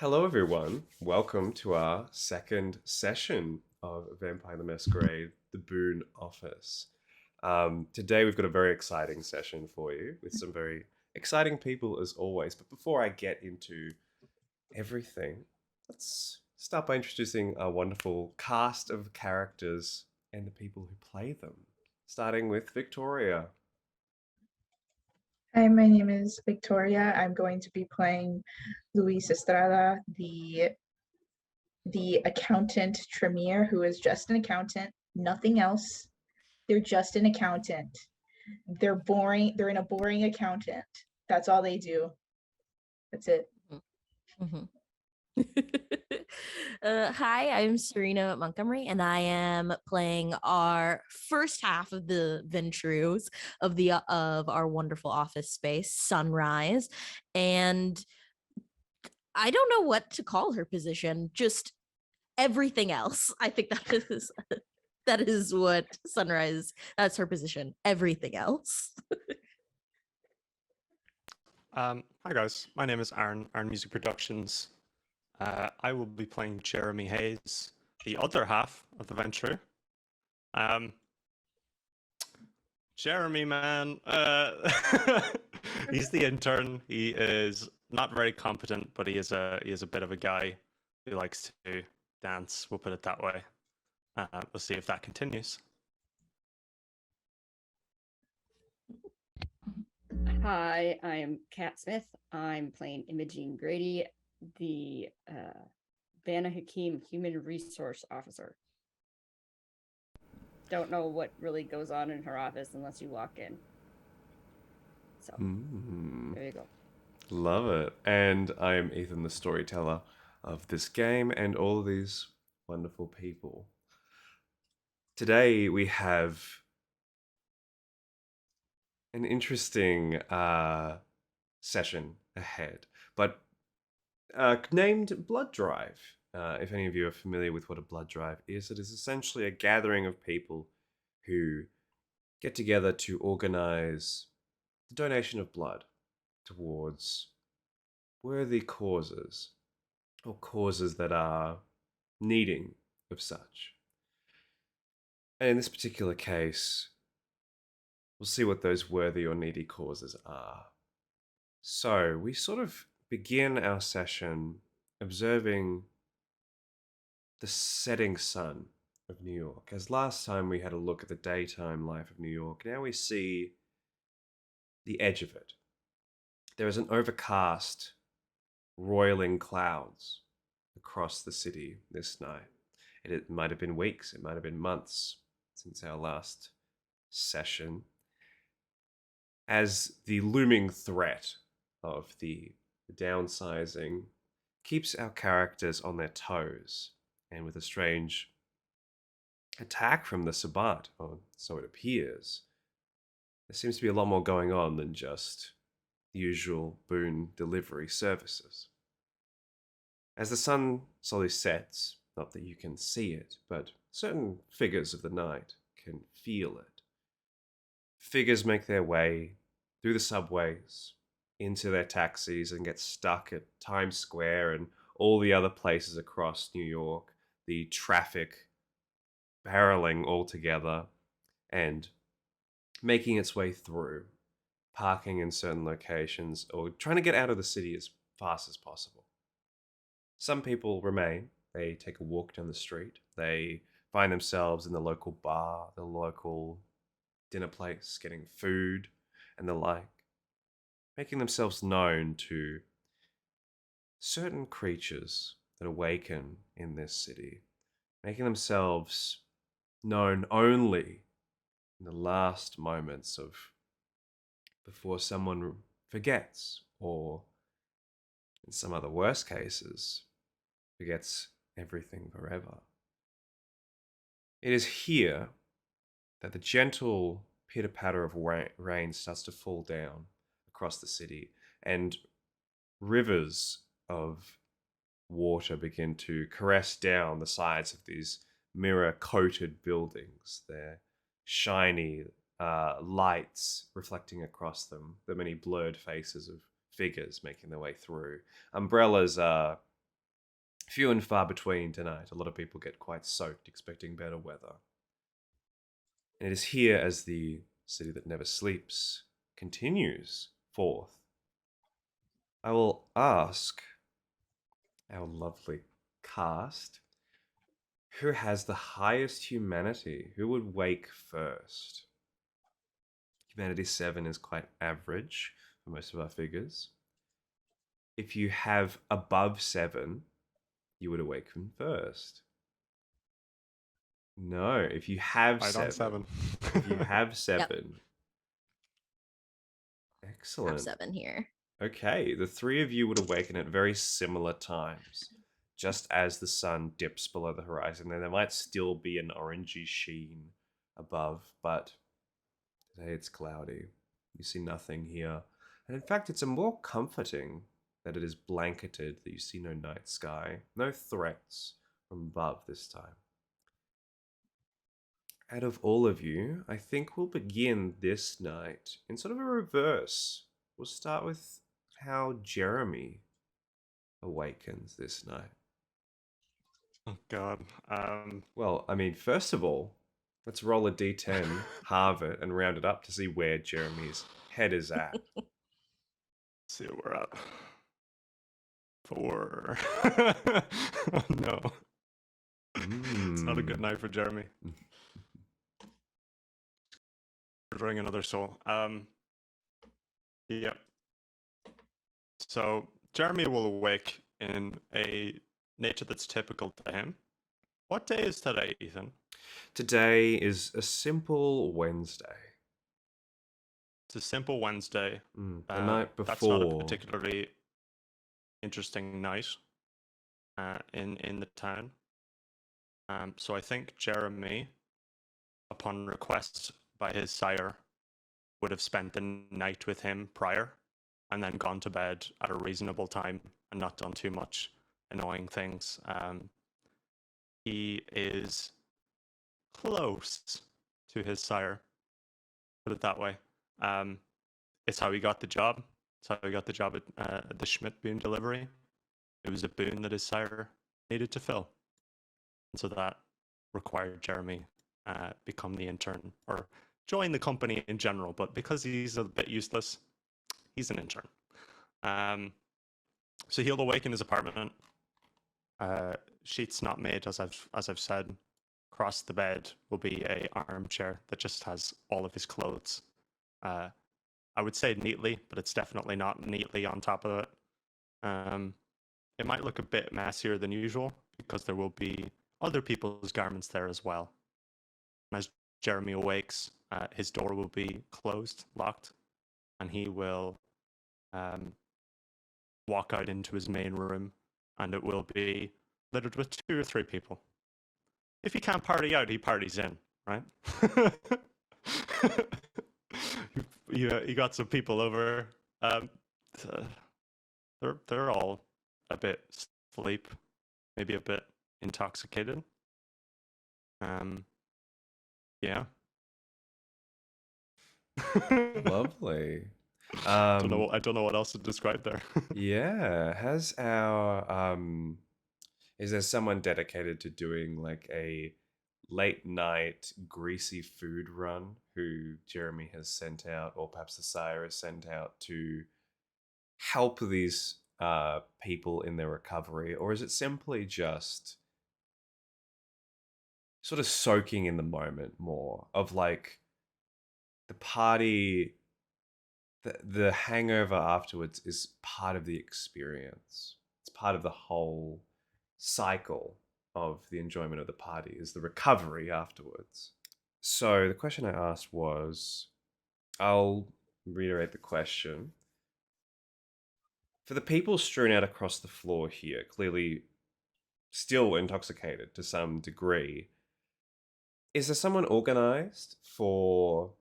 Hello, everyone. Welcome to our second session of Vampire the Masquerade, the Boon Office. Today, we've got a very exciting session for you with some very exciting people as always. But before I get into everything, let's start by introducing our wonderful cast of characters and the people who play them. Starting with Victoria. Hi, my name is Victoria. I'm going to be playing Luis Estrada, the accountant Tremere, who is just an accountant, nothing else. They're just an accountant. They're boring. They're in a boring accountant. That's all they do. That's it. Mhm. Hi, I'm Serena Montgomery, and I am playing our first half of the Ventrues of our wonderful office space, Sunrise. And I don't know what to call her position, just everything else. I think that is what Sunrise, that's her position. Everything else. Hi guys, my name is Aaron Music Productions. I will be playing Jeremy Hayes, the other half of the venture. Jeremy, man, he's the intern. He is not very competent, but he is a bit of a guy who likes to dance. We'll put it that way. We'll see if that continues. Hi, I'm Kat Smith. I'm playing Imogene Grady, the Bana Hakim Human Resource Officer. Don't know what really goes on in her office unless you walk in. So, there you go. Love it. And I am Ethan, the storyteller of this game and all these wonderful people. Today we have an interesting session ahead, but named Blood Drive. If any of you are familiar with what a blood drive is, it is essentially a gathering of people who get together to organize the donation of blood towards worthy causes or causes that are needing of such. And in this particular case, we'll see what those worthy or needy causes are. So we sort of begin our session observing the setting sun of New York. As last time we had a look at the daytime life of New York, now we see the edge of it. There is an overcast, roiling clouds across the city this night. It might have been weeks, it might have been months since our last session, as the looming threat of the downsizing keeps our characters on their toes, and with a strange attack from the Sabbat, or so it appears, there seems to be a lot more going on than just the usual Boon delivery services. As the sun slowly sets, not that you can see it, but certain figures of the night can feel it. Figures make their way through the subways, into their taxis, and get stuck at Times Square and all the other places across New York. The traffic barreling all together and making its way through, parking in certain locations, or trying to get out of the city as fast as possible. Some people remain. They take a walk down the street. They find themselves in the local bar, the local dinner place, getting food and the like, making themselves known to certain creatures that awaken in this city, making themselves known only in the last moments of before someone forgets, or in some other worst cases, forgets everything forever. It is here that the gentle pitter-patter of rain starts to fall down across the city, and rivers of water begin to caress down the sides of these mirror-coated buildings. Their shiny lights reflecting across them, the many blurred faces of figures making their way through. Umbrellas are few and far between tonight. A lot of people get quite soaked, expecting better weather. And it is here as the city that never sleeps continues forth. I will ask our lovely cast who has the highest humanity? Who would wake first? Humanity 7 is quite average for most of our figures. If you have above 7, you would awaken first. No, if you have Right on 7. if you have 7. Have Excellent. 7 here. Okay, the three of you would awaken at very similar times, just as the sun dips below the horizon. And there might still be an orangey sheen above, but today it's cloudy. You see nothing here. And in fact, it's a more comforting that it is blanketed, that you see no night sky, no threats from above this time. Out of all of you, I think we'll begin this night in sort of a reverse. We'll start with how Jeremy awakens this night. Oh God. Well, I mean, first of all, let's roll a d10, halve it, and round it up to see where Jeremy's head is at. See where we're at. 4. Oh no. It's not a good night for Jeremy. Drawing another soul. Yep. So Jeremy will awake in a nature that's typical to him. What day is today, Ethan? Today is a simple Wednesday. It's a simple Wednesday. The night before. That's not a particularly interesting night in the town. So I think Jeremy, upon request by his sire, would have spent the night with him prior and then gone to bed at a reasonable time and not done too much annoying things. He is close to his sire, put it that way. It's how he got the job. It's how he got the job at the Schmidt Boon delivery. It was a boon that his sire needed to fill. And so that required Jeremy become the intern or join the company in general. But because he's a bit useless, he's an intern. So he'll awake in his apartment. Sheets not made, as I've said. Across the bed will be a armchair that just has all of his clothes. I would say neatly, but it's definitely not neatly on top of it. It might look a bit messier than usual because there will be other people's garments there as well. As Jeremy awakes, his door will be closed, locked, and he will walk out into his main room, and it will be littered with 2 or 3 people. If he can't party out, he parties in, right? You got some people over. They're all a bit asleep, maybe a bit intoxicated. Yeah. Lovely. I don't know what else to describe there. Yeah. Has our is there someone dedicated to doing like a late night greasy food run who Jeremy has sent out, or perhaps the sire has sent out to help these people in their recovery? Or is it simply just sort of soaking in the moment more of like the party, the hangover afterwards is part of the experience. It's part of the whole cycle of the enjoyment of the party, is the recovery afterwards. So the question I asked was, I'll reiterate the question. For the people strewn out across the floor here, clearly still intoxicated to some degree, is there someone organized for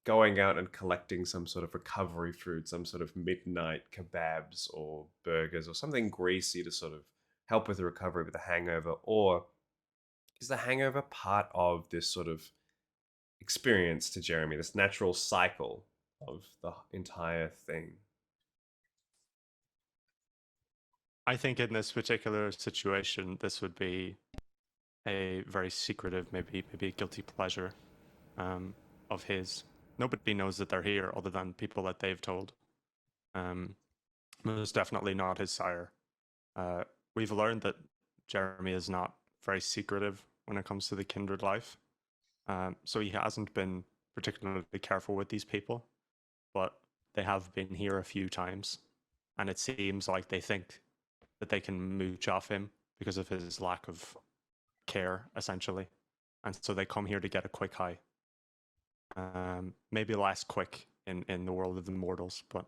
going out and collecting some sort of recovery food, some sort of midnight kebabs or burgers or something greasy to sort of help with the recovery with the hangover? Or is the hangover part of this sort of experience to Jeremy, this natural cycle of the entire thing? I think in this particular situation, this would be a very secretive, maybe a guilty pleasure of his. Nobody knows that they're here other than people that they've told. Most definitely not his sire. We've learned that Jeremy is not very secretive when it comes to the kindred life. So he hasn't been particularly careful with these people, but they have been here a few times, and it seems like they think that they can mooch off him because of his lack of care, essentially. And so they come here to get a quick high. Maybe less quick in the world of the mortals, but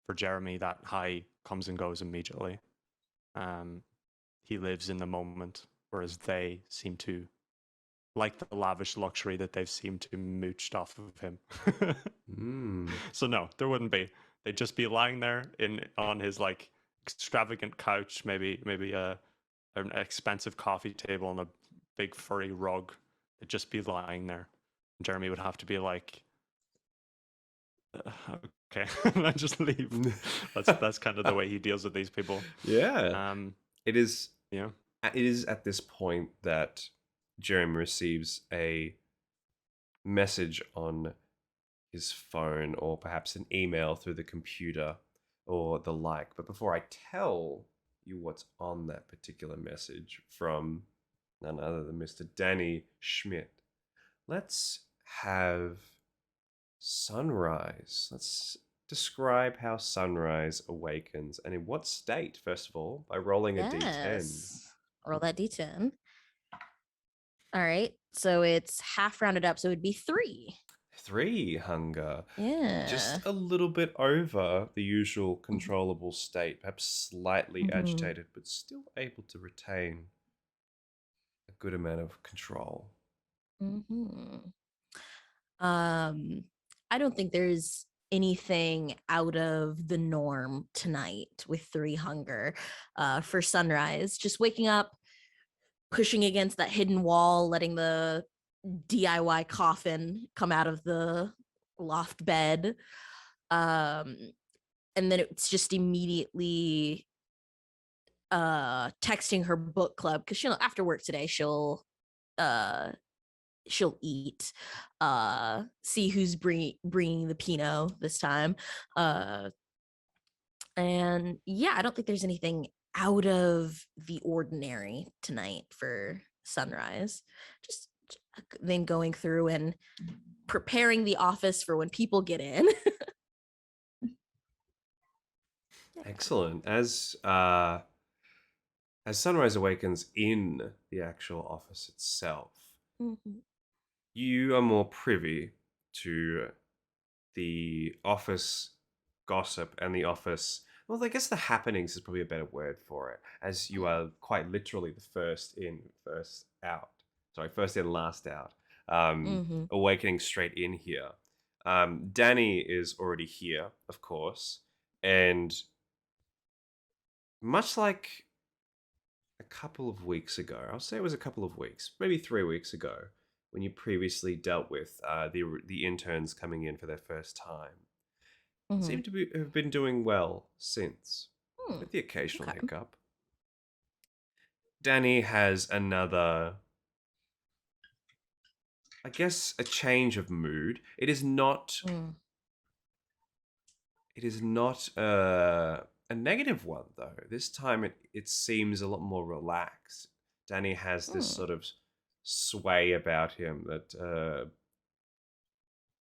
for Jeremy, that high comes and goes immediately. He lives in the moment, whereas they seem to like the lavish luxury that they've seemed to mooched off of him. So no, there wouldn't be. They'd just be lying there on his like extravagant couch, maybe an expensive coffee table and a big furry rug. They'd just be lying there. And Jeremy would have to be like, okay, and then just leave. That's kind of the way he deals with these people. Yeah. It is. Yeah. It is at this point that Jeremy receives a message on his phone or perhaps an email through the computer or the like. But before I tell you what's on that particular message from none other than Mr. Danny Schmidt, let's have Sunrise. Let's describe how Sunrise awakens and in what state, first of all, by rolling a d10. Yes. Roll that d10. All right. So it's half rounded up, so it would be 3. 3 hunger. Yeah. Just a little bit over the usual controllable state, perhaps slightly agitated, but still able to retain a good amount of control. I don't think there's anything out of the norm tonight with 3 hunger. For Sunrise, just waking up, pushing against that hidden wall, letting the DIY coffin come out of the loft bed. And then it's just immediately texting her book club, because after work today she'll eat, see who's bringing the Pinot this time. And yeah, I don't think there's anything out of the ordinary tonight for Sunrise. Just then going through and preparing the office for when people get in. Excellent. As Sunrise awakens in the actual office itself, you are more privy to the office gossip and the office. Well, I guess the happenings is probably a better word for it, as you are quite literally the first in, first out. Sorry, first in, last out. Awakening straight in here. Danny is already here, of course, and much like a couple of weeks ago, I'll say it was a couple of weeks, maybe 3 weeks ago, when you previously dealt with the interns coming in for their first time. Seem to have been doing well since, with the occasional hiccup. Danny has another, I guess, a change of mood. It is not. It is not a negative one though. This time it seems a lot more relaxed. Danny has this sort of sway about him that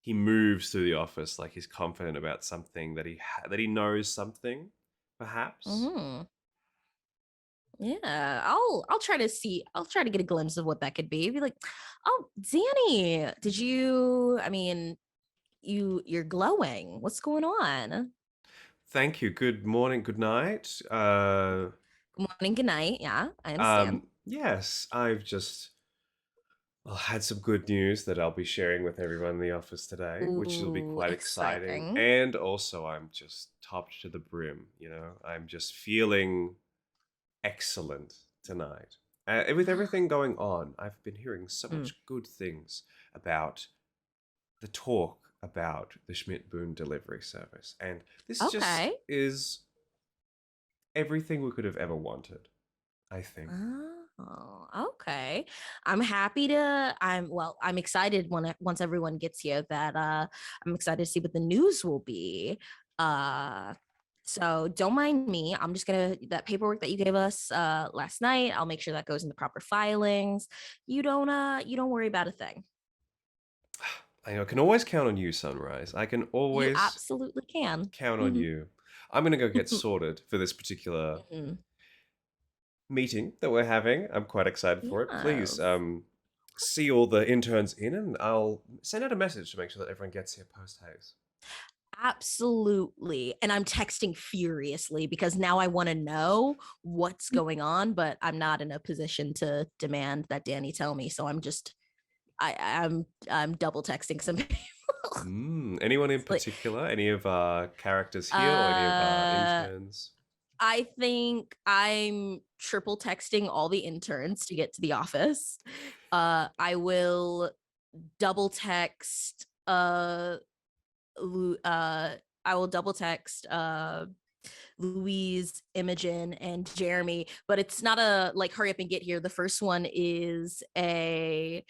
he moves through the office like he's confident about something, that he knows something, perhaps. Yeah, I'll try to see. I'll try to get a glimpse of what that could be. Be like, oh, Danny, did you? I mean, you're glowing. What's going on? Thank you. Good morning. Good night. Good morning. Good night. Yeah, I understand. Yes, I've just had some good news that I'll be sharing with everyone in the office today, which will be quite exciting. And also, I'm just topped to the brim. I'm just feeling excellent tonight. With everything going on, I've been hearing so much good things about the talk about the Schmidt Boon delivery service. And this just is everything we could have ever wanted, I think. Oh, okay. I'm happy to. I'm excited once everyone gets here. That I'm excited to see what the news will be. Uh, so don't mind me. I'm just gonna that paperwork that you gave us last night. I'll make sure that goes in the proper filings. You don't worry about a thing. I can always count on you, Sunrise. I can You always absolutely can. count on Mhm. you. I'm gonna go get sorted for this particular Mhm. meeting that we're having. I'm quite excited for it. Please, Yes. see all the interns in, and I'll send out a message to make sure that everyone gets here post haste. Absolutely. And I'm texting furiously because now I want to know what's going on, but I'm not in a position to demand that Danny tell me. So I'm double texting some people. Anyone in Like, particular? Any of our characters here, or any of our uh interns? I think I'm triple texting all the interns to get to the office. I will double text I will double text Louise, Imogen, and Jeremy, but it's not a like hurry up and get here. The first one is the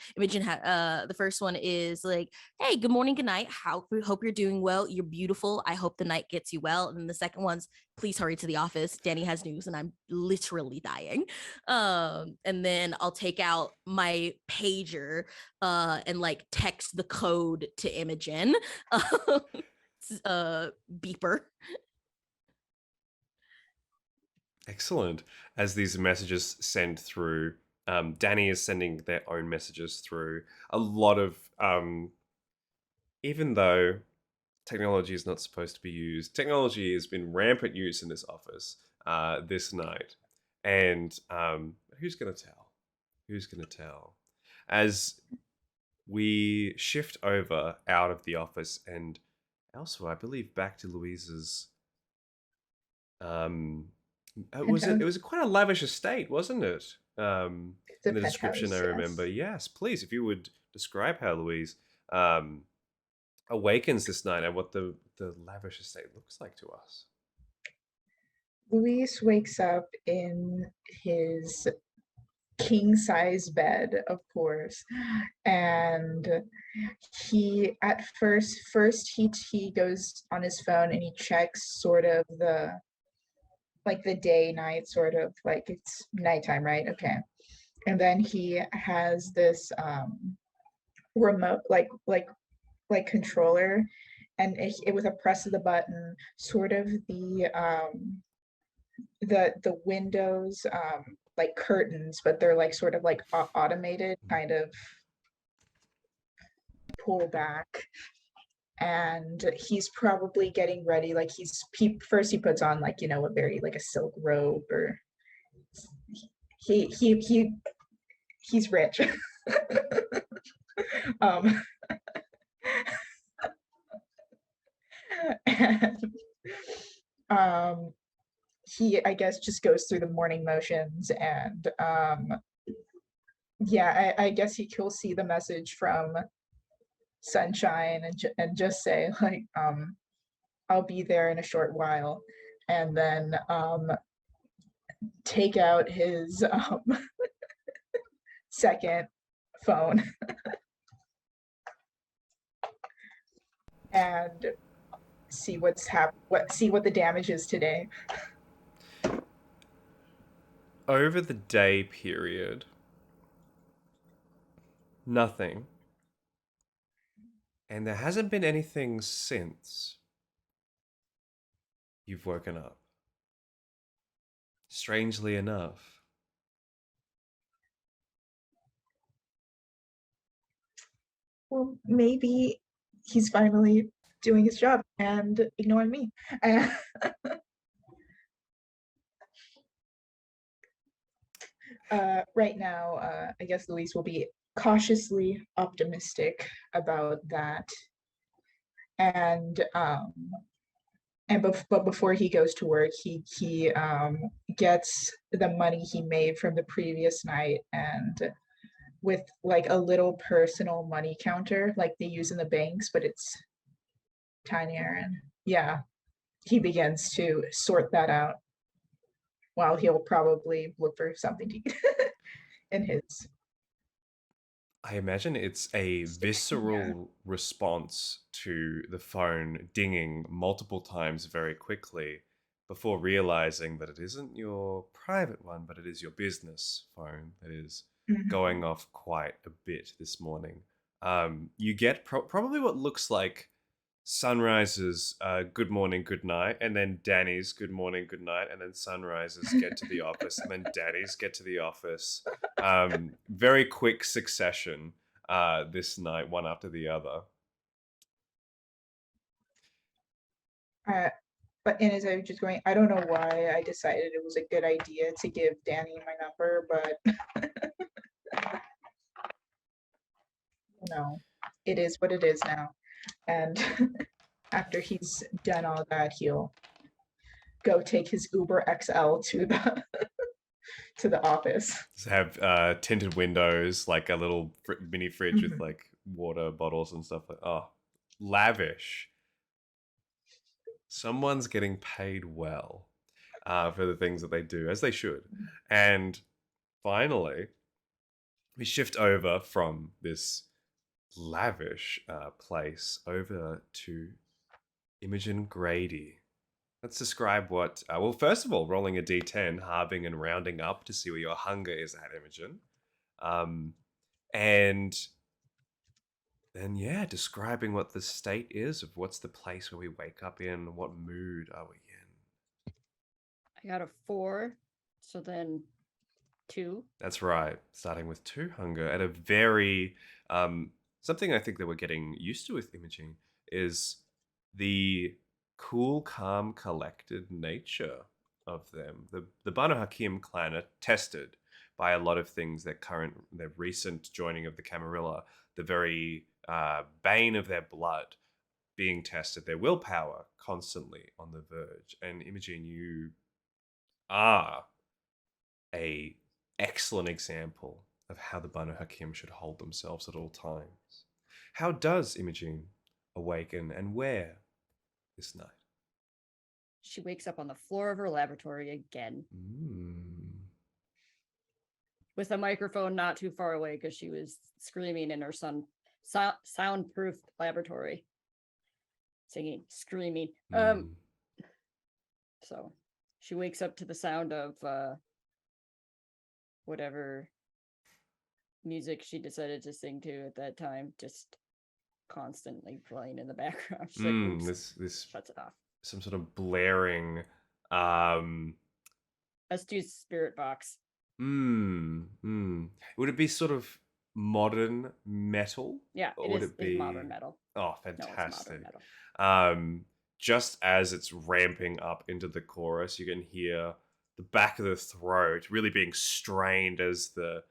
first one is like, hey, good morning, good night. Hope you're doing well. You're beautiful. I hope the night gets you well. And then the second one's please hurry to the office. Danny has news and I'm literally dying. And then I'll take out my pager and like text the code to Imogen. Beeper. Excellent. As these messages send through, Danny is sending their own messages through. A lot of, even though technology is not supposed to be used, technology has been rampant use in this office this night. And who's going to tell? Who's going to tell? As we shift over out of the office and elsewhere, I believe back to Louise's. Um, it Penthouse. was quite a lavish estate, wasn't it? It's a In the description, I penthouse, remember. yes. Yes, please, if you would describe how Louise um, awakens this night and what the lavish estate looks like to us. Luis wakes up in his king size bed, of course, and he at first he goes on his phone and he checks sort of the day night sort of like it's nighttime, right? Okay. And then he has this remote like controller, and with a press of the button sort of the windows like curtains, but they're like sort of like automated, kind of pull back. And he's probably getting ready, like first he puts on like, a very like a silk robe, or he's rich. um and um he, I guess, just goes through the morning motions, and yeah, I guess he'll see the message from Sunshine, and just say like, I'll be there in a short while, and then take out his second phone and see see what the damage is today. Over the day period, nothing. And there hasn't been anything since you've woken up. Strangely enough. Well, maybe he's finally doing his job and ignoring me. Right now, I guess Luis will be cautiously optimistic about that. And but before he goes to work, he gets the money he made from the previous night, and with like a little personal money counter like they use in the banks, but it's tinier. And yeah, he begins to sort that out. while he'll probably look for something to eat in his. I imagine it's a visceral response to the phone dinging multiple times very quickly before realizing that it isn't your private one, but it is your business phone that is going off quite a bit this morning. You get probably what looks like Sunrise's good morning, good night, and then Danny's good morning, good night, and then Sunrise's get to the office, and then Danny's get to the office. Very quick succession this night, one after the other. But and as I was just going, I don't know why I decided it was a good idea to give Danny my number, but it is what it is now. And after he's done all that, he'll go take his Uber XL to the to the office. Have tinted windows, like a little mini fridge with like water bottles and stuff. Like, oh, lavish. Someone's getting paid well for the things that they do, as they should. And finally, we shift over from this lavish place over to Imogen Grady. Let's describe what, well, first of all, rolling a d10, halving and rounding up to see where your hunger is at, Imogen. And then, yeah, describing what the state is of what's the place where we wake up in, what mood are we in. I got a 4, so then 2. That's right. Starting with 2 hunger at a very, something I think that we're getting used to with Imaging is the cool, calm, collected nature of them. The Banu Hakim clan are tested by a lot of things. Their recent joining of the Camarilla, the very bane of their blood being tested, their willpower constantly on the verge. And Imogen, you are a excellent example of how the Banu Hakim should hold themselves at all times. How does Imogen awaken and where this night? She wakes up on the floor of her laboratory again. With a microphone not too far away because she was screaming in her soundproof laboratory. Singing, screaming. So she wakes up to the sound of whatever music she decided to sing to at that time, just constantly playing in the background. She's like, oops, this shuts it off. Some sort of blaring Astute spirit box. Would it be sort of modern metal? Yeah, or it would is it be modern metal. Oh, No, it's fantastic. modern metal. Just as it's ramping up into the chorus, you can hear the back of the throat really being strained as the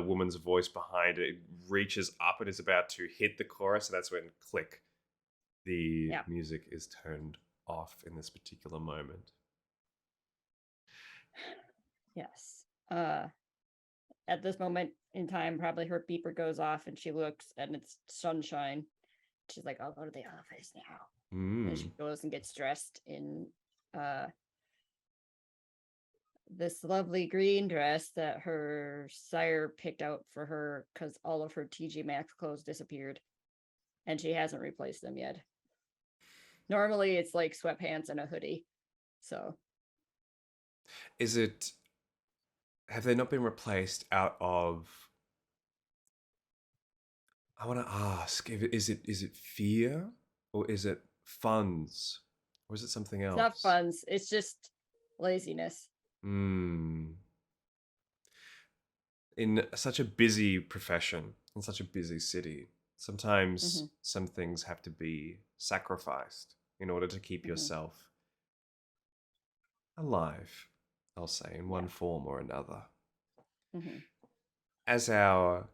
woman's voice behind it reaches up and is about to hit the chorus, and that's when click, the music is turned off in this particular moment. Yes. At this moment in time, probably her beeper goes off and she looks and it's sunshine. She's like, I'll go to the office now. And she goes and gets dressed in this lovely green dress that her sire picked out for her because all of her TG Maxx clothes disappeared and she hasn't replaced them yet. Normally it's like sweatpants and a hoodie. So have they not been replaced out of, I want to ask, is it fear or is it funds or is it something else? It's not funds, it's just laziness. In such a busy profession, in such a busy city, sometimes some things have to be sacrificed in order to keep yourself alive, I'll say, in one form or another. As our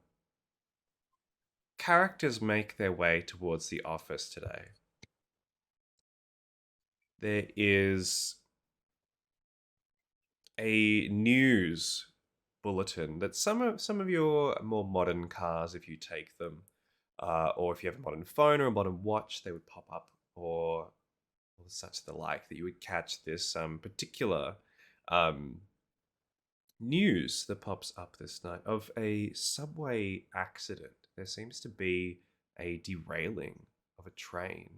characters make their way towards the office today, there is a news bulletin that some of your more modern cars, if you take them, or if you have a modern phone or a modern watch, they would pop up, or such the like, that you would catch this particular news that pops up this night of a subway accident. There seems to be a derailing of a train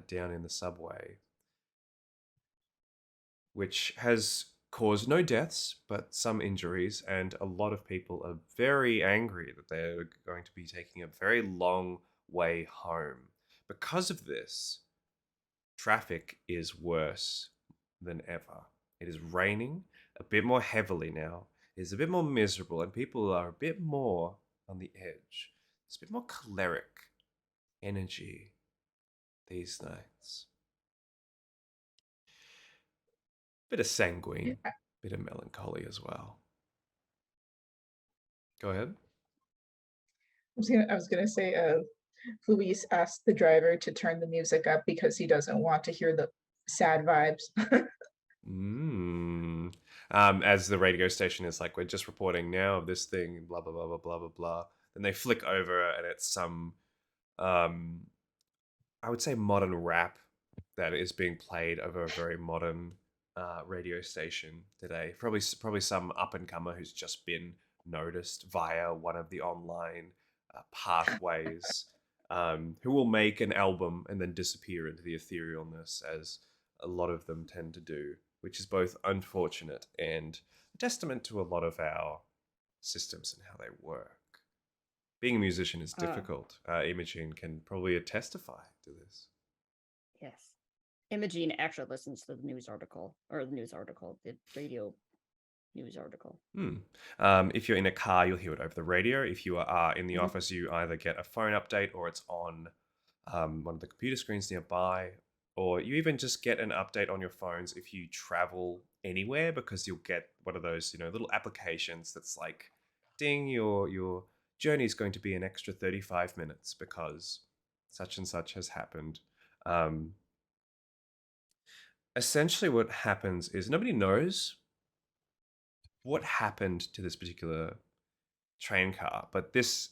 down in the subway, which has caused no deaths, but some injuries, and a lot of people are very angry that they're going to be taking a very long way home. Because of this, traffic is worse than ever. It is raining a bit more heavily now. It is a bit more miserable, and people are a bit more on the edge. There's a bit more choleric energy these nights. Bit of sanguine, bit of melancholy as well. Go ahead. I was gonna say, Luis asked the driver to turn the music up because he doesn't want to hear the sad vibes. Mm. As the radio station is like, we're just reporting now of this thing, blah blah blah blah blah blah blah. Then they flick over and it's some, um, I would say, modern rap that is being played over a very modern radio station today. Probably some up and comer who's just been noticed via one of the online pathways, who will make an album and then disappear into the etherealness, as a lot of them tend to do, which is both unfortunate and a testament to a lot of our systems and how they work. Being a musician is difficult. Imogen can probably testify to this. Yes. Imogene actually listens to the news article, the radio news article. If you're in a car, you'll hear it over the radio. If you are in the Mhm. office, you either get a phone update or it's on one of the computer screens nearby, or you even just get an update on your phones if you travel anywhere, because you'll get one of those, little applications that's like, ding, your journey is going to be an extra 35 minutes because such and such has happened. Um, Essentially, what happens is nobody knows what happened to this particular train car, but this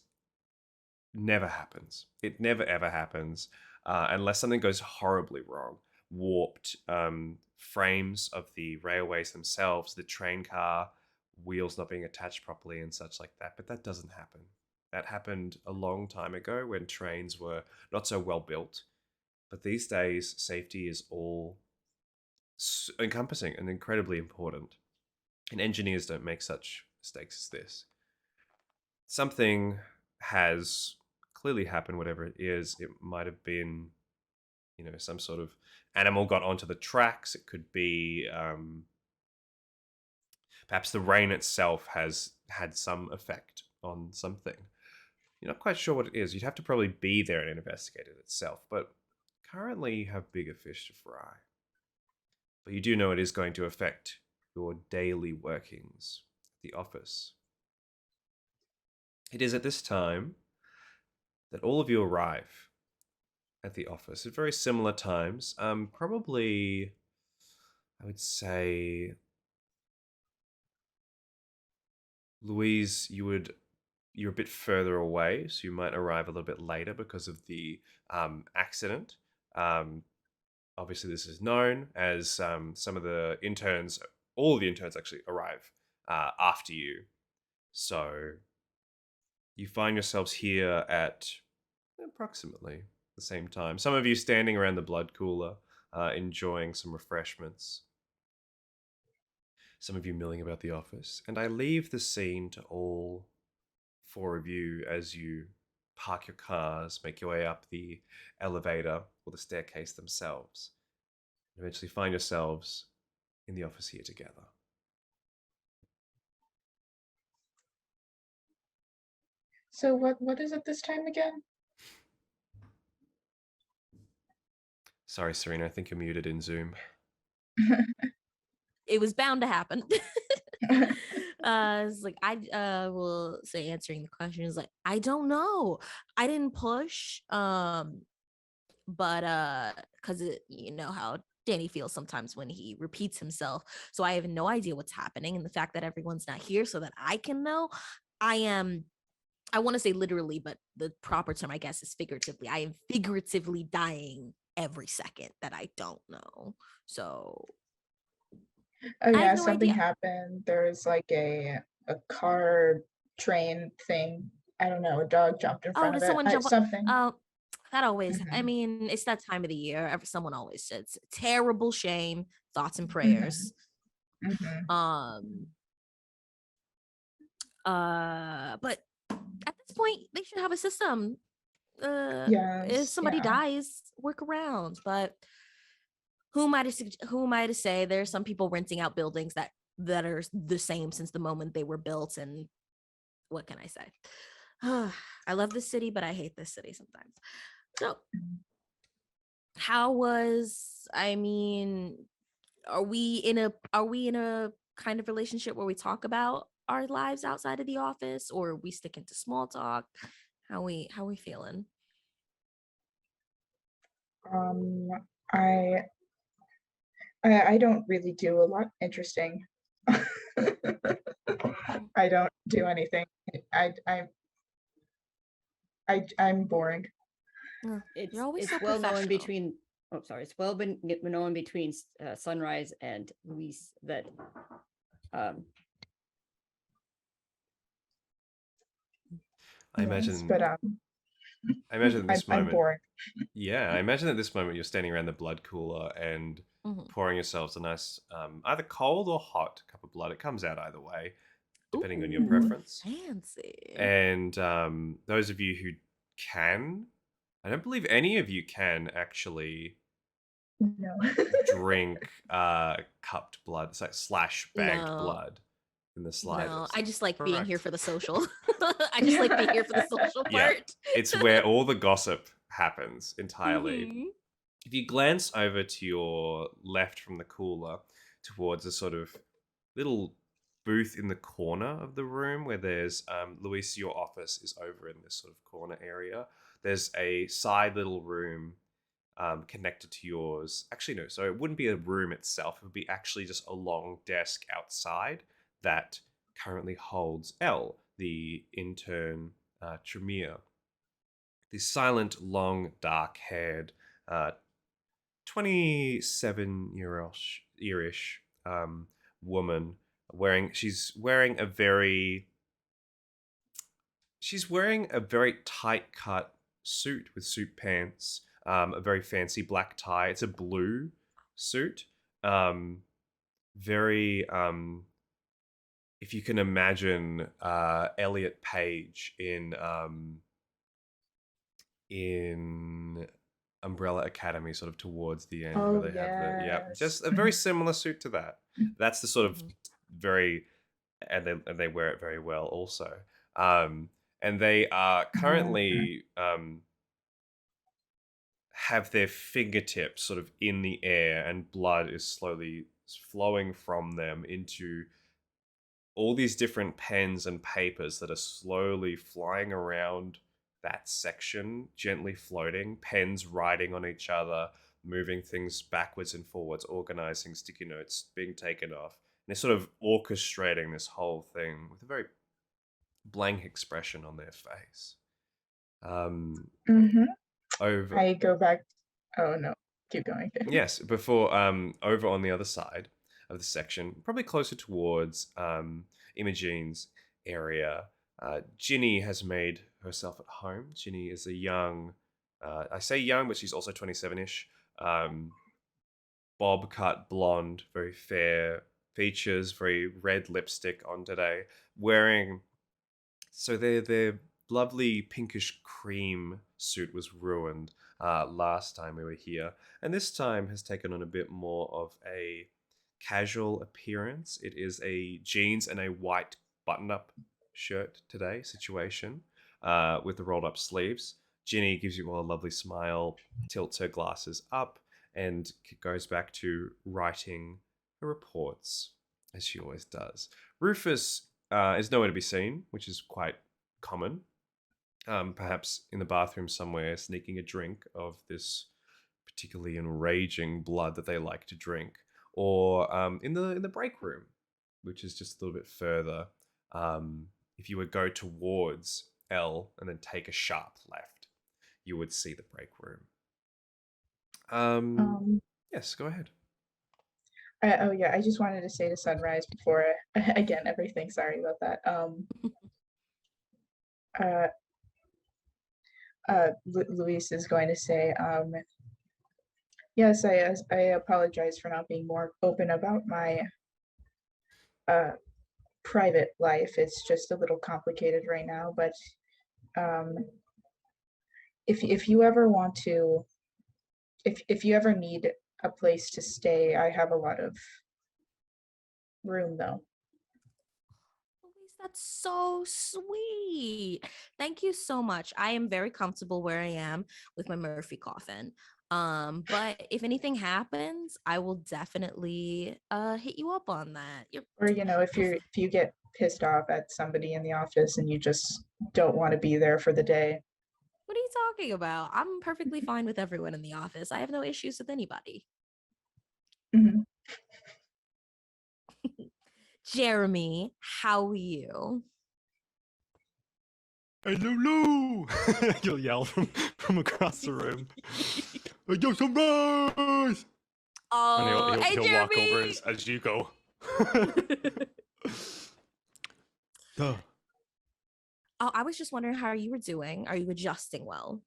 never happens. It never ever happens unless something goes horribly wrong. Warped frames of the railways themselves, the train car wheels not being attached properly and such like that. But that doesn't happen. That happened a long time ago when trains were not so well built. But these days, safety is all encompassing and incredibly important. And engineers don't make such mistakes as this. Something has clearly happened, whatever it is. It might have been, some sort of animal got onto the tracks. It could be, perhaps the rain itself has had some effect on something. You're not quite sure what it is. You'd have to probably be there and investigate it itself. But currently, you have bigger fish to fry. But you do know it is going to affect your daily workings at the office. It is at this time that all of you arrive at the office at very similar times. Probably, I would say, Louise, you're a bit further away, so you might arrive a little bit later because of the accident. Um, Obviously, this is known as some of the interns, all of the interns actually arrive after you. So you find yourselves here at approximately the same time. Some of you standing around the blood cooler, enjoying some refreshments. Some of you milling about the office. And I leave the scene to all four of you as you park your cars, make your way up the elevator or the staircase themselves, and eventually find yourselves in the office here together. So what is it this time again? Sorry, Serena, I think you're muted in Zoom. It was bound to happen. It's like I will say, answering the question is like, I don't know. I didn't push. But because you know how Danny feels sometimes when he repeats himself. So I have no idea what's happening. And the fact that everyone's not here so that I can know, I want to say literally, but the proper term, I guess, is figuratively. I am figuratively dying every second that I don't know. So Oh I have yeah, no something idea. happened. There was like a car train thing. I don't know, a dog jumped in Oh, front did of it. someone jump? Something. Oh, that always. I Mhm, mean, it's that time of the year. Someone always says terrible shame, thoughts and mhm, prayers. mhm. Um. But at this point, they should have a system. If Yes, somebody yeah. dies, work around. But who am I to say? There's some people renting out buildings that are the same since the moment they were built, and what can I say? I love this city, but I hate this city sometimes. So, how was? I mean, are we in a kind of relationship where we talk about our lives outside of the office, or are we sticking to small talk? How we feeling? Um, I I don't really do a lot interesting. Mm, I don't do anything. I I I'm boring. You're always It's so well known professional. between. Oh, sorry. It's well been known between Sunrise and Luis that um I Yes, imagine but I imagine at this I'm moment, boring. yeah, I imagine at this moment you're standing around the blood cooler and Mhm. pouring yourselves a nice, either cold or hot cup of blood. It comes out either way, depending on your Ooh, preference. fancy. And those of you who can, I don't believe any of you can actually No. drink cupped blood, it's like slash bagged No, blood in the no. slightest. I just like being here Correct. for the social. I just like being here for the social Yeah, part. it's where all the gossip happens entirely. Mhm. If you glance over to your left from the cooler towards a sort of little booth in the corner of the room where there's Luis, your office is over in this sort of corner area. There's a side little room connected to yours. Actually, no, so it wouldn't be a room itself. It would be actually just a long desk outside that currently holds Elle, the intern Tremere. The silent, long, dark haired, 27-year-ish woman she's wearing a very tight cut suit with suit pants, a very fancy black tie. It's a blue suit. Very if you can imagine Elliot Page in Umbrella Academy, sort of towards the end, where Oh they have the yes. just a very similar suit to that. That's the sort of Mhm. very, and they wear it very well also. Um, and they are Mhm. currently have their fingertips sort of in the air, and blood is slowly flowing from them into all these different pens and papers that are slowly flying around that section, gently floating, pens writing on each other, moving things backwards and forwards, organizing sticky notes being taken off. And they're sort of orchestrating this whole thing with a very blank expression on their face. Um, Mhm. over I go back. Oh no, keep going. Yes, before over on the other side of the section, probably closer towards Imogene's area, Ginny has made herself at home. Ginny is a young, I say young, but she's also 27-ish. Um, bob cut blonde, very fair features, very red lipstick on today, wearing so their lovely pinkish cream suit was ruined last time we were here, and this time has taken on a bit more of a casual appearance. It is a jeans and a white button-up shirt today situation with the rolled-up sleeves. Ginny gives you all a lovely smile, tilts her glasses up, and goes back to writing her reports as she always does. Rufus is nowhere to be seen, which is quite common. Perhaps in the bathroom somewhere, sneaking a drink of this particularly enraging blood that they like to drink, or in the break room, which is just a little bit further. Um, if you would go towards L and then take a sharp left, you would see the break room. Um, Um, yes, go ahead. Oh yeah, I just wanted to say to Sunrise before again everything. Sorry about that. Uh, Luis is going to say, yes, I apologize for not being more open about my uh private life. It's just a little complicated right now, but um, if you ever want to, if you ever need a place to stay, I have a lot of room though. Louise, that's so sweet. Thank you so much. I am very comfortable where I am with my Murphy coffin. But if anything happens, I will definitely hit you up on that. Or if you get pissed off at somebody in the office and you just don't want to be there for the day. What are you talking about? I'm perfectly fine with everyone in the office. I have no issues with anybody. Mhm. Jeremy, how are you? Hey, Lulu! You'll yell from across the room. Hey, yo, Sunrise! And Oh, hey, he'll walk over Jeremy! as you go. Duh. Oh, I was just wondering how you were doing. Are you adjusting well?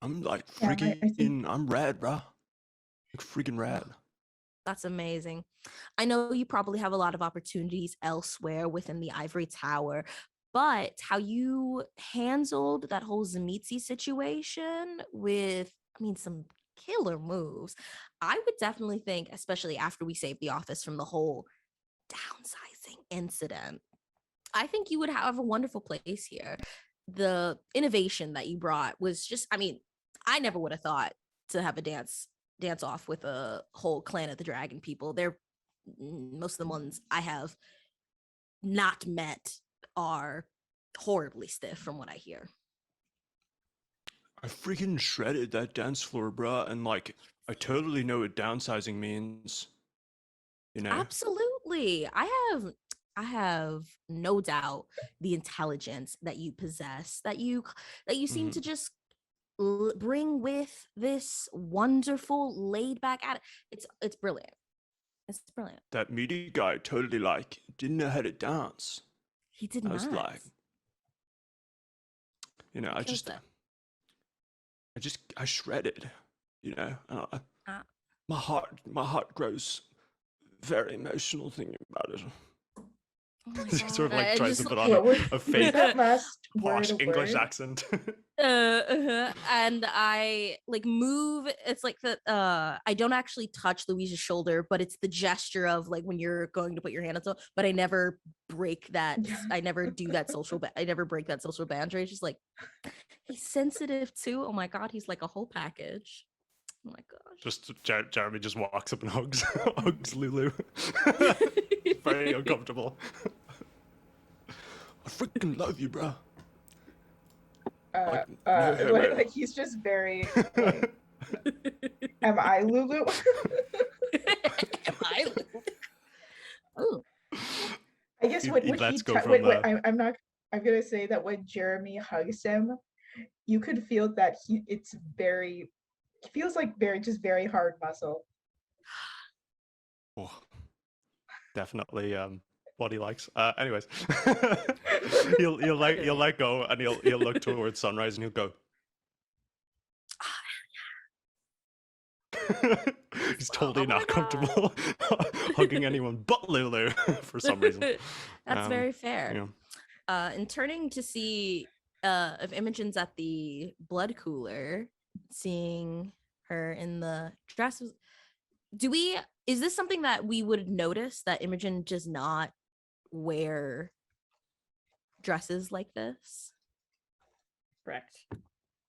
I'm like Yeah, freaking, I'm rad, bro. Like freaking rad. That's amazing. I know you probably have a lot of opportunities elsewhere within the Ivory Tower, but how you handled that whole Zemitzi situation with, I mean, some killer moves, I would definitely think, especially after we saved the office from the whole downsizing incident, I think you would have a wonderful place here. The innovation that you brought was just, I mean, I never would have thought to have a dance off with a whole clan of the dragon people. They're most of the ones I have not met are horribly stiff from what I hear. I freaking shredded that dance floor, bruh, and like, I totally know what downsizing means. You know? Absolutely. I have no doubt the intelligence that you possess, that you seem to just bring with this wonderful laid back it's brilliant. It's brilliant. That meaty guy totally like didn't know how to dance. He did I was not. like, you know, Kills it. I shredded, you know. Uh, My heart grows very emotional thinking about it. oh my He sort of God. like I tries just to put What on was a fake that last posh word a English word? accent. and I like move. It's like the I don't actually touch Louise's shoulder, but it's the gesture of like when you're going to put your hand on someone, but I never break that. Yeah. I never do that I never break that social boundary. It's just like he's sensitive too. Oh my God, he's like a whole package. Oh my gosh. Just Jeremy just walks up and hugs Lulu. Very uncomfortable. I freaking love you, bro. Like, no homo. Like he's just very like, am I Lulu? Am I? Ooh. I guess He when lets he go from wait, I'm not. I'm gonna say that when Jeremy hugs him, you could feel that it feels like very hard muscle. Oh, definitely what he likes. Anyways, you'll let go and he'll look towards Sunrise and he'll go. He's totally Oh my not God. comfortable hugging anyone but Lulu for some reason. That's very fair. You know. And turning to see if Imogen's at the blood cooler, seeing her in the dress. Is this something that we would notice that Imogen does not wear dresses like this? Correct.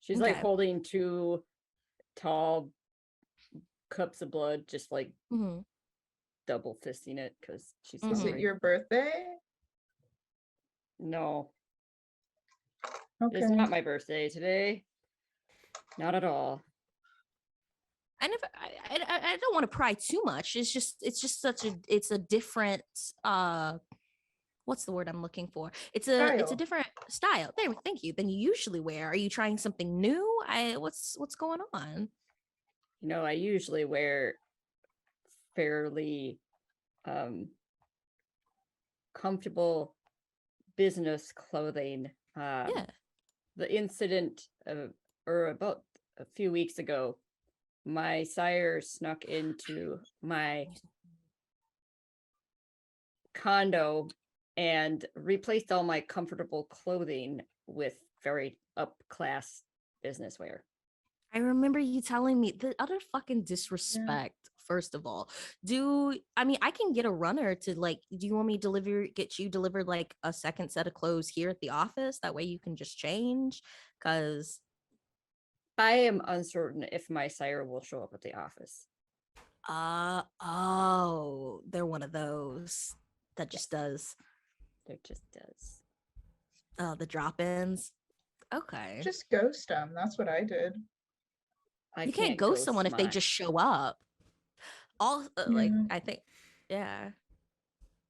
She's like Okay. holding two tall cups of blood, just like Mhm. double fisting it because she's Is it hungry. your birthday? No, Okay. it's not my birthday today. Not at all. I don't want to pry too much. It's just it's a different what's the word I'm looking for? It's a Style. different style. There, thank you. Than you usually wear. Are you trying something new? What's going on? You know, I usually wear fairly comfortable business clothing. Yeah. The incident or about a few weeks ago, my sire snuck into my condo and replaced all my comfortable clothing with very up-class business wear. I remember you telling me the utter fucking disrespect. First of all, I can get a runner to like, do you want me to get you delivered like a second set of clothes here at the office? That way you can just change. Cause I am uncertain if my sire will show up at the office. oh, they're one of those that just does It just does. the drop-ins. Okay. Just ghost them. That's what I did. You can't ghost someone if they just show up. Like, Yeah. I think, yeah.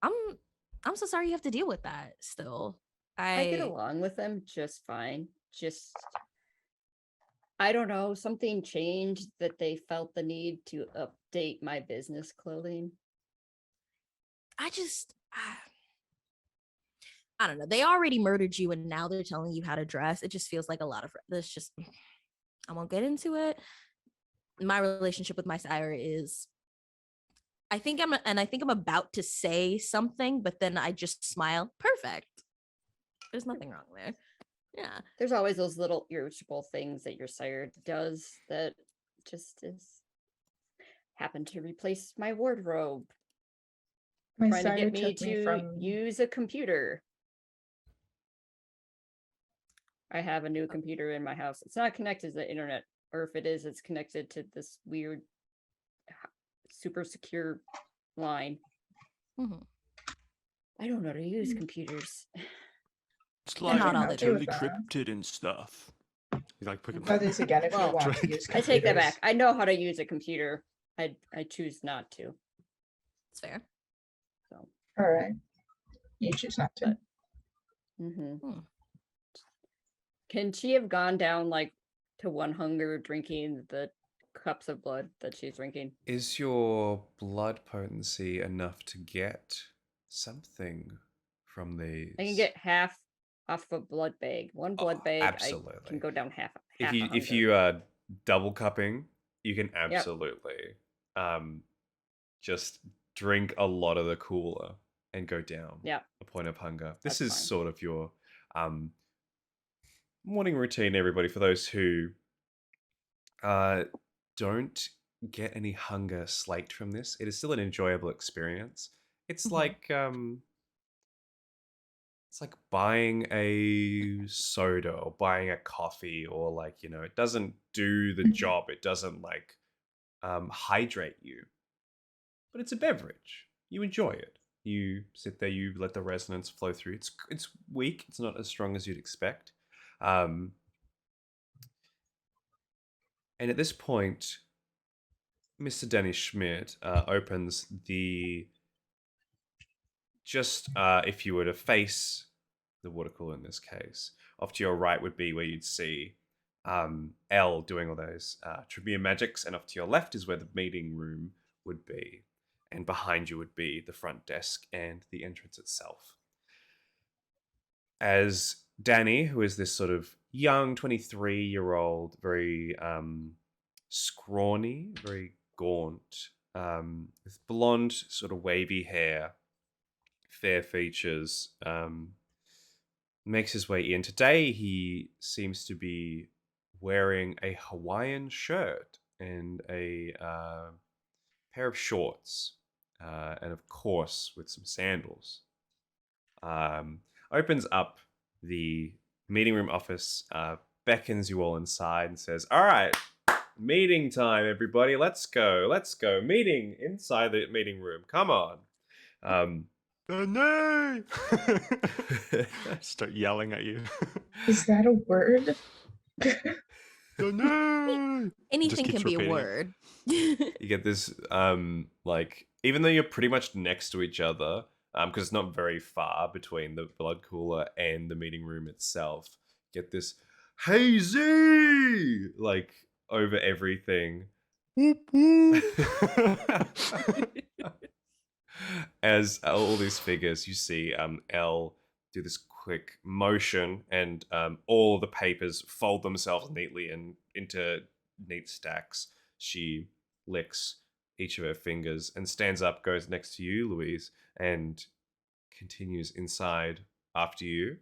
I'm so sorry you have to deal with that still. I get along with them just fine. Just, I don't know, something changed that they felt the need to update my business clothing. I don't know. They already murdered you and now they're telling you how to dress. It just feels like a lot of this. Just, I won't get into it. My relationship with my sire is, I think I'm about to say something, but then I just smile. Perfect. There's nothing wrong there. Yeah. There's always those little irritable things that your sire does that just happened to replace my wardrobe. My Trying to sire get me took me to from use a computer. I have a new computer in my house. It's not connected to the internet, or if it is, it's connected to this weird, super secure line. Mhm. I don't know how to use computers. It's like not all the time. encrypted and stuff. You like picking That is again if you Well, want to use I take that computers. back. I know how to use a computer. I choose not to. It's fair. So. All right. You choose not to. Hmm. Can she have gone down like to one hunger drinking the cups of blood that she's drinking? Is your blood potency enough to get something from these? I can get half off a blood bag. One blood bag, absolutely. I can go down half. If you are double cupping, you can Yep. absolutely just drink a lot of the cooler and go down a point of hunger. This That's is fine. sort of your morning routine, everybody, for those who don't get any hunger slaked from this. It is still an enjoyable experience. It's like buying a soda or buying a coffee, or like, it doesn't do the job. It doesn't like hydrate you, but it's a beverage. You enjoy it. You sit there, you let the resonance flow through. It's weak. It's not as strong as you'd expect. And at this point, Mr. Dennis Schmidt opens the if you were to face the water cooler in this case, off to your right would be where you'd see L doing all those trivia magics, and off to your left is where the meeting room would be, and behind you would be the front desk and the entrance itself. As Danny, who is this sort of young 23-year-old, very scrawny, very gaunt, with blonde, sort of wavy hair, fair features, makes his way in. Today, he seems to be wearing a Hawaiian shirt and a pair of shorts, and of course, with some sandals. Opens up the meeting room office, beckons you all inside, and says, "All right, meeting time, everybody. Let's go. Meeting inside the meeting room. Come on." Danny! Start yelling at you. Is that a word? Danny! Anything keeps can be a repeating it. word. You get this, like, even though you're pretty much next to each other, because it's not very far between the blood cooler and the meeting room itself, get this hazy, like, over everything. As all these figures, you see Elle do this quick motion, and all the papers fold themselves neatly and into neat stacks. She licks each of her fingers and stands up, goes next to you, Louise, and continues inside after you.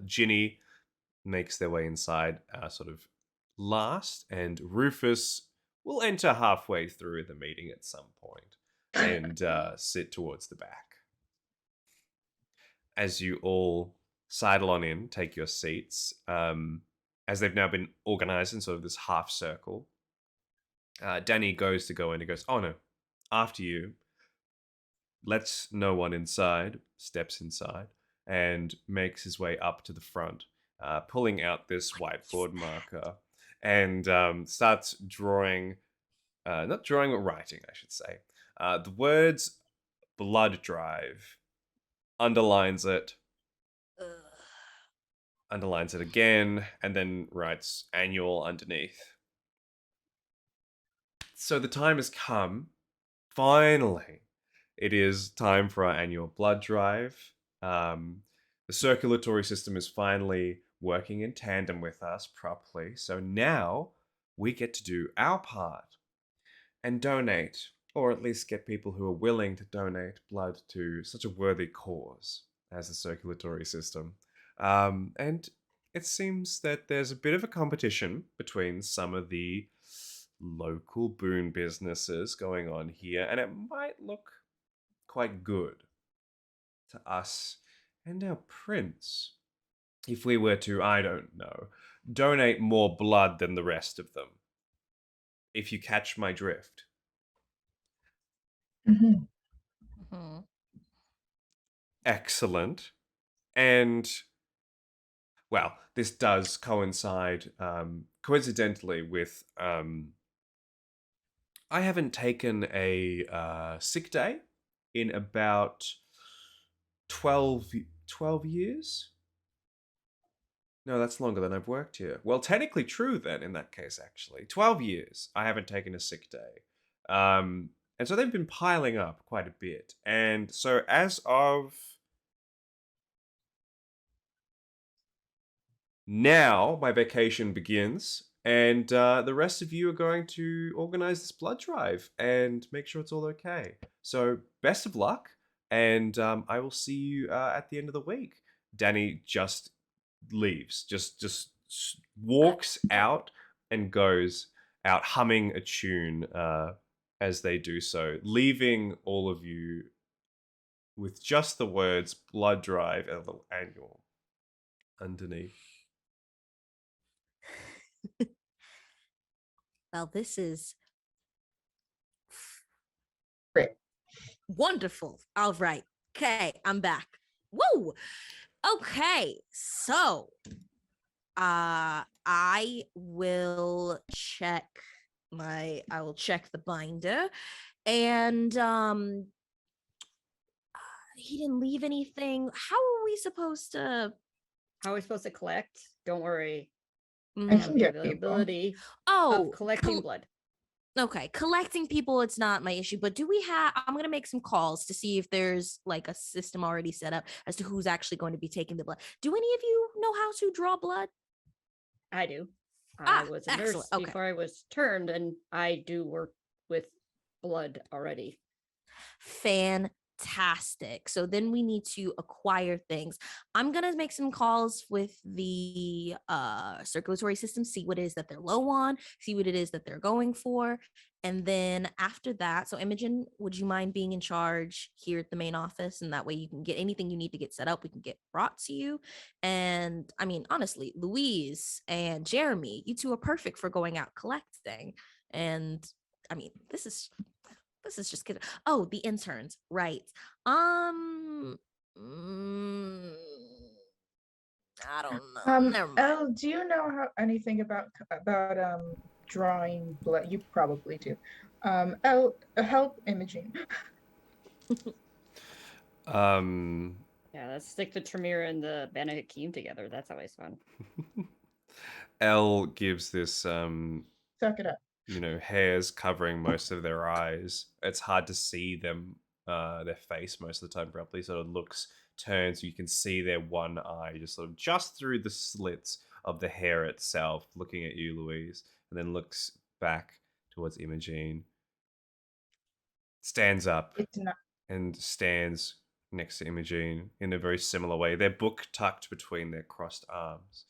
Ginny makes their way inside sort of last, and Rufus will enter halfway through the meeting at some point and sit towards the back. As you all sidle on in, take your seats, as they've now been organized in sort of this half circle, Danny goes to go in and goes, "Oh no, after you," lets no one inside, steps inside, and makes his way up to the front, pulling out this whiteboard marker and starts drawing, not drawing, but writing, I should say. The words blood drive, underlines it, Ugh. underlines it again, and then writes annual underneath. So the time has come, finally. It is time for our annual blood drive. The circulatory system is finally working in tandem with us properly. So now we get to do our part and donate, or at least get people who are willing to donate blood to such a worthy cause as the circulatory system. And it seems that there's a bit of a competition between some of the local Boon businesses going on here, and it might look quite good to us and our prince if we were to, I don't know, donate more blood than the rest of them. If you catch my drift. Mhm. Mhm. Excellent. And, well, this does coincide coincidentally with I haven't taken a sick day in about 12 years. No, that's longer than I've worked here. Well, technically true then, in that case, actually. 12 years I haven't taken a sick day. And so they've been piling up quite a bit. And so as of now, my vacation begins. And the rest of you are going to organize this blood drive and make sure it's all okay. So, best of luck. And I will see you at the end of the week. Danny just leaves, just walks out and goes out humming a tune as they do so, leaving all of you with just the words blood drive and the annual underneath. Well, this is Great. wonderful. All right. Okay, I'm back. Woo! Okay, so I will check the binder, and he didn't leave anything. How are we supposed to How are we supposed to collect? Don't worry. I I mm, have can the get people. availability oh of collecting col- blood. Okay, collecting people, it's not my issue, but do we have I'm gonna make some calls to see if there's like a system already set up as to who's actually going to be taking the blood. Do any of you know how to draw blood? I do. I Ah, was a excellent. nurse Okay. before I was turned, and I do work with blood already. Fantastic. So then we need to acquire things. I'm gonna make some calls with the circulatory system, see what it is that they're low on, see what it is that they're going for. And then after that, so Imogen, would you mind being in charge here at the main office? And that way you can get anything you need to get set up, we can get brought to you. And I mean, honestly, Louise and Jeremy, you two are perfect for going out collecting. And I mean, this is just kidding. Oh, the interns, right? Mm, I don't know. Never mind. Elle, do you know anything about drawing blood? You probably do. Elle, help Imogene. Um, Yeah, let's stick the Tremere and the Bana Hakim together. That's always fun. Elle gives this Suck it up. hairs covering most of their eyes. It's hard to see them, their face most of the time properly. So it turns, you can see their one eye just through the slits of the hair itself, looking at you, Louise, and then looks back towards Imogene, stands up It's not. and stands next to Imogene in a very similar way, their book tucked between their crossed arms.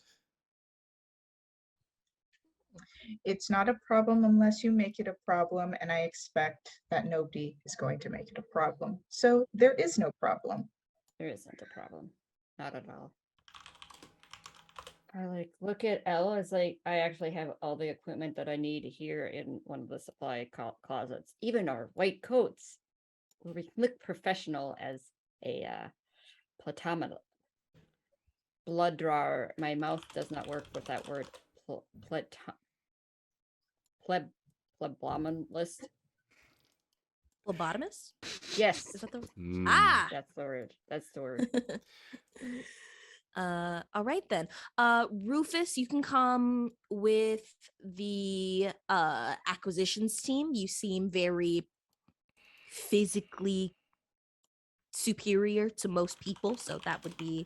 It's not a problem unless you make it a problem, and I expect that nobody is going to make it a problem. So there is no problem. There isn't a problem. Not at all. I like look at Elle as like I actually have all the equipment that I need here in one of the supply closets. Even our white coats, where we look professional as a platometer blood drawer. My mouth does not work with that word. Plebotomist. Phlebotomist? Yes, Is that the Mm. Ah! that's the word. That's the word. All right then. Rufus, you can come with the acquisitions team. You seem very physically superior to most people, so that would be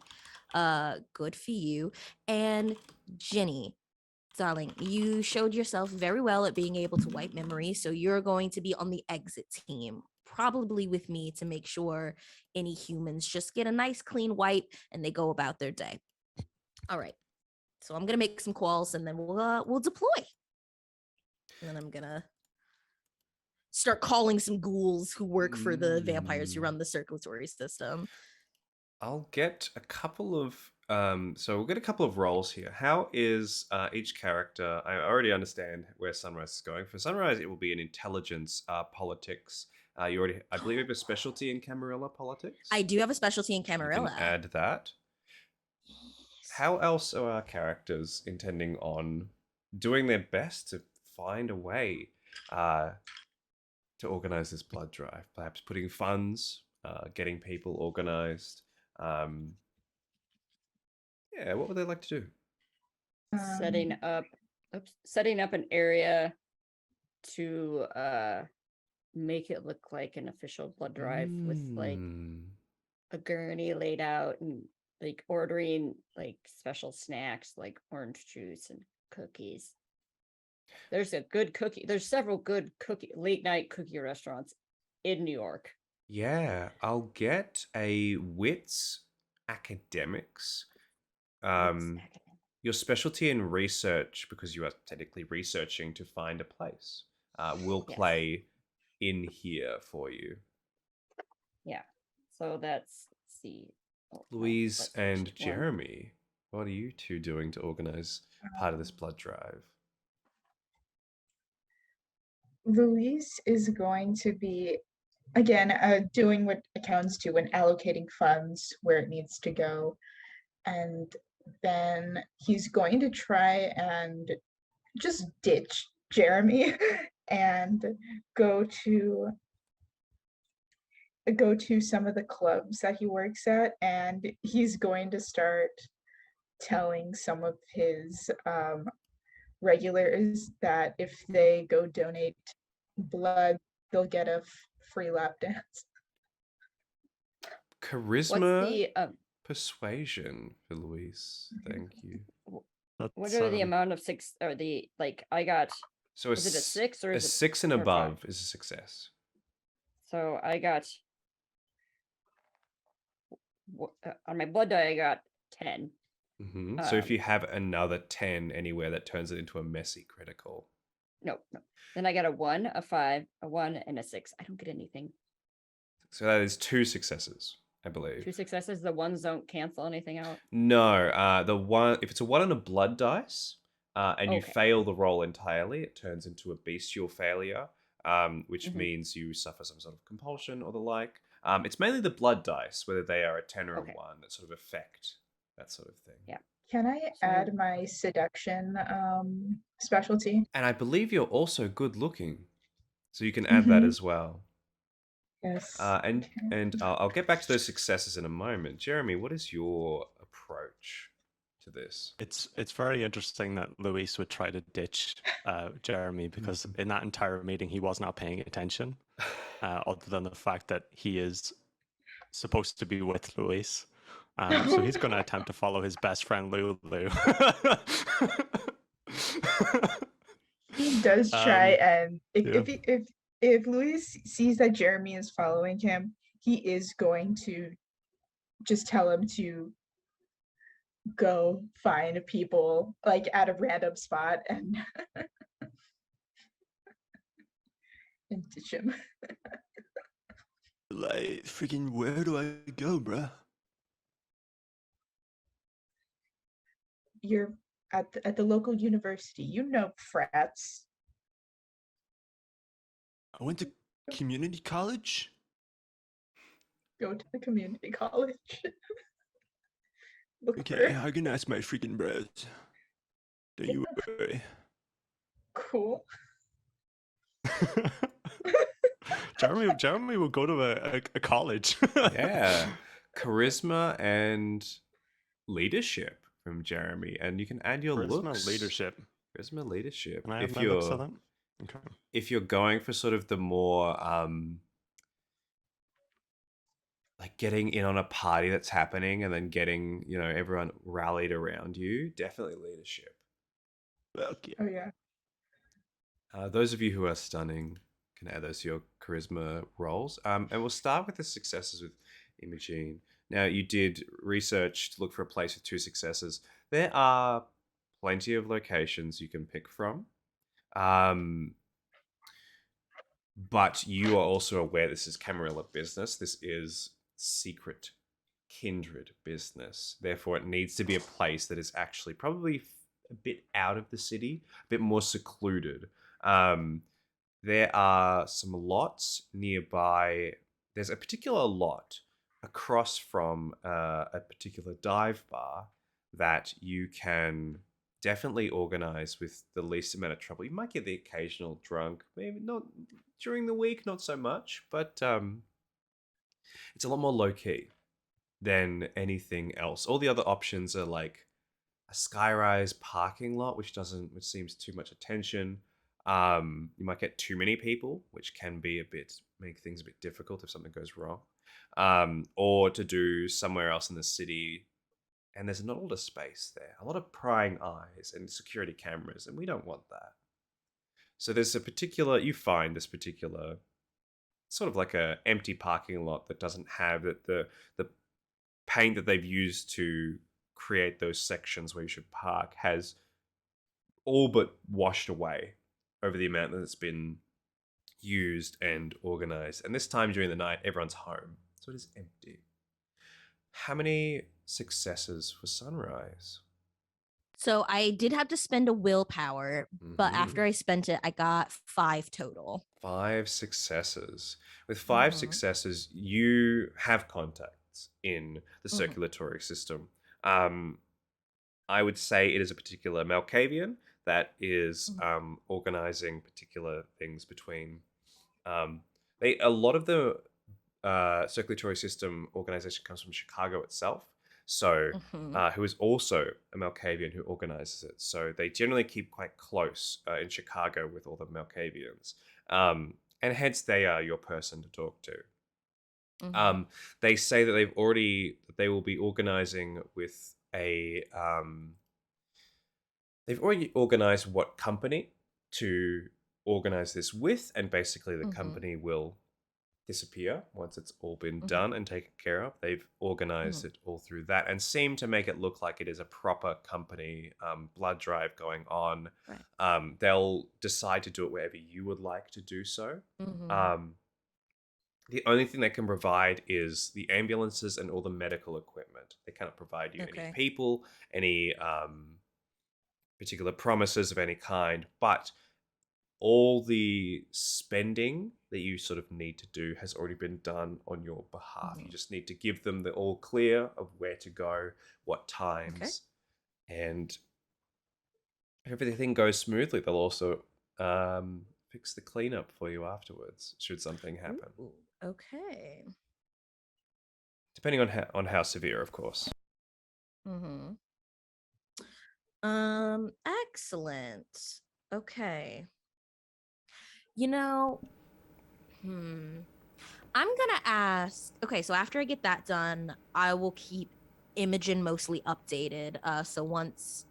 good for you. And Jenny, darling, you showed yourself very well at being able to wipe memories, so you're going to be on the exit team, probably with me to make sure any humans just get a nice clean wipe and they go about their day. All right. So I'm gonna make some calls and then we'll deploy. And then I'm gonna start calling some ghouls who work for the vampires who run the circulatory system. I'll get a couple of so we'll get a couple of roles here. How is each character? I already understand where Sunrise is going. For Sunrise, it will be an intelligence, politics. I believe you have a specialty in Camarilla politics. I do have a specialty in You can Camarilla. add that. How else are our characters intending on doing their best to find a way to organize this blood drive? Perhaps putting funds, getting people organized. Yeah, what would they like to do? setting up an area to make it look like an official blood drive with like Mm. a gurney laid out and like ordering like special snacks like orange juice and cookies. There's several good late night cookie restaurants in New York. Yeah, I'll get a wits academics. It's academic. Your specialty in research, because you are technically researching to find a place, will Yes. play in here for you. Yeah. So that's let's see. Oh, no, Louise that's and just one. Jeremy, what are you two doing to organize part of this blood drive? Louise is going to be, again, doing what accounts to when allocating funds where it needs to go. And then he's going to try and just ditch Jeremy and go to some of the clubs that he works at, and he's going to start telling some of his regulars that if they go donate blood, they'll get a free lap dance. What's Charisma, the persuasion for Louise. Thank you. what That's, are the amount of six or the like I got So is it a 6 or a is it 6 and or a 5? above is a success. So I got on my blood die I got 10. So if you have another 10 anywhere, that turns it into a messy critical. No. Then I got a 1, a 5, a 1, and a 6. I don't get anything. So that is 2 successes, I believe. 2 successes. The ones don't cancel anything out. No, the one, if it's a 1 on a blood dice, and you Okay. fail the roll entirely, it turns into a bestial failure, which Mhm. means you suffer some sort of compulsion or the like. It's mainly the blood dice, whether they are a 10 or Okay. a 1, that sort of affect that sort of thing. Yeah. Can I add my seduction specialty? And I believe you're also good looking, so you can add that Mhm. as well. Yes. And I'll get back to those successes in a moment. Jeremy, what is your approach to this. It's very interesting that Luis would try to ditch Jeremy because in that entire meeting he was not paying attention, other than the fact that he is supposed to be with Luis. So he's going to attempt to follow his best friend Lulu. He does try, and yeah. if Luis sees that Jeremy is following him, he is going to just tell him to go find people like at a random spot and and ditch him. Like, freaking, where do I go, bruh? You're at the local university. You know frats. I went to community college. Go to the community college. Look Okay, for I can ask my freaking bros. Don't you worry. cool. Jeremy will go to a college. Yeah. Charisma and leadership from Jeremy. And you can add your Charisma looks. leadership. Charisma leadership. Can I have If my looks you're on that? Okay. if you're going for sort of the more like getting in on a party that's happening and then getting, everyone rallied around you, definitely leadership. Fuck yeah. Oh yeah. Those of you who are stunning can add those to your charisma rolls. And we'll start with the successes with Imogene. Now, you did research to look for a place with 2 successes. There are plenty of locations you can pick from. But you are also aware this is Camarilla business. This is secret kindred business. Therefore, it needs to be a place that is actually probably a bit out of the city, a bit more secluded. There are some lots nearby. There's a particular lot across from a particular dive bar that you can definitely organize with the least amount of trouble. You might get the occasional drunk, maybe not during the week, not so much, but it's a lot more low key than anything else. All the other options are like a skyrise parking lot, which seems too much attention. You might get too many people, which can be make things a bit difficult if something goes wrong. Or to do somewhere else in the city, and there's not a lot of space there. A lot of prying eyes and security cameras, and we don't want that. So you find this particular sort of like a empty parking lot that doesn't have the paint that they've used to create those sections where you should park has all but washed away over the amount that it's been used and organized. And this time during the night, everyone's home, so it is empty. How many successes for Sunrise? So I did have to spend a willpower, but after I spent it, I got 5 total. 5 successes. With 5 successes, you have contacts in the circulatory system. I would say it is a particular Malkavian that is organizing particular things between. A lot of the circulatory system organization comes from Chicago itself. So, who is also a Malkavian who organizes it. So they generally keep quite close in Chicago with all the Malkavians. And hence they are your person to talk to. They say that they will be organizing with they've already organized what company to organize this with, and basically the company will disappear once it's all been done and taken care of. They've organized it all through that and seem to make it look like it is a proper company blood drive going on. Right. They'll decide to do it wherever you would like to do so. The only thing they can provide is the ambulances and all the medical equipment. They cannot provide you any people, any particular promises of any kind, but all the spending that you sort of need to do has already been done on your behalf. You just need to give them the all clear of where to go, what times, and if everything goes smoothly, they'll also fix the cleanup for you afterwards, should something happen. Ooh, okay. Depending on how severe, of course. Excellent. Okay. You know, hmm. I'm gonna ask. Okay, so after I get that done, I will keep Imogen mostly updated. So once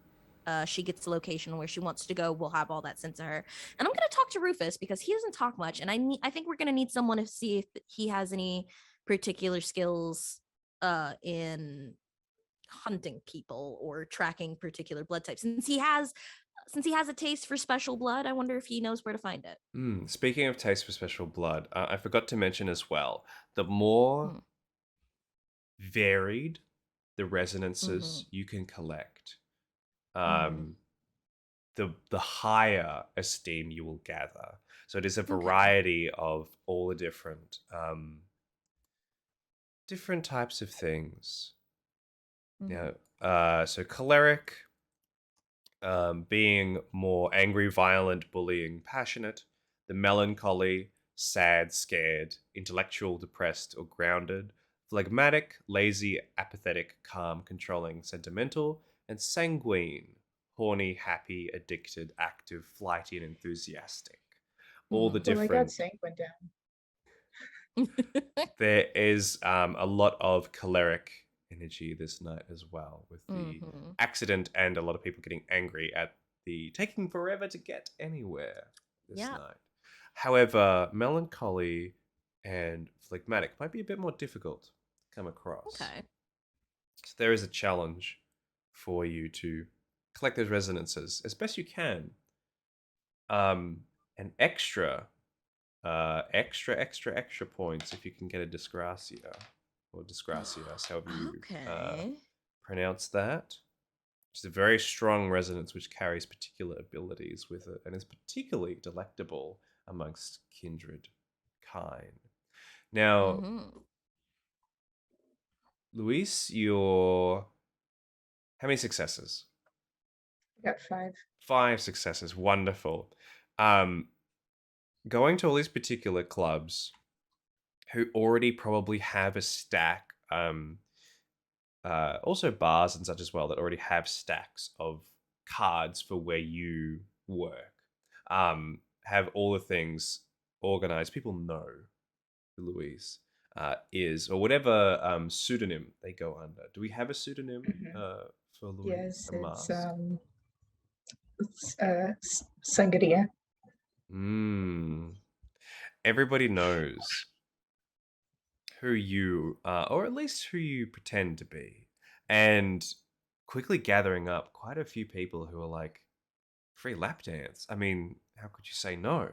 she gets the location where she wants to go, we'll have all that sent to her. And I'm gonna talk to Rufus because he doesn't talk much, and I think we're gonna need someone to see if he has any particular skills in hunting people or tracking particular blood types. Since he has a taste for special blood, I wonder if he knows where to find it. Speaking of taste for special blood, I forgot to mention as well, the more Hmm. varied the Mm-hmm. resonances you can collect, Mm-hmm. the higher esteem you will gather. So it is a Okay. variety of all the different types of things. Mm-hmm. So choleric, being more angry, violent, bullying, passionate. The melancholy, sad, scared, intellectual, depressed, or grounded. Phlegmatic, lazy, apathetic, calm, controlling, sentimental. And sanguine, horny, happy, addicted, active, flighty, and enthusiastic. All the Mm-hmm. Well, I got different. sanguine down. There is a lot of choleric energy this night as well, with the Mm-hmm. accident and a lot of people getting angry at the taking forever to get anywhere this Yeah. night. However, melancholy and phlegmatic might be a bit more difficult to come across. Okay. So there is a challenge for you to collect those resonances as best you can. An extra points if you can get a Disgracia or Disgracias, however you Okay. pronounce that. It's a very strong resonance which carries particular abilities with it and is particularly delectable amongst kindred kind. Now, Mm-hmm. Luis, your how many successes? I got 5. 5 successes. Wonderful. Um, Going to all these particular clubs who already probably have a stack. Also bars and such as well that already have stacks of cards for where you work. Have all the things organized. People know who Louise is, or whatever pseudonym they go under. Do we have a pseudonym Mhm. for Louise? Yes, A mask? it's Sangria. Mm. Everybody knows who you are, or at least who you pretend to be. And quickly gathering up quite a few people who are like, free lap dance. I mean, how could you say no?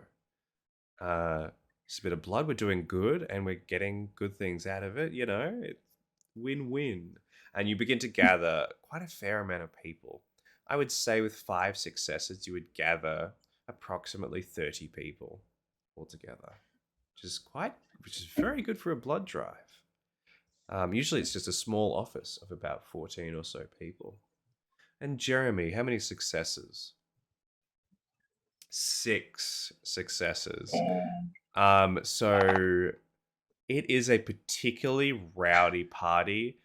Just a bit of blood. We're doing good and we're getting good things out of it. It's win-win. And you begin to gather quite a fair amount of people. I would say with 5 successes, you would gather approximately 30 people altogether, which is very good for a blood drive. Usually it's just a small office of about 14 or so people. And Jeremy, how many successes? 6 successes. And So it is a particularly rowdy party.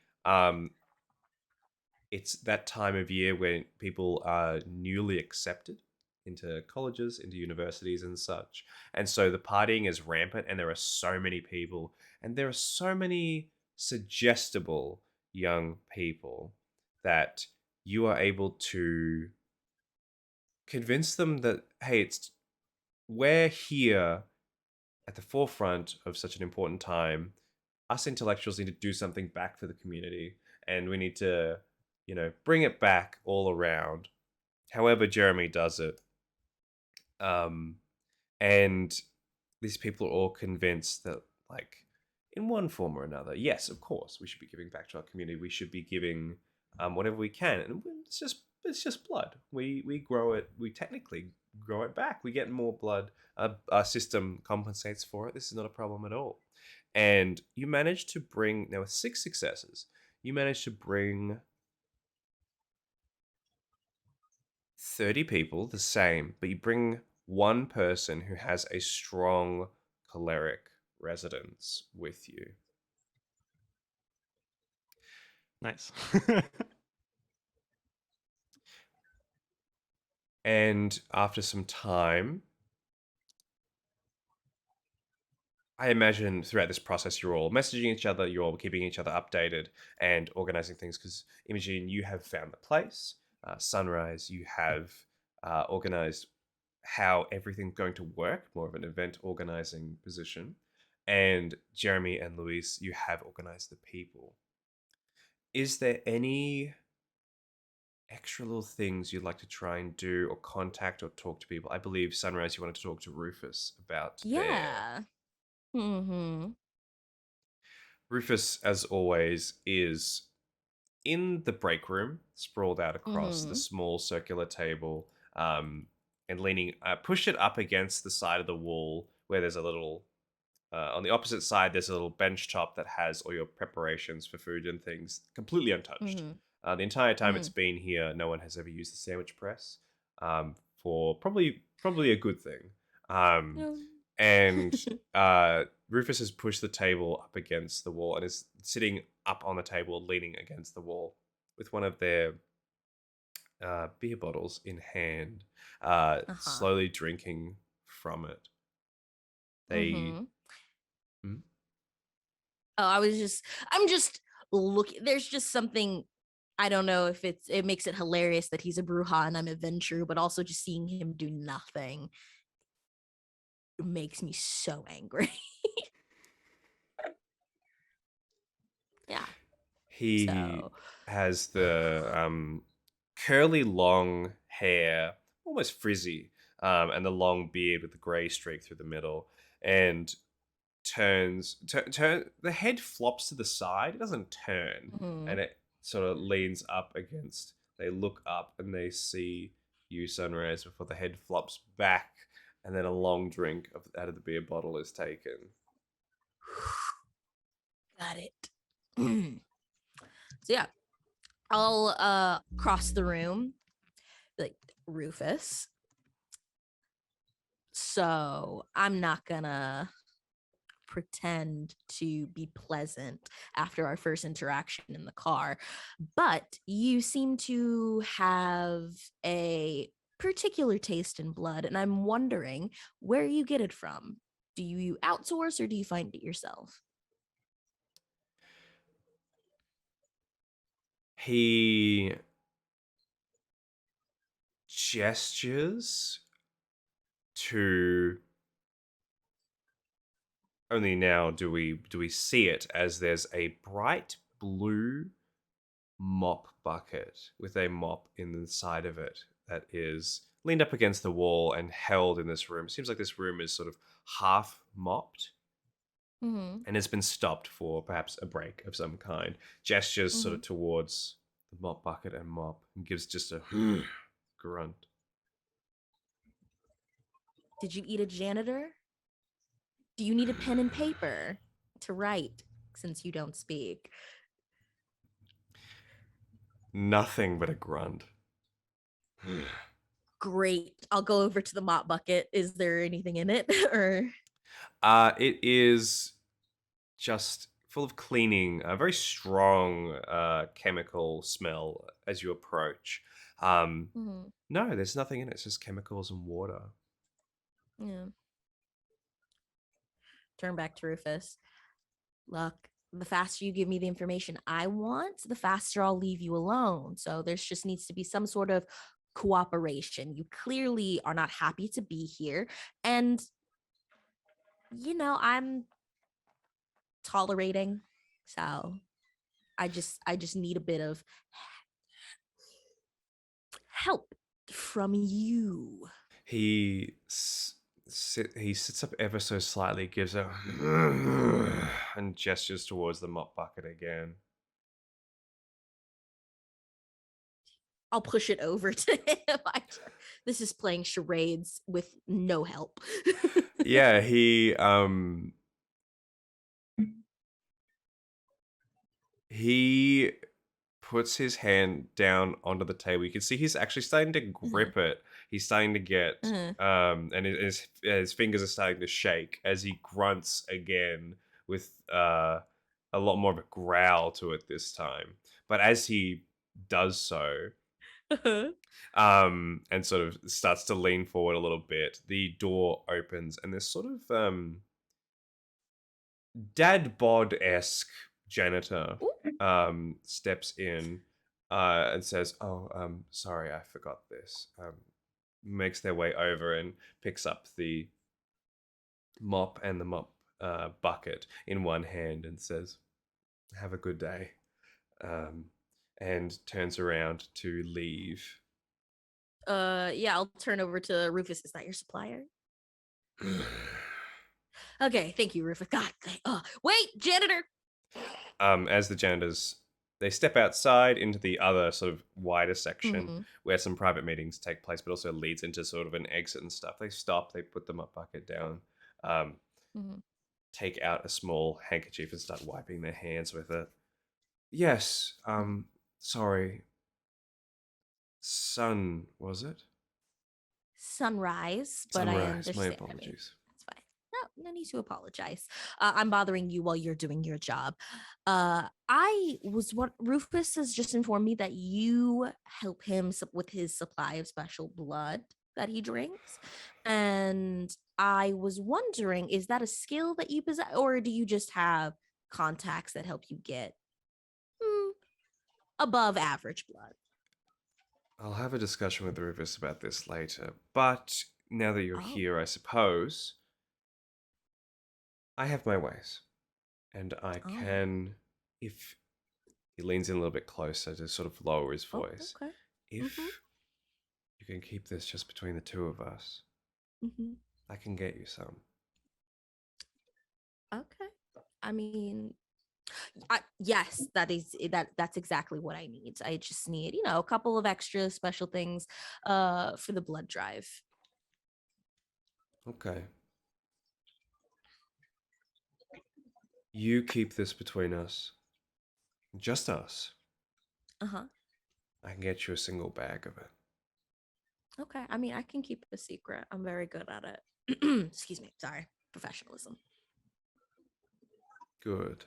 It's that time of year when people are newly accepted into colleges, into universities, and such. And so the partying is rampant, and there are so many people, and there are so many suggestible young people that you are able to convince them that, hey, we're here at the forefront of such an important time. Us intellectuals need to do something back for the community, and we need to, bring it back all around. However, Jeremy does it, um, and these people are all convinced that, like, in one form or another, yes, of course, we should be giving back to our community. We should be giving whatever we can, and it's just blood. We grow it. We technically grow it back. We get more blood. Our system compensates for it. This is not a problem at all. And you manage to bring now with 6 successes. You manage to bring 30 people, the same, but you bring one person who has a strong choleric resonance with you. Nice. And after some time, I imagine throughout this process, you're all messaging each other, you're all keeping each other updated and organizing things. Because Imogen, you have found the place. Sunrise, you have organized how everything's going to work, more of an event organizing position. And Jeremy and Luis, you have organized the people. Is there any extra little things you'd like to try and do or contact or talk to people? I believe Sunrise, you wanted to talk to Rufus about their. Yeah. Mm-hmm. Rufus, as always, is in the break room, sprawled out across the Mm-hmm. small circular table, and leaning, pushed it up against the side of the wall where there's a little. On the opposite side, there's a little bench top that has all your preparations for food and things completely untouched. Mm-hmm. The entire time it's Mm. been here, no one has ever used the sandwich press, for probably a good thing. Um, No. and Rufus has pushed the table up against the wall and is sitting up on the table, leaning against the wall, with one of their beer bottles in hand, Uh-huh. slowly drinking from it. They. Mm-hmm. Hmm? Oh, I'm just looking. There's just something. I don't know if it makes it hilarious that he's a Bruja and I'm a Ventru, but also just seeing him do nothing makes me so angry. Yeah. He So. has the curly long hair, almost frizzy, and the long beard with the grey streak through the middle, and turn the head flops to the side. It doesn't turn, Mhm. and it sort of leans up against. They look up and they see you, Sunrise, before the head flops back, and then a long drink out of the beer bottle is taken. Got it. So yeah, I'll cross the room like Rufus. So I'm not gonna pretend to be pleasant after our first interaction in the car, but you seem to have a particular taste in blood, and I'm wondering where you get it from. Do you outsource or do you find it yourself? He gestures to. Only now do we see it, as there's a bright blue mop bucket with a mop inside of it that is leaned up against the wall and held in this room. Seems like this room is sort of half mopped Mm-hmm. and has been stopped for perhaps a break of some kind. Gestures sort Mm-hmm. of towards the mop bucket and mop, and gives just a grunt. Did you eat a janitor? Do you need a pen and paper to write since you don't speak? Nothing but a grunt. Great. I'll go over to the mop bucket. Is there anything in it? Or It is just full of cleaning, a very strong chemical smell as you approach. Mhm. No, there's nothing in it. It's just chemicals and water. Yeah. Turn back to Rufus. Look, the faster you give me the information I want, the faster I'll leave you alone. So there's just needs to be some sort of cooperation. You clearly are not happy to be here. And, I'm tolerating. So I just need a bit of help from you. He sits up ever so slightly, gives a and gestures towards the mop bucket again. I'll push it over to him. This is playing charades with no help. Yeah, he puts his hand down onto the table. You can see he's actually starting to grip it. He's starting to get, Uh-huh. and his fingers are starting to shake as he grunts again with a lot more of a growl to it this time. But as he does so, And sort of starts to lean forward a little bit. The door opens, and this sort of dad bod-esque janitor Ooh. steps in and says, "Oh, sorry, I forgot this." Makes their way over and picks up the mop and the mop bucket in one hand and says, "Have a good day," um, and turns around to leave. Yeah, I'll turn over to Rufus. Is that your supplier? Okay, thank you, Rufus. God, wait, janitor. As the janitors, they step outside into the other sort of wider section Mhm. where some private meetings take place, but also leads into sort of an exit and stuff. They stop, they put the mop bucket down, um, Mhm. take out a small handkerchief and start wiping their hands with it. Yes, Mhm. sorry. Sun, was it? Sunrise, but I Sunrise, my understand. I mean, apologies. that's fine. No need to apologize. I'm bothering you while you're doing your job. I was what Rufus has just informed me that you help him with his supply of special blood that he drinks, and I was wondering, is that a skill that you possess, or do you just have contacts that help you get above average blood? I'll have a discussion with Rufus about this later, but now that you're Oh, here, I suppose, I have my ways. And I oh, can, if he leans in a little bit closer to sort of lower his oh, voice, okay. Mm-hmm. if you can keep this just between the two of us, Mm-hmm. I can get you some. Okay. I mean, yes, that's exactly what I need. I just need, a couple of extra special things for the blood drive. Okay. You keep this between us, just us. Uh-huh. I can get you a single bag of it. Okay. I mean, I can keep it a secret. I'm very good at it. Excuse me. Sorry. Professionalism. Good.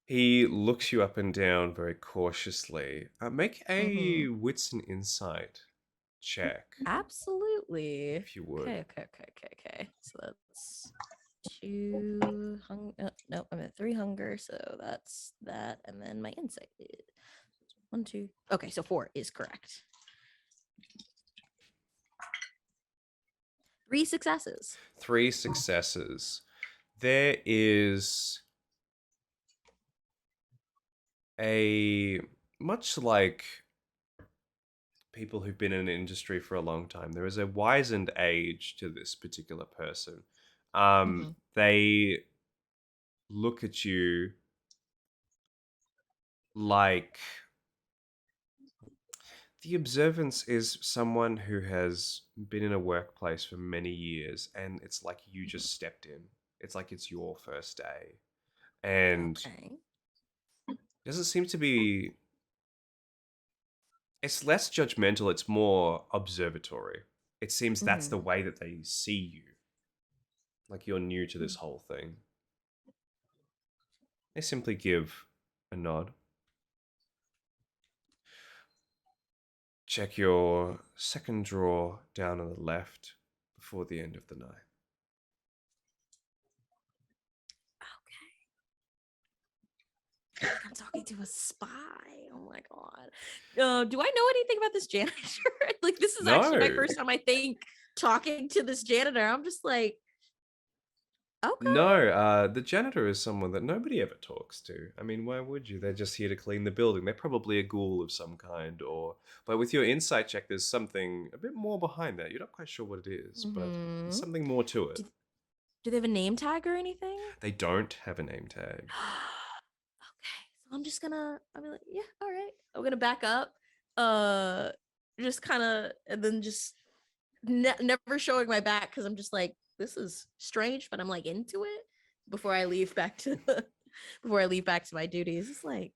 He looks you up and down very cautiously. Make Mm-hmm. a wits and insight check, Absolutely. if you would. Okay. So that's no, I'm at 3 hunger, so that's that, and then my insight is 1, 2. Okay, so 4 is correct. 3 successes. 3 successes. There is a much like people who've been in an industry for a long time, there is a wizened age to this particular person. Mm-hmm. They look at you like the observance is someone who has been in a workplace for many years and it's like you just stepped in. It's like it's your first day. And Okay. doesn't seem to be, it's less judgmental, it's more observatory. It seems that's the Mm-hmm. way that they see you. Like you're new to this whole thing. They simply give a nod. Check your second drawer down on the left before the end of the night. Okay. Like I'm talking to a spy. Oh my god. Do I know anything about this janitor? Like this is actually my No, first time I think talking to this janitor. I'm just like, okay. no, the janitor is someone that nobody ever talks to. I mean, why would you? They're just here to clean the building. They're probably a ghoul of some kind, or. But with your insight check, there's something a bit more behind that. You're not quite sure what it is, but there's Mm-hmm. something more to it. Do they have a name tag or anything? They don't have a name tag. Okay. So I'll be like, yeah, all right. I'm gonna back up. Just kind of, and then just never showing my back because I'm just like, this is strange, but I'm like into it before I leave back to before I leave back to my duties. It's like,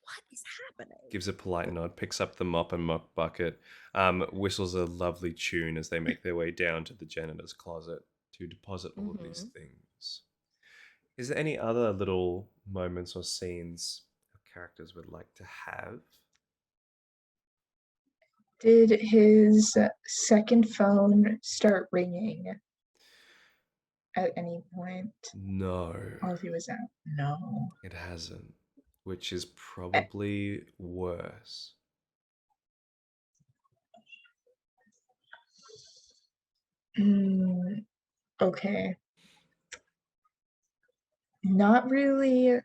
what is happening? Gives a polite nod, picks up the mop and mop bucket, whistles a lovely tune as they make their way down to the janitor's closet to deposit all of these Mm-hmm. things. Is there any other little moments or scenes of characters would like to have. Did his second phone start ringing at any point No, while he was out? No. it hasn't, which is probably worse. Okay. Not really,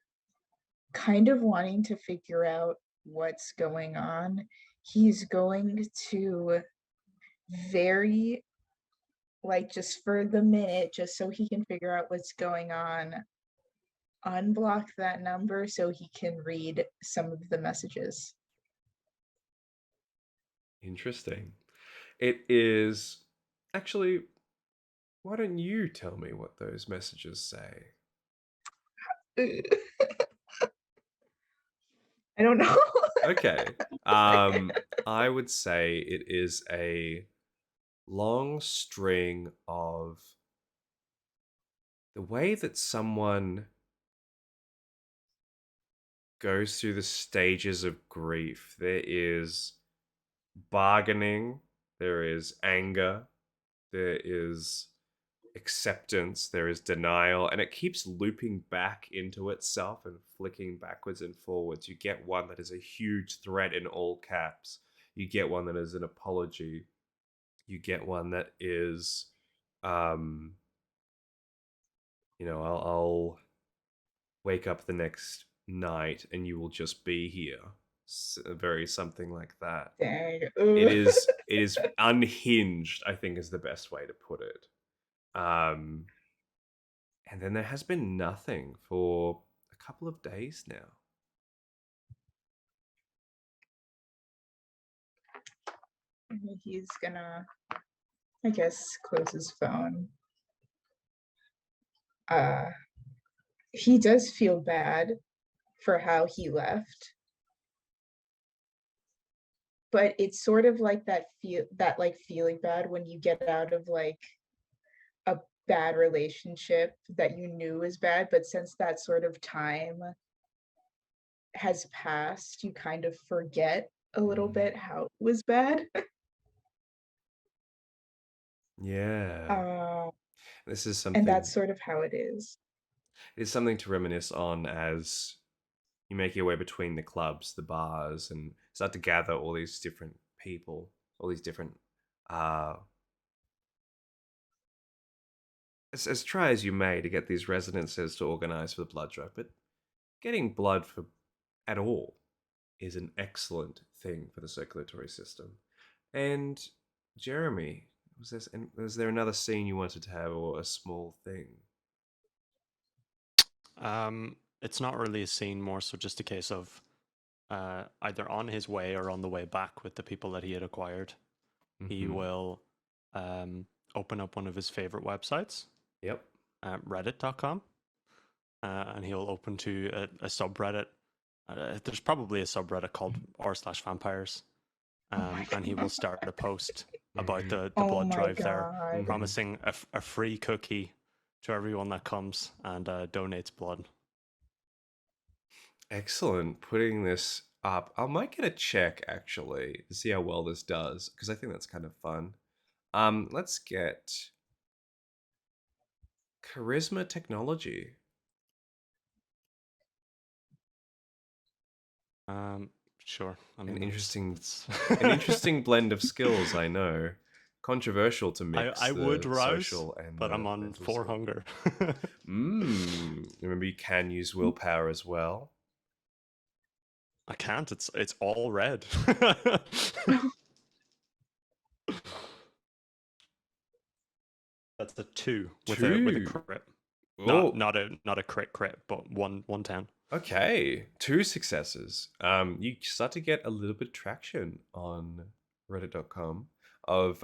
kind of wanting to figure out what's going on. He's going to very, like, just for the minute, just so he can figure out what's going on, unblock that number so he can read some of the messages. Interesting. It is actually. Why don't you tell me what those messages say? I don't know. Okay. I would say it is a long string of the way that someone goes through the stages of grief. There is bargaining, there is anger, there is acceptance, there is denial, and it keeps looping back into itself and flicking backwards and forwards. You get one that is a huge threat in all caps, you get one that is an apology, you get one that is I'll wake up the next night and you will just be here. Very something like that. Dang. It is unhinged, I think is the best way to put it. And then there has been nothing for a couple of days now. He's gonna, I guess, close his phone. He does feel bad for how he left, but it's sort of like that feeling bad when you get out of like a bad relationship that you knew is bad, but since that sort of time has passed, you kind of forget a little bit how it was bad. Yeah. This is And something. that's sort of how it is. It's something to reminisce on as you make your way between the clubs, the bars, and start to gather all these different people, all these different as try as you may to get these residences to organize for the blood drive, but getting blood for at all is an excellent thing for the circulatory system. And Jeremy, was there another scene you wanted to have or a small thing? It's not really a scene, more so just a case of either on his way or on the way back with the people that he had acquired. He will open up one of his favorite websites. Yep. Reddit.com. And he'll open to a subreddit. There's probably a subreddit called r/vampires. And he will start a post about the blood drive there, promising a free cookie to everyone that comes and donates blood. Excellent. Putting this up. I might get a check actually to see how well this does, because I think that's kind of fun. Let's get charisma technology. Sure. I mean, an interesting blend of skills, I know. Controversial to mix. I would rouse, social and but I'm on 4 hunger. Remember, you can use willpower as well. I can't. It's all red. That's a 2 with a crit. Not a crit, but 110. Okay, 2 successes. You start to get a little bit of traction on Reddit.com of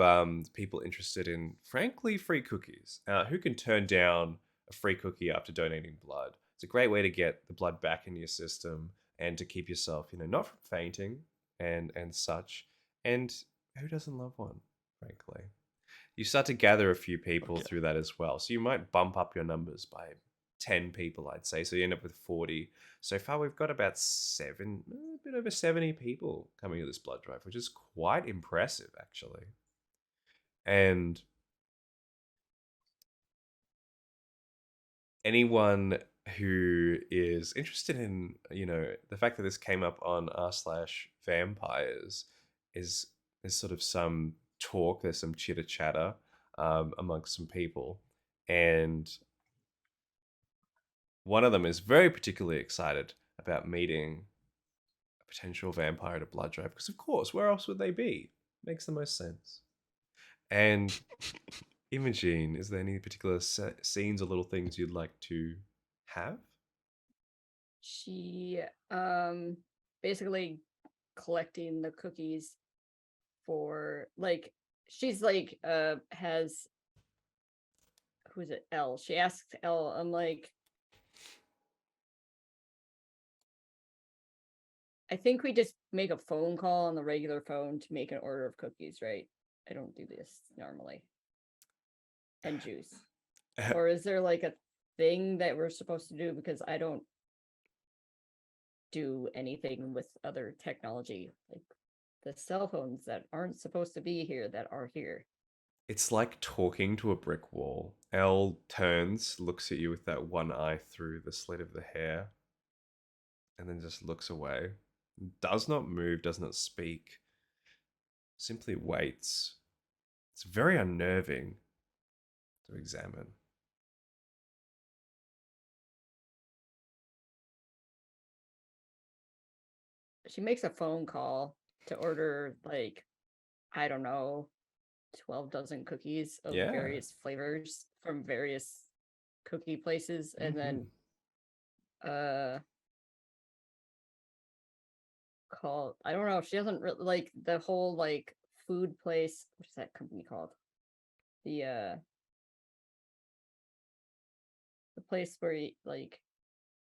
people interested in, frankly, free cookies. Who can turn down a free cookie after donating blood? It's a great way to get the blood back into your system and to keep yourself, not from fainting and such. And who doesn't love one, frankly? You start to gather a few people through that as well. So you might bump up your numbers by 10 people, I'd say. So you end up with 40. So far, we've got about a bit over 70 people coming to this blood drive, which is quite impressive, actually. And anyone who is interested in, the fact that this came up on r/vampires is there's sort of some talk, there's some chitter chatter amongst some people. And one of them is very particularly excited about meeting a potential vampire at a blood drive because, of course, where else would they be? Makes the most sense. And Imogene, is there any particular scenes or little things you'd like to have? She basically collecting the cookies for like she's like has who is it? Elle. She asks Elle, I'm like, I think we just make a phone call on the regular phone to make an order of cookies, right? I don't do this normally. And juice. Or is there like a thing that we're supposed to do? Because I don't do anything with other technology, like the cell phones that aren't supposed to be here that are here. It's like talking to a brick wall. Elle turns, looks at you with that one eye through the slit of the hair, and then just looks away. Does not move, does not speak, simply waits. It's very unnerving to examine. She makes a phone call to order, like, I don't know, 12 dozen cookies of Yeah. various flavors from various cookie places, and then call, I don't know, she doesn't really like the whole like food place. What's that company called? The place where you, like,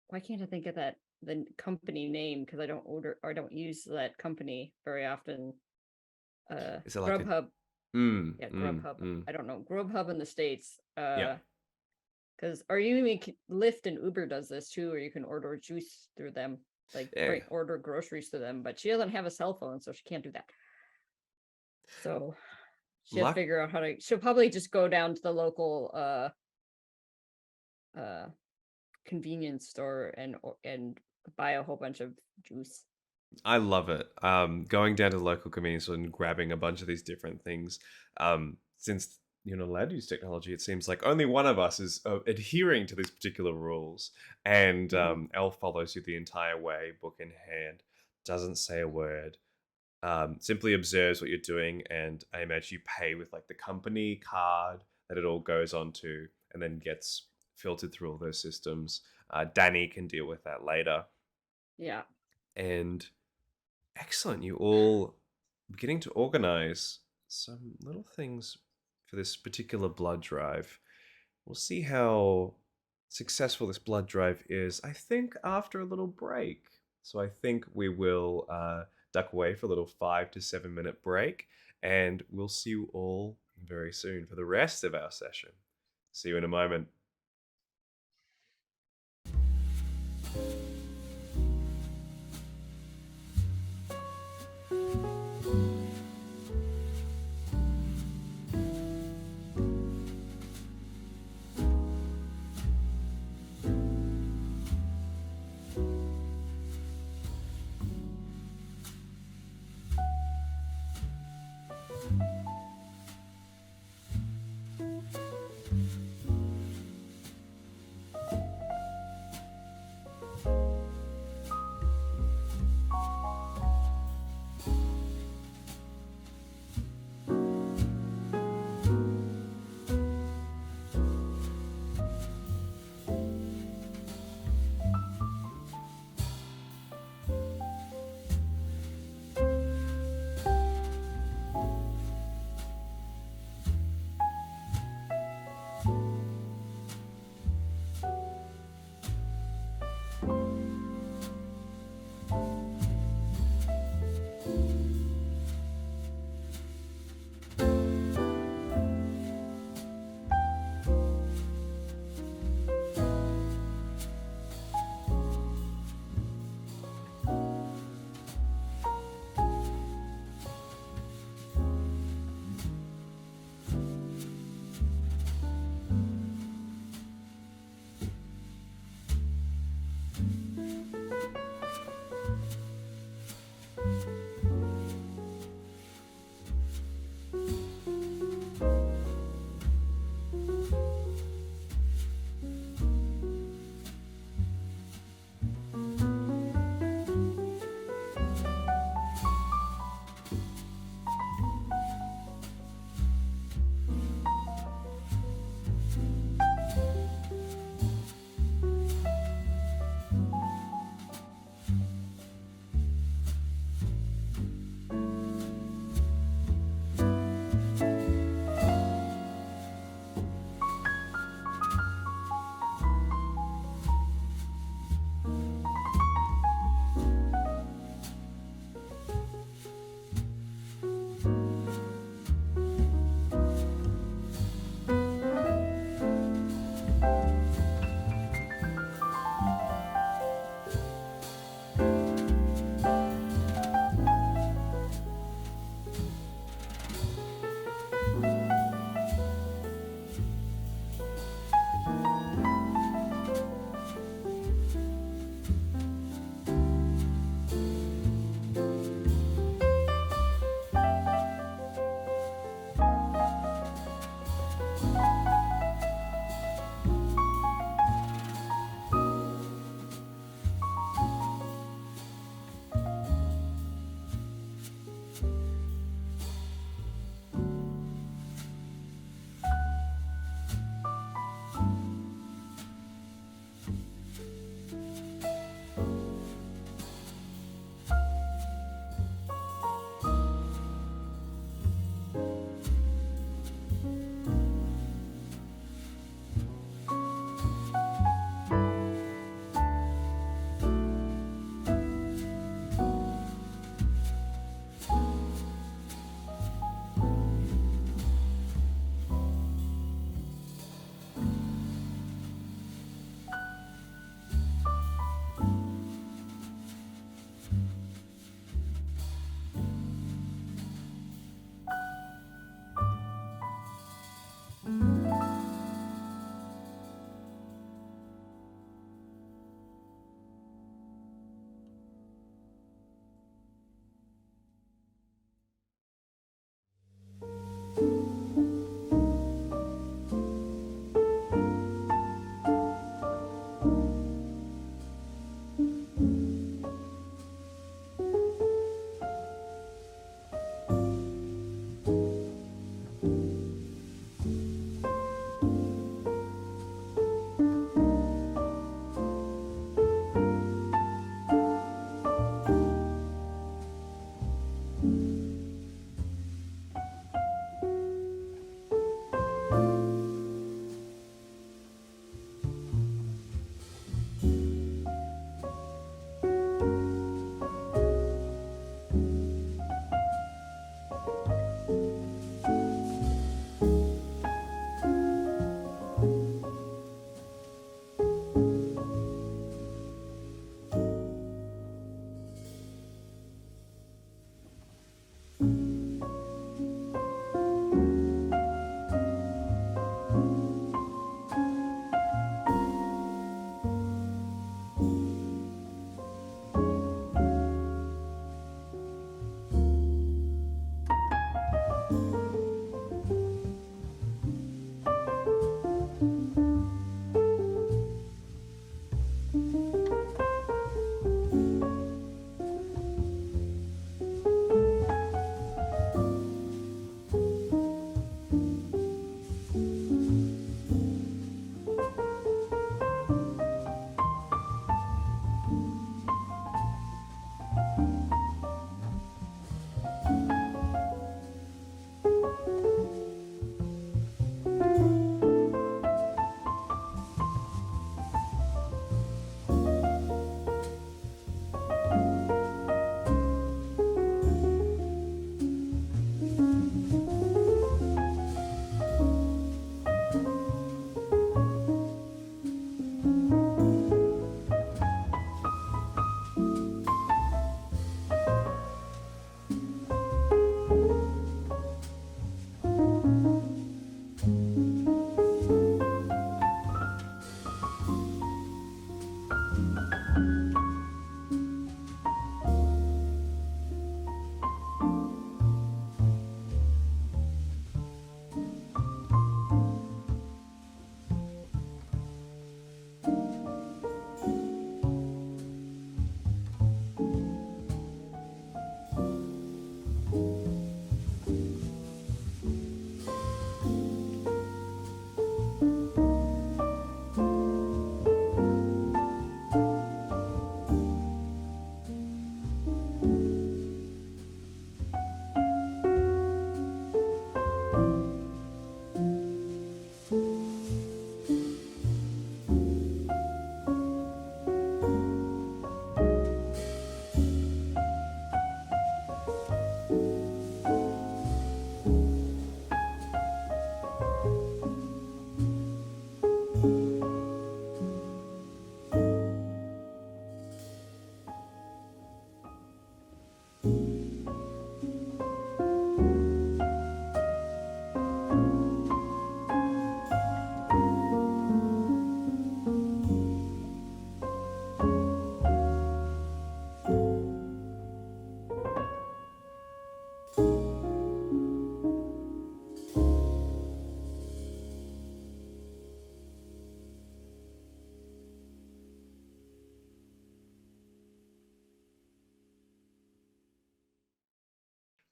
why can't I think of the company name, because I don't order or I don't use that company very often. Is it like Grubhub. Yeah, Mm, Grubhub. I don't know. Grubhub in the States. yeah. Because or you even Lyft and Uber does this too, or you can order juice through them, like Yeah. order groceries through them. But she doesn't have a cell phone, so she can't do that. So she has to figure out how to. She'll probably just go down to the local convenience store and buy a whole bunch of juice. I love it. Going down to the local convenience store and grabbing a bunch of these different things. Since you're not allowed to use technology, it seems like only one of us is adhering to these particular rules. And Elle follows you the entire way, book in hand, doesn't say a word, simply observes what you're doing. And I imagine you pay with like the company card that it all goes onto and then gets filtered through all those systems. Danny can deal with that later. Yeah. And excellent. You all beginning to organize some little things for this particular blood drive. We'll see how successful this blood drive is, I think, after a little break. So I think we will duck away for a little 5 to 7 minute break, and we'll see you all very soon for the rest of our session. See you in a moment.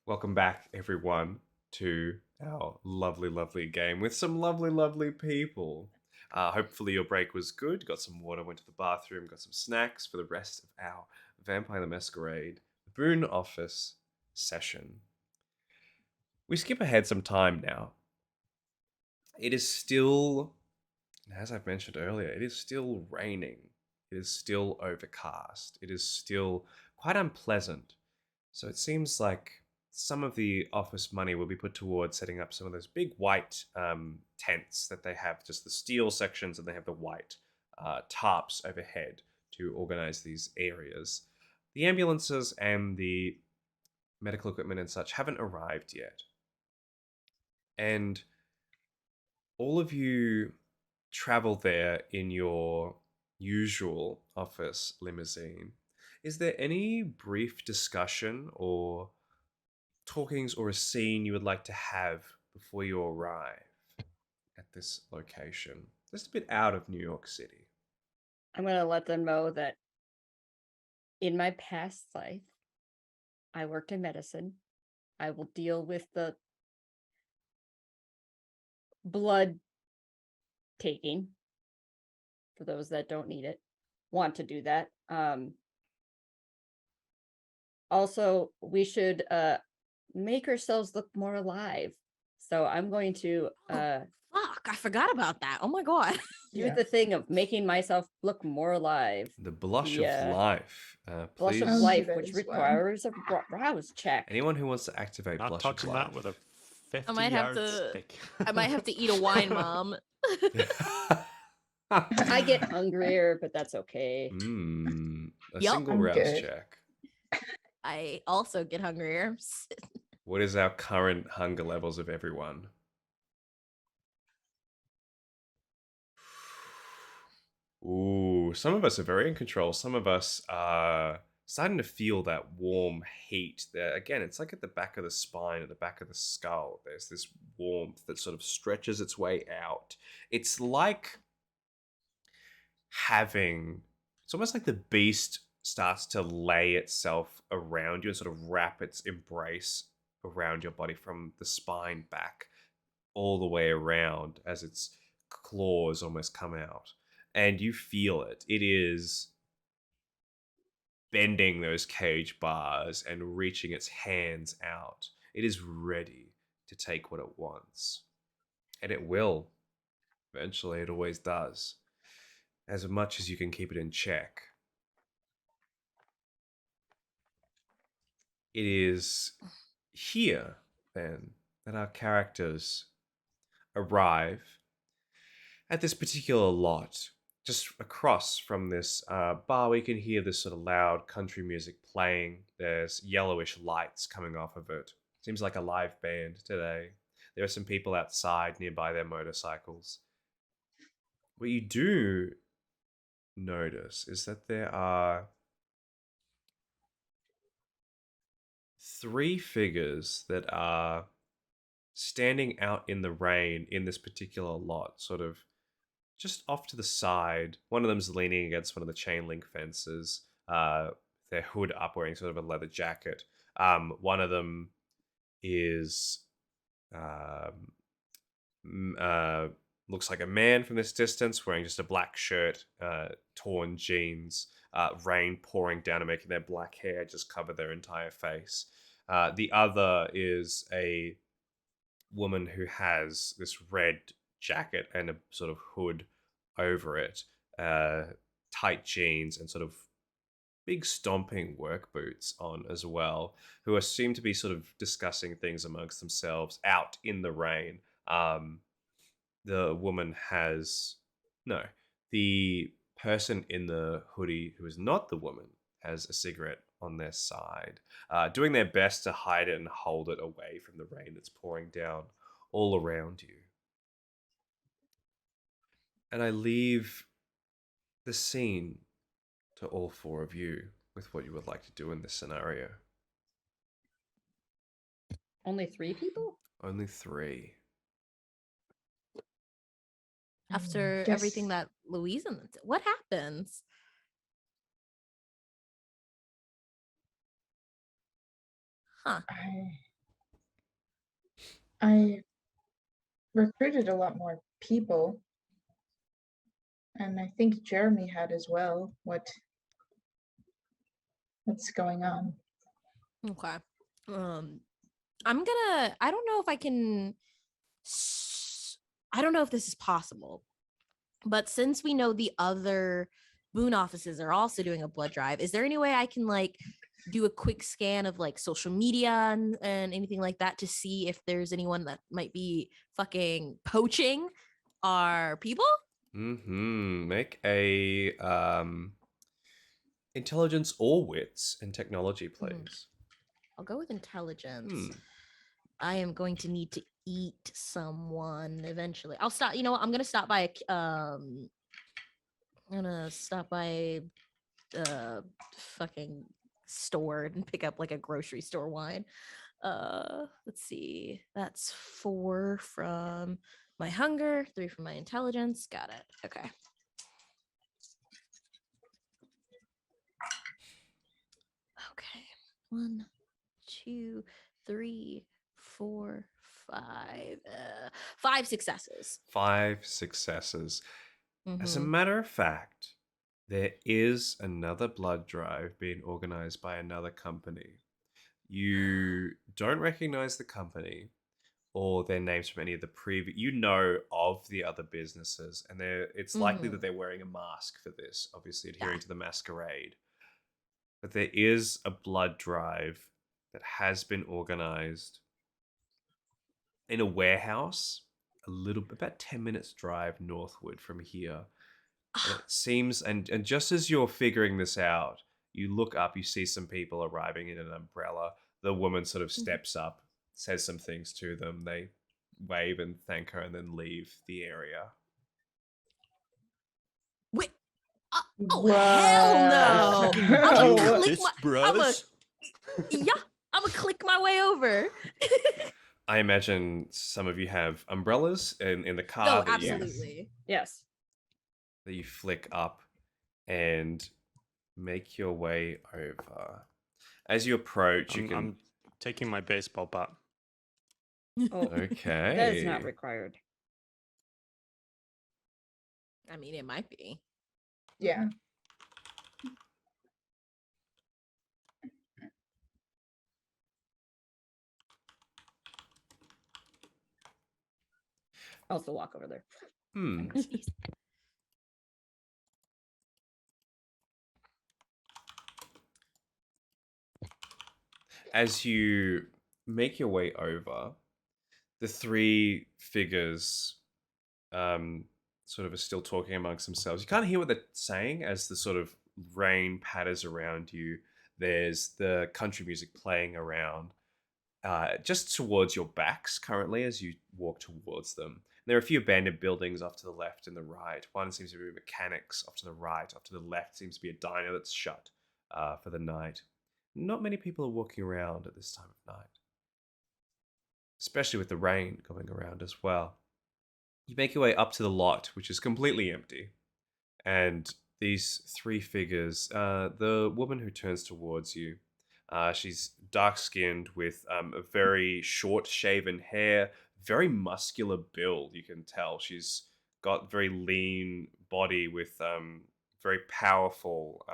Welcome back, everyone, to our lovely, lovely game with some lovely, lovely people. Hopefully, your break was good. Got some water, went to the bathroom, got some snacks for the rest of our Vampire the Masquerade Boon Office session. We skip ahead some time now. It is still, as I've mentioned earlier, it is still raining. It is still overcast. It is still quite unpleasant. So it seems like some of the office money will be put towards setting up some of those big white tents that they have, just the steel sections, and they have the white tarps overhead to organize these areas. The ambulances and the medical equipment and such haven't arrived yet. And all of you travel there in your usual office limousine. Is there any brief discussion or talkings or a scene you would like to have before you arrive at this location? Just a bit out of New York City. I'm going to let them know that in my past life, I worked in medicine. I will deal with the blood taking for those that don't need it, want to do that. Also, we should make ourselves look more alive. So I'm going to Fuck, I forgot about that. Oh my god. do Yeah. the thing of making myself look more alive. The blush The, of life. Blush Please, of I'll do life, that which as well. requires a browse check. anyone who wants to activate Not blush of touching life. that with a 50 might have yard to- stick. I might have to eat a wine, Mom. I get hungrier, but that's okay. A Yup. single I'm rouse good. check. I also get hungrier. What is our current hunger levels of everyone? Ooh, some of us are very in control. Some of us are starting to feel that warm heat there. Again, it's like at the back of the spine, at the back of the skull. There's this warmth that sort of stretches its way out. It's like having, it's almost like the beast starts to lay itself around you and sort of wrap its embrace around your body from the spine back all the way around as its claws almost come out. And you feel it. It is bending those cage bars and reaching its hands out. It is ready to take what it wants. And it will. Eventually, it always does. As much as you can keep it in check. It is here, then, that our characters arrive at this particular lot. Just across from this bar, we can hear this sort of loud country music playing. There's yellowish lights coming off of it. Seems like a live band today. There are some people outside nearby their motorcycles. What you do notice is that there are 3 figures that are standing out in the rain in this particular lot, sort of just off to the side. One of them's leaning against one of the chain link fences, their hood up, wearing sort of a leather jacket. One of them is looks like a man from this distance, wearing just a black shirt, torn jeans, rain pouring down and making their black hair just cover their entire face. The other is a woman who has this red jacket and a sort of hood over it, tight jeans, and sort of big stomping work boots on as well, who are seem to be sort of discussing things amongst themselves out in the rain. The woman has no, the person in the hoodie who is not the woman has a cigarette on their side, doing their best to hide it and hold it away from the rain that's pouring down all around you. And I leave the scene to all 4 of you with what you would like to do in this scenario. Only 3 people? Only 3. After Guess- everything that Louise and what happens? Huh. I recruited a lot more people, and I think Jeremy had as well. What's going on? Okay. I don't know if I can I don't know if this is possible. But since we know the other Boon offices are also doing a blood drive, is there any way I can like do a quick scan of like social media and anything like that to see if there's anyone that might be fucking poaching our people? Make a intelligence or wits and technology, please. I'll go with intelligence. Hmm. I am going to need to eat someone eventually. I'll stop. You know what? I'm gonna stop by. I'm gonna stop by fucking store and pick up like a grocery store wine. Let's see. That's 4 from my hunger, 3 from my intelligence. Got it. Okay. Okay. 1, 2, 3, 4, 5. 5 successes. 5 successes. As a Mhm. matter of fact, there is another blood drive being organized by another company. You don't recognize the company or their names from any of the previous. You know of the other businesses, and it's likely that Mhm. they're wearing a mask for this, obviously adhering Yeah. to the masquerade. But there is a blood drive that has been organized in a warehouse about 10 minutes drive northward from here. And it seems, and just as you're figuring this out, you look up, you see some people arriving in an umbrella. The woman sort of steps up, says some things to them. They wave and thank her and then leave the area. Wait. Oh hell no! Fucking I'm gonna doing click this, my. I'm a bros. yeah. I'm gonna click my way over. I imagine some of you have umbrellas in the car No, that absolutely. Yes. you flick up and make your way over. As you approach, you can. I'm taking my baseball bat. Oh, that is Okay. not required. I mean, it might be. Yeah. I'll also walk over there. Hmm. As you make your way over, the 3 figures sort of are still talking amongst themselves. You can't hear what they're saying as the sort of rain patters around you. There's the country music playing around just towards your backs currently as you walk towards them. There are a few abandoned buildings off to the left and the right. One seems to be mechanics off to the right. Off to the left seems to be a diner that's shut for the night. Not many people are walking around at this time of night, especially with the rain going around as well. You make your way up to the lot, which is completely empty. And these 3 figures, the woman who turns towards you, she's dark skinned with a very short shaven hair, very muscular build. You can tell she's got very lean body with very powerful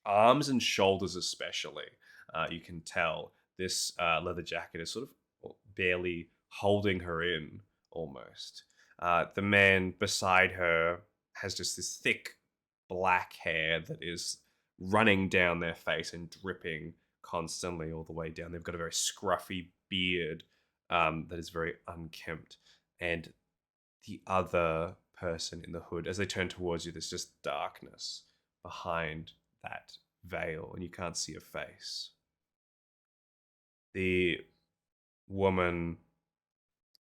arms and shoulders, especially. You can tell this leather jacket is sort of barely holding her in almost. The man beside her has just this thick black hair that is running down their face and dripping constantly all the way down. They've got a very scruffy beard that is very unkempt. And the other person in the hood, as they turn towards you, there's just darkness behind that veil and you can't see a face. The woman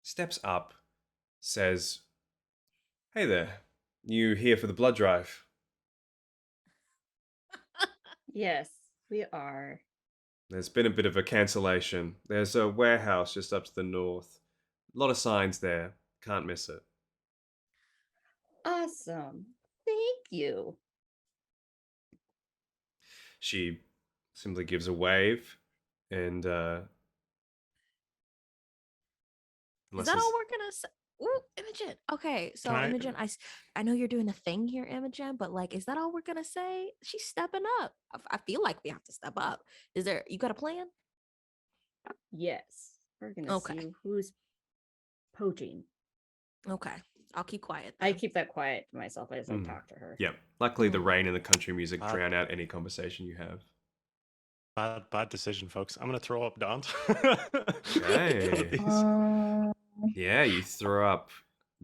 steps up, says, "Hey there, you here for the blood drive?" Yes, we are. There's been a bit of a cancellation. There's a warehouse just up to the north. A lot of signs there. Can't miss it. Awesome. Thank you. She simply gives a wave and Is that all we're gonna say? Ooh, Imogen. Okay, so I- Imogen, I know you're doing a thing here, Imogen, but like, is that all we're gonna say? She's stepping up. I feel like we have to step up. Is there? You got a plan? Yes. We're gonna Okay. see who's poaching. Okay, I'll keep quiet. I Then. keep that quiet to myself as I Mm. talk to her. Yeah. Luckily, the Mm. rain and the country music Ah. drown out any conversation you have. Bad decision, folks. I'm gonna throw up Dante. Okay. Uh, Yeah, you throw up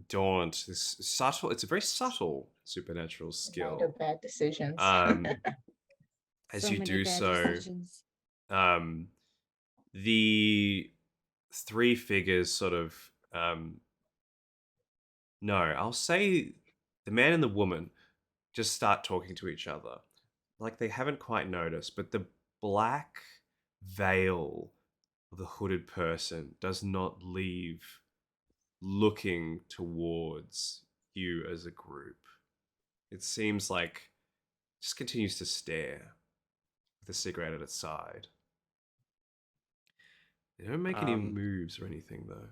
Daunt. This subtle. It's a very subtle supernatural Kind skill. of bad decisions. As So you many do bad so, decisions. the three figures sort of no, I'll say the man and the woman just start talking to each other. Like they haven't quite noticed, but the black veil of the hooded person does not leave looking towards you as a group. It seems like it just continues to stare with a cigarette at its side. They don't make any moves or anything though.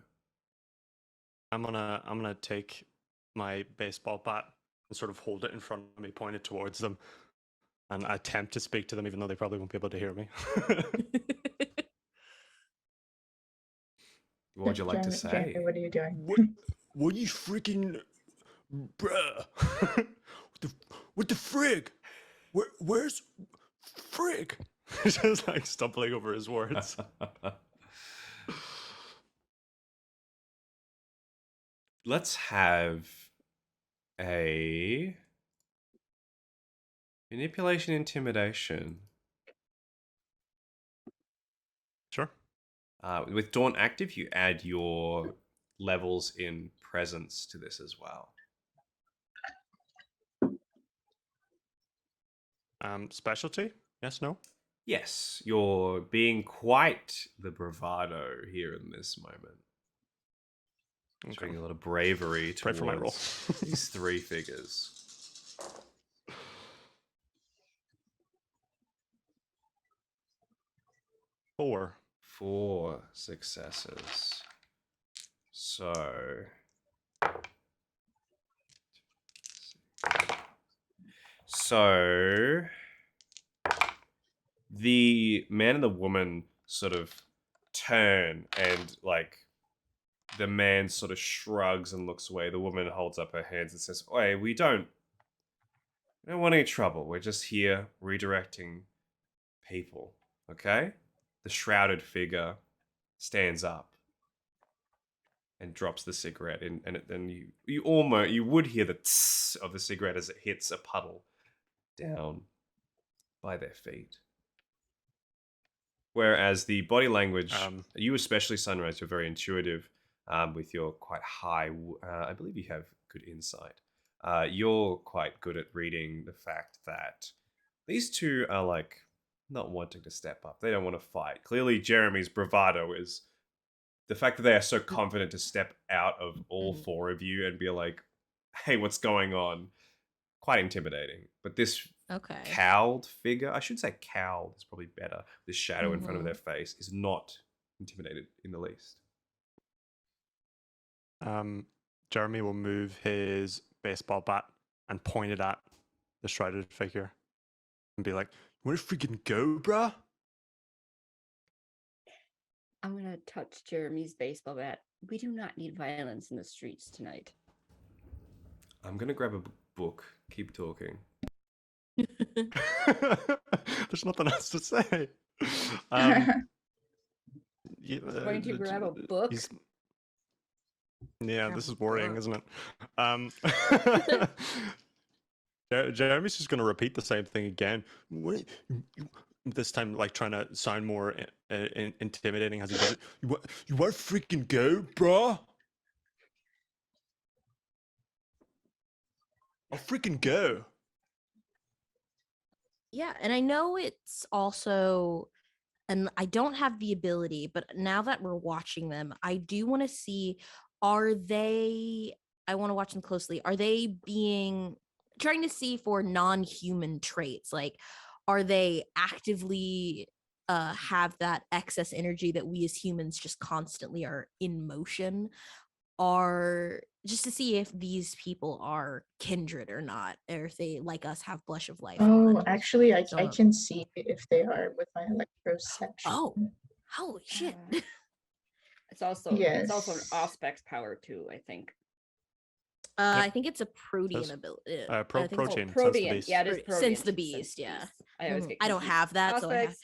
I'm gonna take my baseball bat and sort of hold it in front of me, point it towards them, and attempt to speak to them, even though they probably won't be able to hear me. What would you like to Jeremy, say? what are you doing? What you freaking, bruh? what the frig? Where's frig? Just like stumbling over his words. Let's have a manipulation intimidation. Sure. With Daunt active, you add your levels in presence to this as well. Specialty? Yes, no? Yes, you're being quite the bravado here in this moment. Showing a lot of bravery Pray for my roll. towards these three figures. Four. 4 successes. So the man and the woman sort of turn and like the man sort of shrugs and looks away. The woman holds up her hands and says, "Hey, we don't want any trouble. We're just here redirecting people, okay?" The shrouded figure stands up and drops the cigarette in, and then you would hear the tss of the cigarette as it hits a puddle down by their feet. Whereas the body language, you especially, Sunrise, you're very intuitive with your quite high, I believe you have good insight. You're quite good at reading the fact that these two are like not wanting to step up. They don't want to fight. Clearly, Jeremy's bravado is the fact that they are so confident to step out of all four of you and be like, "Hey, what's going on?" Quite intimidating. But this cowled figure, I should say cowled is probably better. This shadow in front of their face is not intimidated in the least. Jeremy will move his baseball bat and point it at the shrouded figure and be like, "You wanna freaking go, bruh?" I'm gonna touch Jeremy's baseball bat. We do not need violence in the streets tonight. I'm going to grab a book. Keep talking. There's nothing else to say. Going to grab a book? Yeah, Grab this a is worrying, book. isn't it? Jeremy's just going to repeat the same thing again. This time, like trying to sound more intimidating as he does it. You want to freaking go, bruh? I'll freaking go. Yeah, and I know it's also, and I don't have the ability, but now that we're watching them, I do want to see, I want to watch them closely. Are they trying to see for non-human traits? Like, are they actively have that excess energy that we as humans just constantly are in motion, are just to see if these people are kindred or not, or if they, like us, have blush of life Oh, on. actually, I So- can see if they are with my electroception. Oh, holy shit. It's also an Yes. Auspex power too, I think. I think it's a protean Says- ability. Protein, sense the Protean. beast. Yeah, it is Protean, sense Protean. the beast, yeah. I always Mhm. get I don't confused. have that, so I have. Auspex,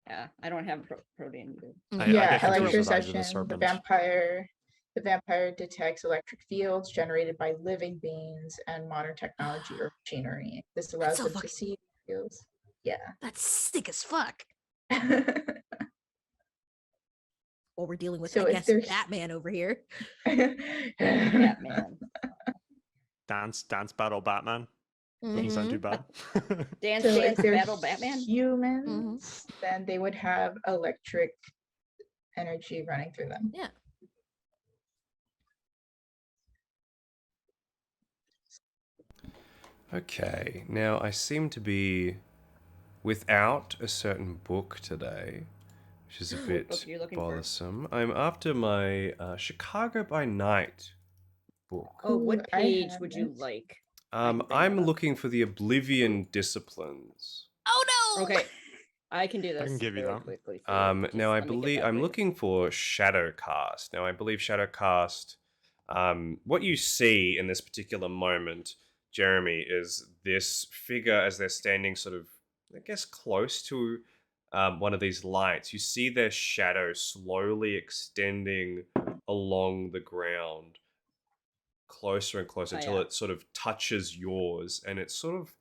yeah, I don't have Protean either. Mhm. I Yeah, get confused with Eyes of the electroception. Serpent. The vampire detects electric fields generated by living beings and modern technology or machinery. This allows so them to fucking- see fields. Yeah. That's sick as fuck. Well, we're dealing with, So I if guess, there's- Batman over here. Batman. Dance Battle Batman. Doesn't sound Mhm. too bad. Dance So if Dance they're Battle Batman. humans, then they would have electric energy running through them. Yeah. Okay, now I seem to be without a certain book today, which is a bit book are you looking for? bothersome. I'm after my Chicago by Night book. Oh, Ooh, what I page have would you it. like? I can bring I'm that up. looking for the Oblivion Disciplines. Oh no. Okay, I can do this. can give you very that. quickly. For you. Just Now I let me get believe that I'm right. looking for Shadowcast. Now I believe Shadowcast. What you see in this particular moment, Jeremy, is this figure as they're standing sort of, I guess, close to one of these lights. You see their shadow slowly extending along the ground, closer and closer Oh, until yeah. it sort of touches yours, and it sort of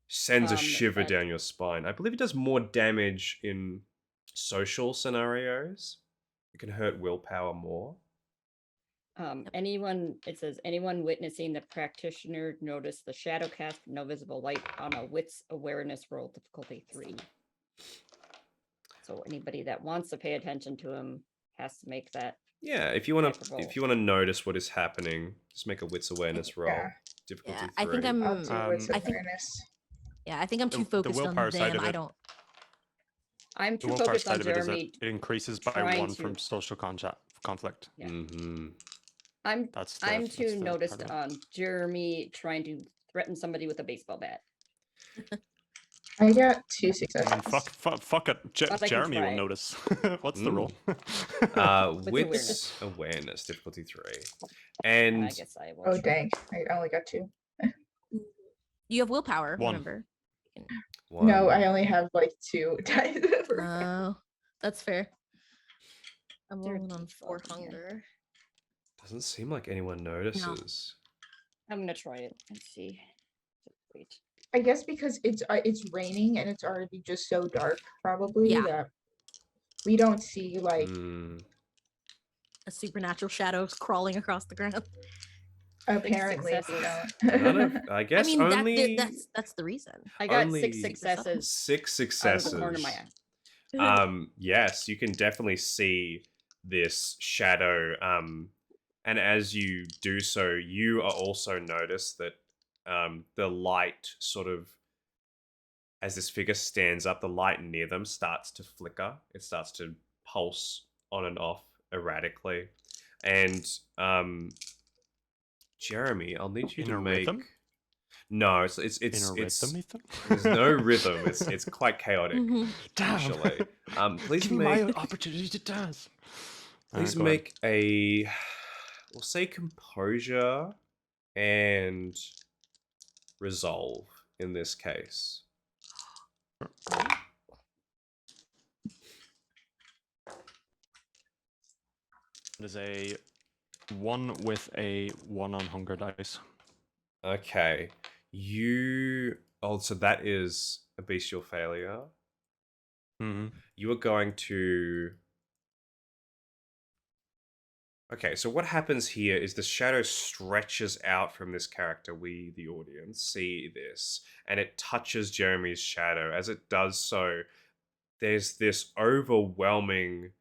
sends a Um, shiver that- down your spine. I believe it does more damage in social scenarios. It can hurt willpower more. It says anyone witnessing the practitioner notice the shadow cast no visible light on a wits awareness roll difficulty 3. So anybody that wants to pay attention to him has to make that. Yeah, if you want Type of to, roll. if you want to notice what is happening, just make a wits awareness roll. Yeah. Difficulty Yeah, 3. I think I'll do wits I think- awareness. Yeah, I think I'm The- too the focused on willpower side them. of I it- don't. I'm The too willpower focused side on of it is that Jeremy. it increases by trying 1 to- from social conflict. Yeah. Mm-hmm. I'm That's the, I'm that's too the noticed part of it. on Jeremy trying to threaten somebody with a baseball bat. I got 2 I successes. mean, fuck it. But I can Jeremy will try. notice. What's the roll? Wits awareness, difficulty 3. I And guess I will. Oh dang! I only got 2. You have willpower, 1. remember? No, one. I only have like 2 dice. Oh, that's fair. I'm They're rolling on 4 default in here. hunger. Doesn't seem like anyone notices. I'm gonna try it and see. Wait. I guess because it's raining and it's already just so dark, probably Yeah. that we don't see like Mm. A supernatural shadows crawling across the ground. apparently we successes. don't. None of, I guess I mean, only that's the reason. I got Only- 6 successes 6 out of successes. the corner of my eye. Yes, you can definitely see this shadow. And as you do so, you are also notice that the light sort of, as this figure stands up, the light near them starts to flicker. It starts to pulse on and off erratically. And Jeremy, I'll need you In to a make. rhythm? No, it's In a rhythm, Ethan? there's no rhythm. It's quite chaotic. Mhm. Damn. Actually, please Give me my make opportunity to dance. please Go ahead. make a, we'll say, composure and resolve in this case. It is a 1 with a 1 on hunger dice. Okay, so that is a bestial failure. Mm-hmm. You are going to. Okay, so what happens here is the shadow stretches out from this character. We, the audience, see this, and it touches Jeremy's shadow. As it does so, there's this overwhelming.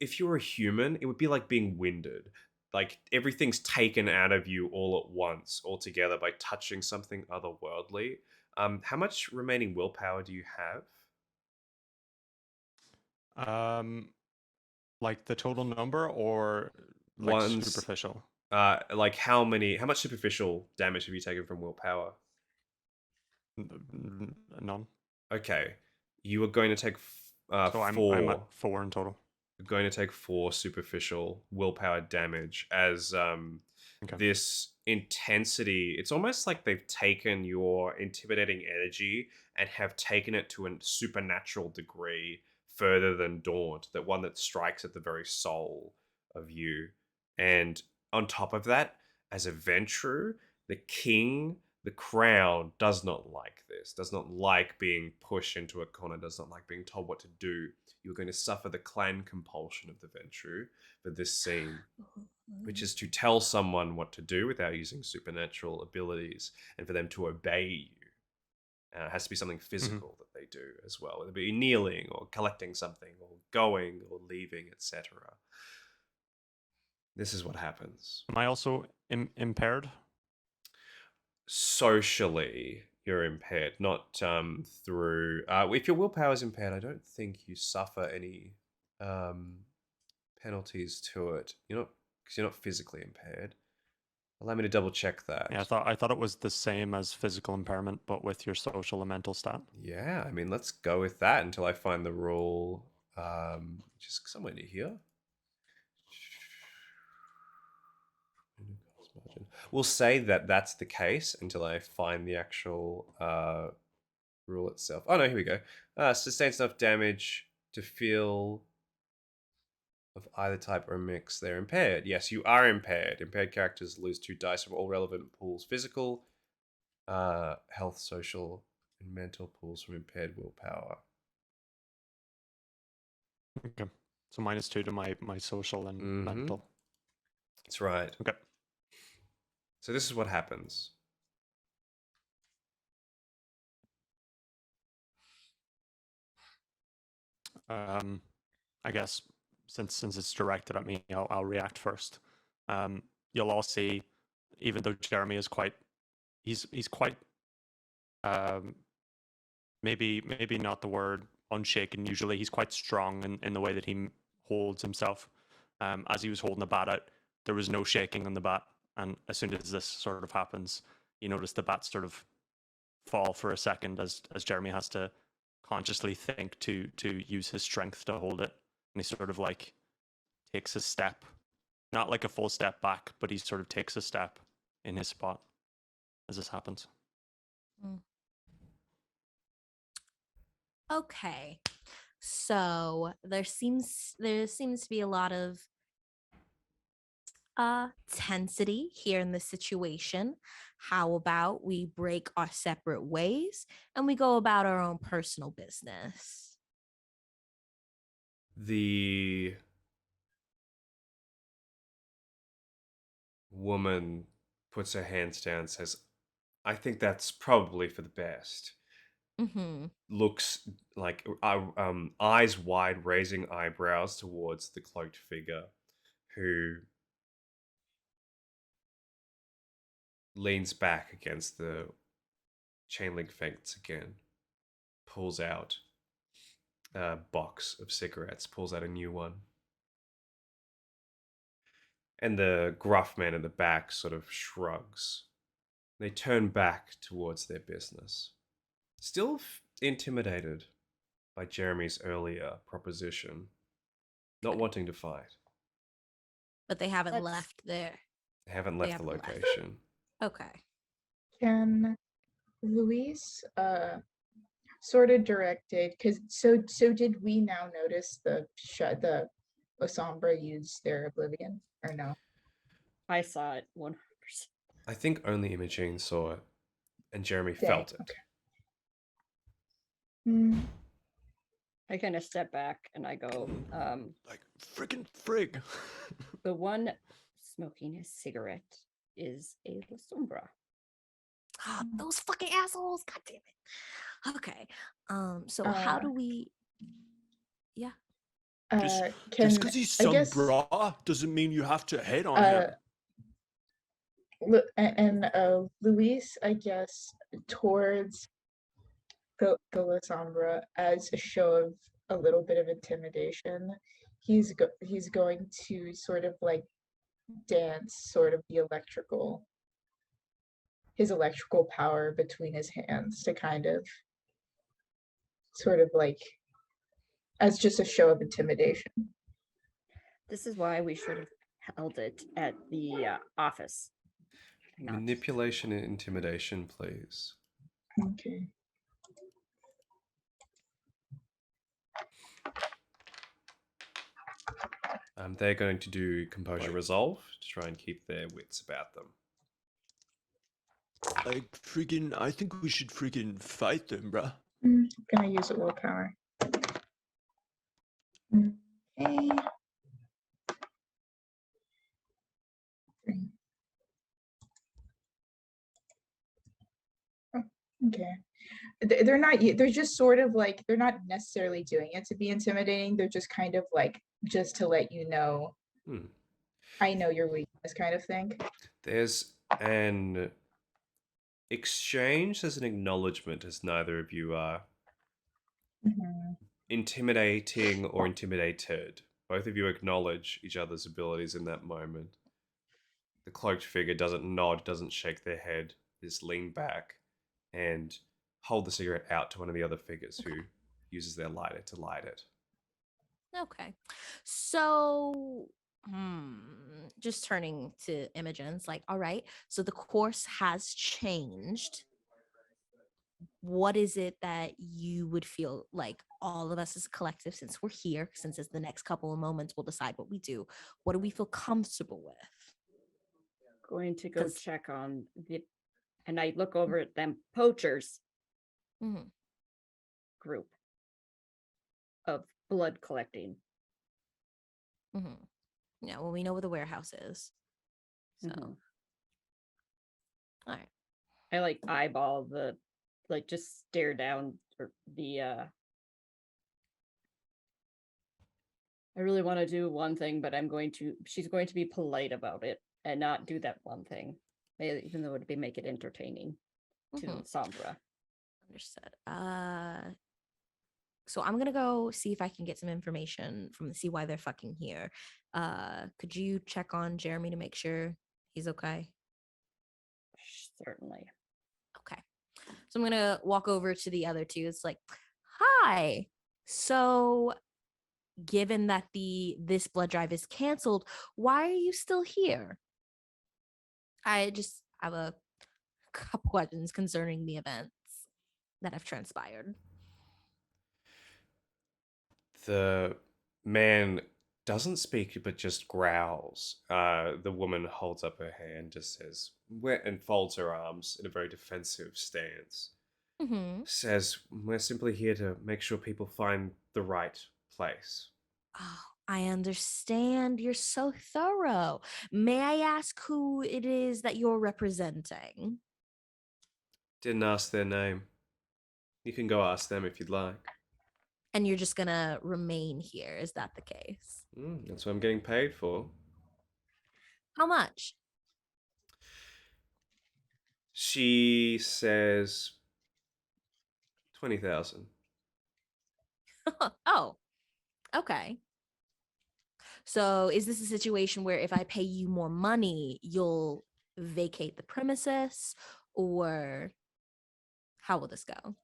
If you're a human, it would be like being winded. Like everything's taken out of you all at once, all together by touching something otherworldly. How much remaining willpower do you have? Like the total number or like One's superficial? like how much superficial damage have you taken from willpower? None. Okay, you are going to take So I'm four. at 4 in total. You're going to take 4 superficial willpower damage as Okay. this intensity. It's almost like they've taken your intimidating energy and have taken it to a supernatural degree further than Daunt, that one that strikes at the very soul of you. And on top of that, as a Ventru, the king, the crown does not like this, does not like being pushed into a corner, does not like being told what to do. You're going to suffer the clan compulsion of the Ventru for this scene, which is to tell someone what to do without using supernatural abilities and for them to obey you. It has to be something physical that they do as well, whether it be kneeling or collecting something or going or leaving, etc. This is what happens. Am I also impaired? Socially, you're impaired, not through. If your willpower is impaired, I don't think you suffer any penalties to it. You're not, because you're not physically impaired. Allow me to double check that. Yeah, I thought it was the same as physical impairment, but with your social and mental stat. Yeah, I mean, let's go with that until I find the rule. Just somewhere near here. We'll say that that's the case until I find the actual rule itself. Oh no, here we go. Sustains enough damage to feel of either type or mix. They're impaired. Yes, you are impaired. Impaired characters lose 2 dice from all relevant pools: physical, health, social, and mental pools from impaired willpower. Okay. So -2 to my social and mental. That's right. Okay. So this is what happens. I guess since it's directed at me, I'll react first. You'll all see, even though Jeremy is quite, he's quite, maybe not the word unshaken. Usually, he's quite strong in the way that he holds himself. As he was holding the bat out, there was no shaking on the bat, and as soon as this sort of happens, you notice the bat sort of fall for a second as Jeremy has to consciously think to use his strength to hold it, and he sort of like takes a step, not like a full step back, but he sort of takes a step in his spot as this happens. Okay, so there seems to be a lot of tensity here in this situation. How about we break our separate ways and we go about our own personal business? The woman puts her hands down and says, I think that's probably for the best. Mm-hmm. Looks like eyes wide, raising eyebrows towards the cloaked figure, who leans back against the chain link fence again, pulls out a box of cigarettes, pulls out a new one. And the gruff man in the back sort of shrugs. They turn back towards their business, still intimidated by Jeremy's earlier proposition, not wanting to fight. But they haven't Let's- left there. They haven't left the haven't left. location. Okay. Can Luis sort of directed, because so did we now notice the La Sombra use their oblivion or no? I saw it 100%. I think only Imogene saw it, and Jeremy Dang, felt it. okay. Hmm. I kind of step back and I go, Like friggin' frig. the one smoking a cigarette is a La Sombra. Those fucking assholes. God damn it. Okay. So how do we Just Can because he's I some guess bra doesn't mean you have to hit on him. Luis, I guess, towards the La Sombra as a show of a little bit of intimidation. He's going to sort of like dance sort of the his electrical power between his hands to kind of sort of like as just a show of intimidation. This is why we should have held it at the office. Not Manipulation and intimidation, please. Okay. They're going to do composure Right. resolve to try and keep their wits about them. I think we should freaking fight them, bruh. Gonna use a willpower. Okay. Oh, okay. They're not. They're just sort of like they're not necessarily doing it to be intimidating. They're just kind of like just to let you know. Hmm. I know your weakness, kind of thing. There's an exchange, there's an acknowledgement as neither of you are Mhm. intimidating or intimidated. Both of you acknowledge each other's abilities in that moment. The cloaked figure doesn't nod, doesn't shake their head, just lean back and hold the cigarette out to one of the other figures who uses their lighter to light it. Okay. So, just turning to Imogen's like, all right, so the course has changed. What is it that you would feel like all of us as a collective, since we're here, since it's the next couple of moments, we'll decide what we do. What do we feel comfortable with? going to go 'Cause- check on the, and I look over at them poachers Mhm. group of blood collecting. Yeah, well, we know where the warehouse is. So, Mhm. all right. I like eyeball the, like just stare down the I really want to do one thing, but she's going to be polite about it and not do that one thing. Even though it would make it entertaining to Mhm. Sombra. Understood. So I'm gonna go see if I can get some information from see why they're fucking here. Could you check on Jeremy to make sure he's okay? Certainly. Okay. So I'm gonna walk over to the other two. It's like, hi. So given that this blood drive is canceled, why are you still here? I just have a couple questions concerning the events that have transpired. The man doesn't speak but just growls. The woman holds up her hand, just says, and folds her arms in a very defensive stance. Mm-hmm. Says, we're simply here to make sure people find the right place. Oh, I understand. You're so thorough. May I ask who it is that you're representing? Didn't ask their name. You can go ask them if you'd like. And you're just gonna remain here. Is that the case? That's what I'm getting paid for. How much? She says 20,000. Oh, okay. So is this a situation where if I pay you more money, you'll vacate the premises, or how will this go?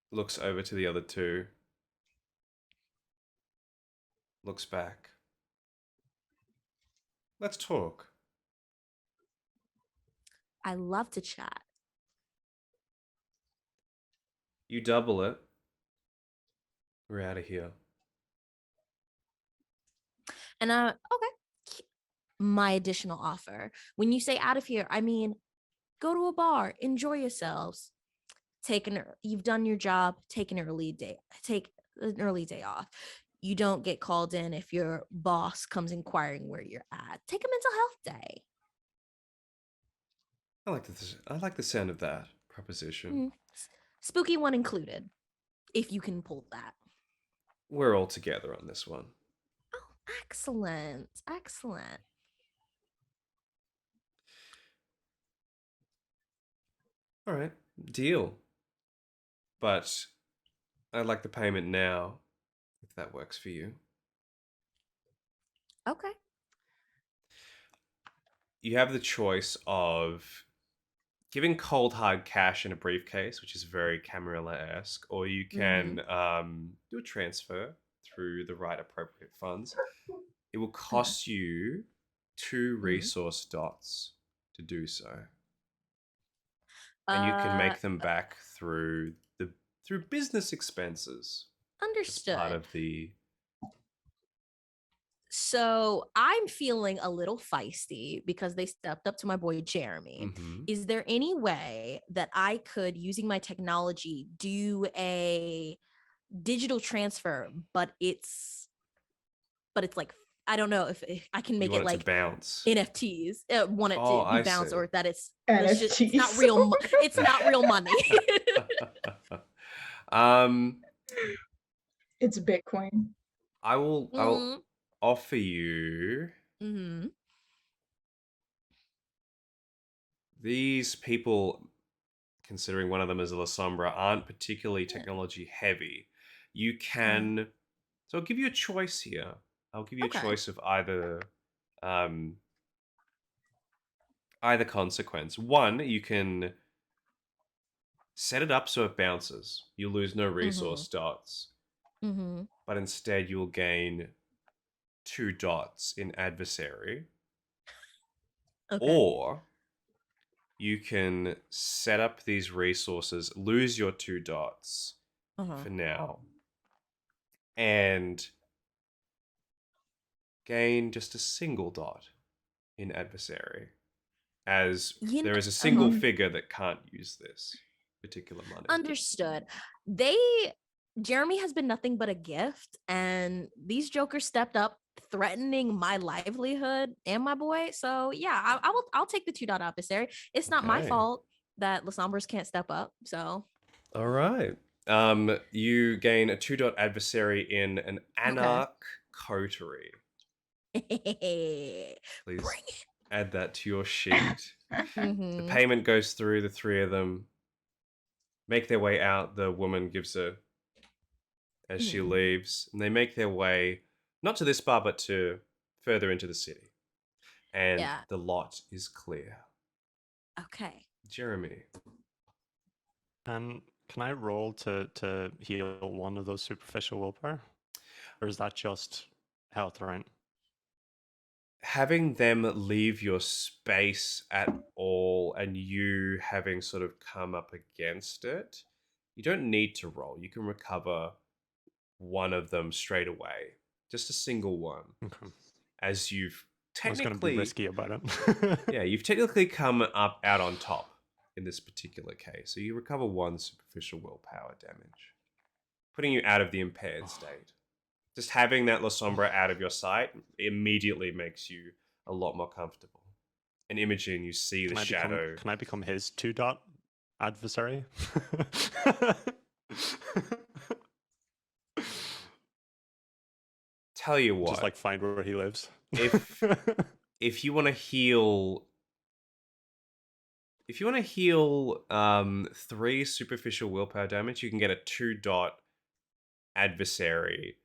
Looks over to the other two. Looks back. Let's talk. I love to chat. You double it. We're out of here. And okay. My additional offer. When you say out of here, I mean go to a bar, enjoy yourselves. You've done your job, take an early day off. You don't get called in if your boss comes inquiring where you're at. Take a mental health day. I like the sound of that proposition. Mm. Spooky one included, if you can pull that. We're all together on this one. Oh, excellent. Excellent. All right, deal. But I'd like the payment now, if that works for you. Okay. You have the choice of giving cold hard cash in a briefcase, which is very Camarilla-esque, or you can do a transfer through the right appropriate funds. It will cost you 2 resource dots to do so, and you can make them back through business expenses. It's part Understood. of the. So I'm feeling a little feisty because they stepped up to my boy Jeremy. Mhm. Is there any way that I could, using my technology, do a digital transfer, but it's like, I don't know if I can You make want it it to like bounce. NFTs. Want it Oh, to be I bounced, see. or that it's just it's not NFTs. real. It's not real money. um, It's Bitcoin. I will Mhm. offer you. Mhm. These people, considering one of them is a La Sombra, aren't particularly Yeah. technology heavy. You can. So I'll give you a choice here. I'll give you a Okay. choice of either consequence. One, you can set it up so it bounces. You lose no resource dots, Mhm. but instead you'll gain 2 dots in adversary. Okay. Or you can set up these resources, lose your 2 dots for now, and gain just a single dot in adversary, as You know, there is a single figure that can't use this particular money. Understood. Jeremy has been nothing but a gift, and these jokers stepped up, threatening my livelihood and my boy. So yeah, I'll take the 2 dot adversary. It's not my Okay. fault that Lasombras can't step up. So All right. You gain a 2 dot adversary in an anarch coterie. bring Please it. add that to your sheet. The Mm-hmm. payment goes through, the 3 of them make their way out. The woman gives as she Mhm. leaves, and they make their way not to this bar, but to further into the city. And Yeah. the lot is clear. Okay. Jeremy. Can I roll to heal one of those superficial willpower? Or is that just health, right? Having them leave your space at all and you having sort of come up against it, you don't need to roll. You can recover one of them straight away. Just a single one. Okay. As you've I was going to be technically. risky about it. Yeah, you've technically come out on top in this particular case. So you recover 1 superficial willpower damage, putting you out of the impaired state. Just having that La Sombra out of your sight immediately makes you a lot more comfortable. And Imogen, you see the shadow. Can I become his 2 dot adversary? Tell you what, Just like find where he lives. if you want to heal. If you want to heal 3 superficial willpower damage, you can get a 2 dot adversary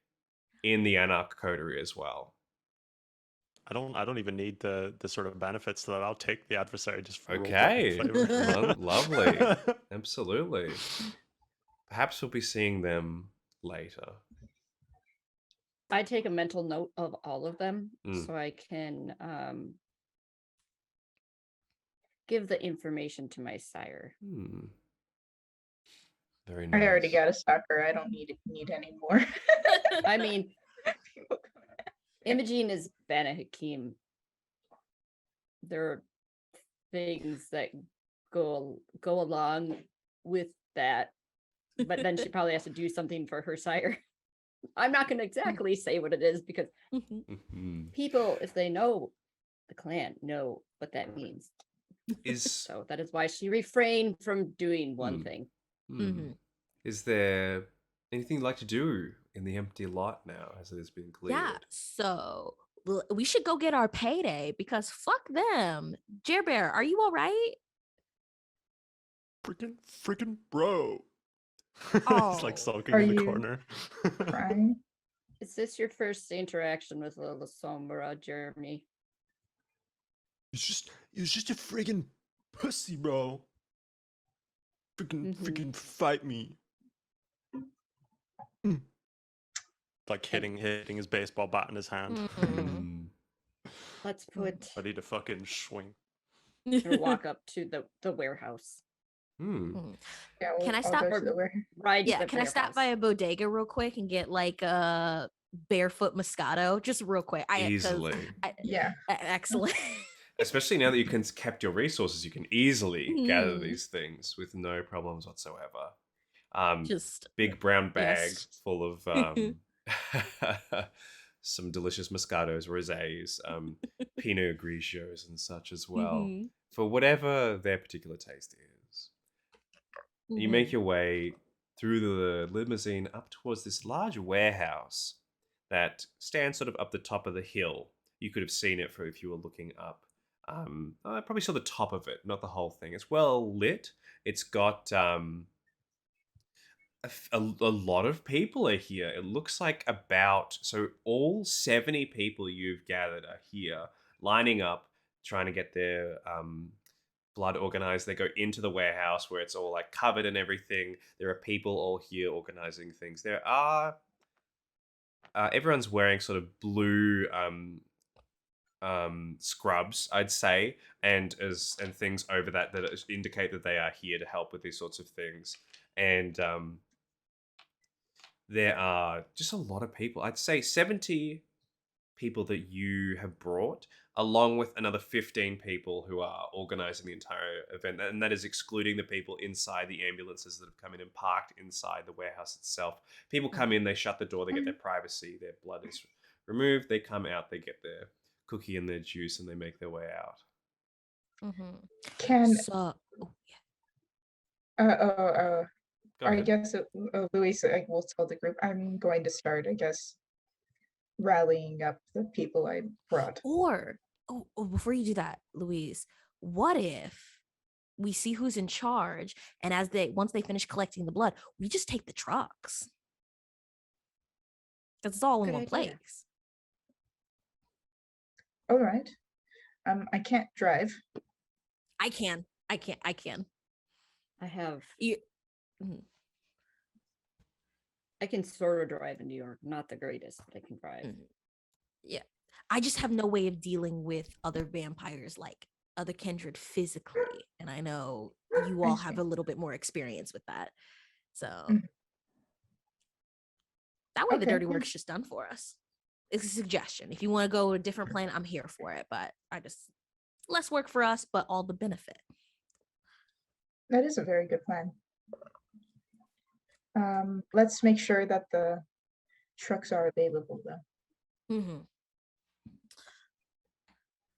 in the Anarch Coterie as well. I don't even need the sort of benefits to that. I'll take the adversary just for Okay. role-playing flavor. Lovely. Absolutely. Perhaps we'll be seeing them later. I take a mental note of all of them Mm. so I can give the information to my sire. Very nice. I already got a sucker. I don't need any more. I mean, Imogene is Bana Hakim. There are things that go along with that, but then she probably has to do something for her sire. I'm not going to exactly say what it is because people, if they know the clan, know what that means. So that is why she refrained from doing one thing. Is there anything you'd like to do in the empty lot now as it has been cleared? Yeah. So we should go get our payday because fuck them. Jer Bear, are you all right? Freaking bro. He's like Oh. sulking Are in the you corner. crying? Is this your first interaction with Lila Sombra, Jeremy? It's just a friggin' pussy, bro. Freaking fight me. Like hitting his baseball bat in his hand. Mhm. Let's put Ready to fucking swing. or walk up to the warehouse. Yeah, Can I I'll stop? go to the warehouse. Ride to Yeah, the can I stop by warehouse. a bodega real quick and get like a barefoot Moscato, just real quick? Easily. Yeah. Excellent. Especially now that you can kept your resources, you can easily gather Mhm. these things with no problems whatsoever. Just Big brown bag yes. full of some delicious Moscatos, rosés, Pinot Grigios, and such as well, Mhm. for whatever their particular taste is. You make Mhm. your way through the limousine up towards this large warehouse that stands sort of up the top of the hill. You could have seen it for if you were looking up. I probably saw the top of it, not the whole thing. It's well lit. It's got a lot of people are here. It looks like about so all 70 people you've gathered are here, lining up, trying to get their blood organized. They go into the warehouse where it's all like covered and everything. There are people all here organizing things. There are everyone's wearing sort of blue scrubs, I'd say, and things over that indicate that they are here to help with these sorts of things. And there are just a lot of people. I'd say 70 people that you have brought, along with another 15 people who are organizing the entire event. And that is excluding the people inside the ambulances that have come in and parked inside the warehouse itself. People come in, they shut the door, they get their privacy, their blood is removed, they come out, they get their cookie and their juice, and they make their way out. Mhm. Can So Go I ahead. guess Luis will tell the group I'm going to start, I guess, rallying up the people I brought. or before you do that, Louise, what if we see who's in charge, and once they finish collecting the blood, we just take the trucks? Because it's all in Good one idea. place. All right. I can't drive. I can. I have. You, Mhm. I can sort of drive in New York. Not the greatest, but I can drive. Mhm. Yeah. I just have no way of dealing with other vampires, like other kindred physically. And I know you I all have see. a little bit more experience with that. So Mhm. that way the Okay, dirty yeah. work's just done for us. It's a suggestion. If you want to go a different plan, I'm here for it. But I just less work for us, but all the benefit. That is a very good plan. Let's make sure that the trucks are available though. Mm-hmm.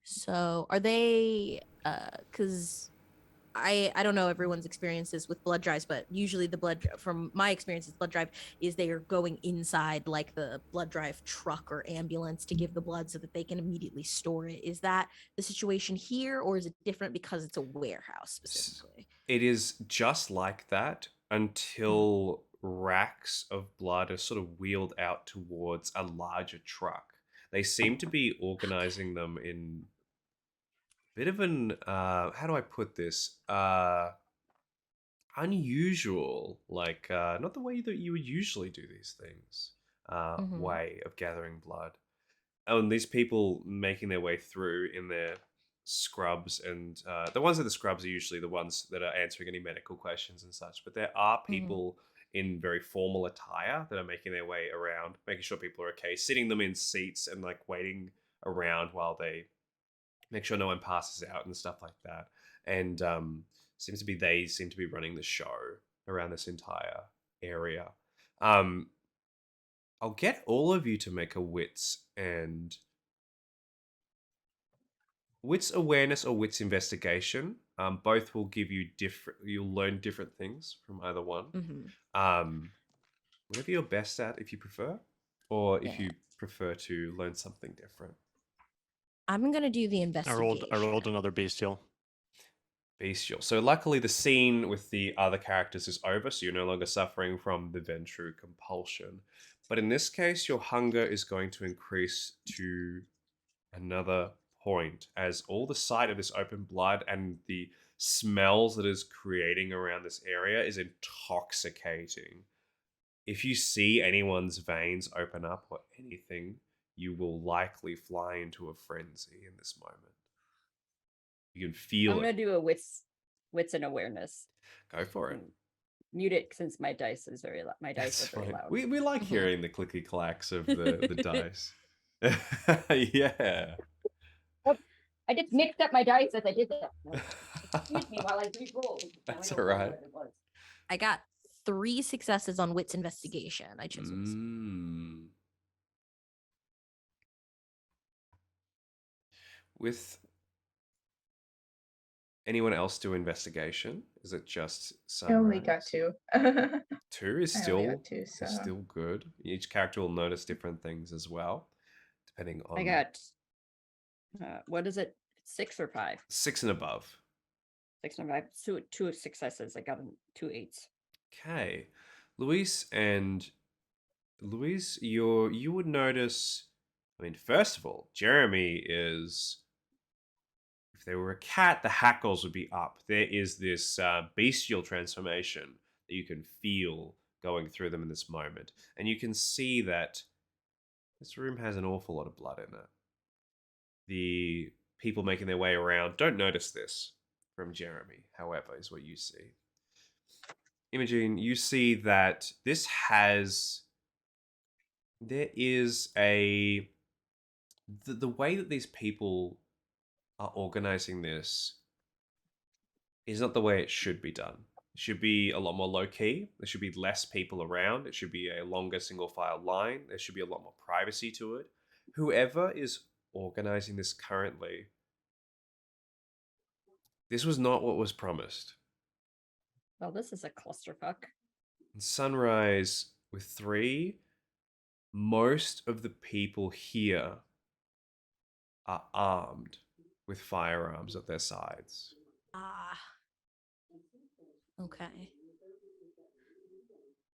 So are they because I don't know everyone's experiences with blood drives, but usually from my experiences, blood drive is they are going inside like the blood drive truck or ambulance to give the blood so that they can immediately store it. Is that the situation here, or is it different because it's a warehouse specifically? It is just like that until racks of blood are sort of wheeled out towards a larger truck. They seem to be organizing them in a bit of an how do I put this? Unusual, like not the way that you would usually do these things. Mm-hmm. Way of gathering blood. Oh, and these people making their way through in their scrubs, and the ones in the scrubs are usually the ones that are answering any medical questions and such. But there are Mm-hmm. people in very formal attire that are making their way around, making sure people are okay, sitting them in seats and like waiting around while they make sure no one passes out and stuff like that. And they seem to be running the show around this entire area. Um, I'll get all of you to make a wits awareness or wits investigation. Both will give you different. You'll learn different things from either one. Mm-hmm. Whatever you're best at, if you prefer, or if Yeah. you prefer to learn something different. I'm gonna do the I rolled investigation. another bestial. Bestial. So luckily the scene with the other characters is over, so you're no longer suffering from the Ventru compulsion. But in this case, your hunger is going to increase to another point as all the sight of this open blood and the smells that is creating around this area is intoxicating. If you see anyone's veins open up or anything, you will likely fly into a frenzy in this moment. You can I'm feel gonna it. do a wits and awareness. Go for it. and Mute it since my dice is very loud. My dice That's are very fine. loud. We like Mhm. hearing the clicky clacks of the dice. Yeah. Oh, I just mixed up my dice as I did that. Excuse me while I re-roll. Now I That's don't all know right. what it was. I got 3 successes on wits investigation. I chose wits. Mm. With anyone else do investigation? Is it just I only Sunrise? got 2. Two is I only got 2, so still good. Each character will notice different things as well, depending on I got what is it? 6 or 5? 6 and above. 6 and 5. Two successes. I got 2 8s. Okay, Luis, you would notice. I mean, first of all, Jeremy is. If they were a cat, the hackles would be up. There is this bestial transformation that you can feel going through them in this moment, and you can see that this room has an awful lot of blood in it. The people making their way around don't notice this from Jeremy, however, is what you see. Imogene, you see that there is the way that these people are organizing this is not the way it should be done. It should be a lot more low key. There should be less people around. It should be a longer single file line. There should be a lot more privacy to it. Whoever is organizing this currently, this was not what was promised. Well, this is a clusterfuck. In Sunrise with 3, most of the people here are armed with firearms at their sides. Ah. Okay.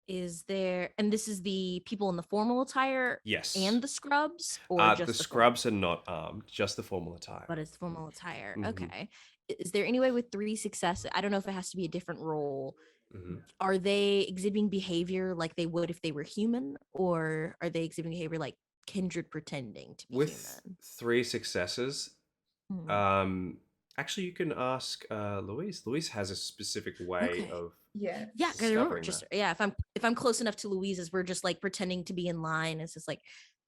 Is there, and this is the people in the formal attire Yes. and the scrubs, or The just the scrubs are not armed, just the formal attire. But it's formal attire. Mhm. Okay. Is there any way with 3 successes? I don't know if it has to be a different role. Mhm. Are they exhibiting behavior like they would if they were human, or are they exhibiting behavior like kindred pretending to be With human? 3 successes, Hmm. actually, you can ask Louise. Louise has a specific way Okay. of yeah. Yeah, because I remember discovering just that. if I'm close enough to Louise's, we're just like pretending to be in line. It's just like,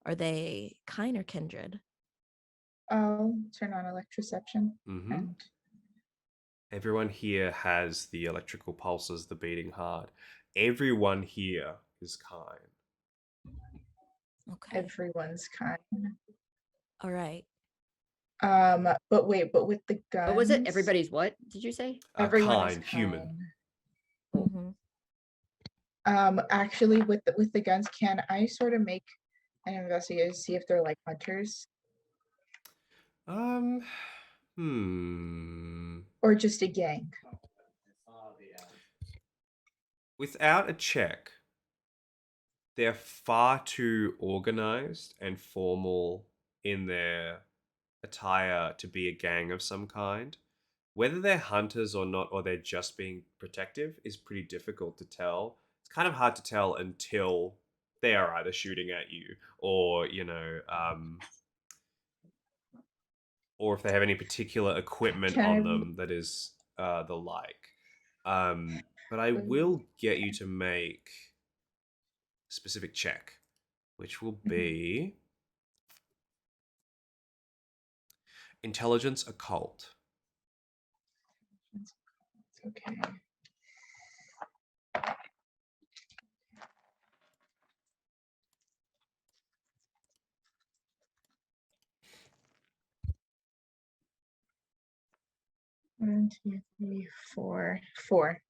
are they kind or kindred? I'll turn on electroception Mhm. and Everyone here has the electrical pulses, the beating hard. Everyone here is kind. Okay. everyone's kind. All right. But wait, but with the guns. What was it? Everybody's what? Did you say? Everyone Kind, is human. Mhm. Actually, with the guns, can I sort of make an investigation to see if they're like hunters Um, hmm. or just a gang? Without a check, they're far too organized and formal in their attire to be a gang of some kind. Whether they're hunters or not, or they're just being protective, is pretty difficult to tell. It's kind of hard to tell until they are either shooting at you or, or if they have any particular equipment Can I on them that is the like. But I will get you to make a specific check, which will be intelligence occult. Okay. One, two, three, four. 4.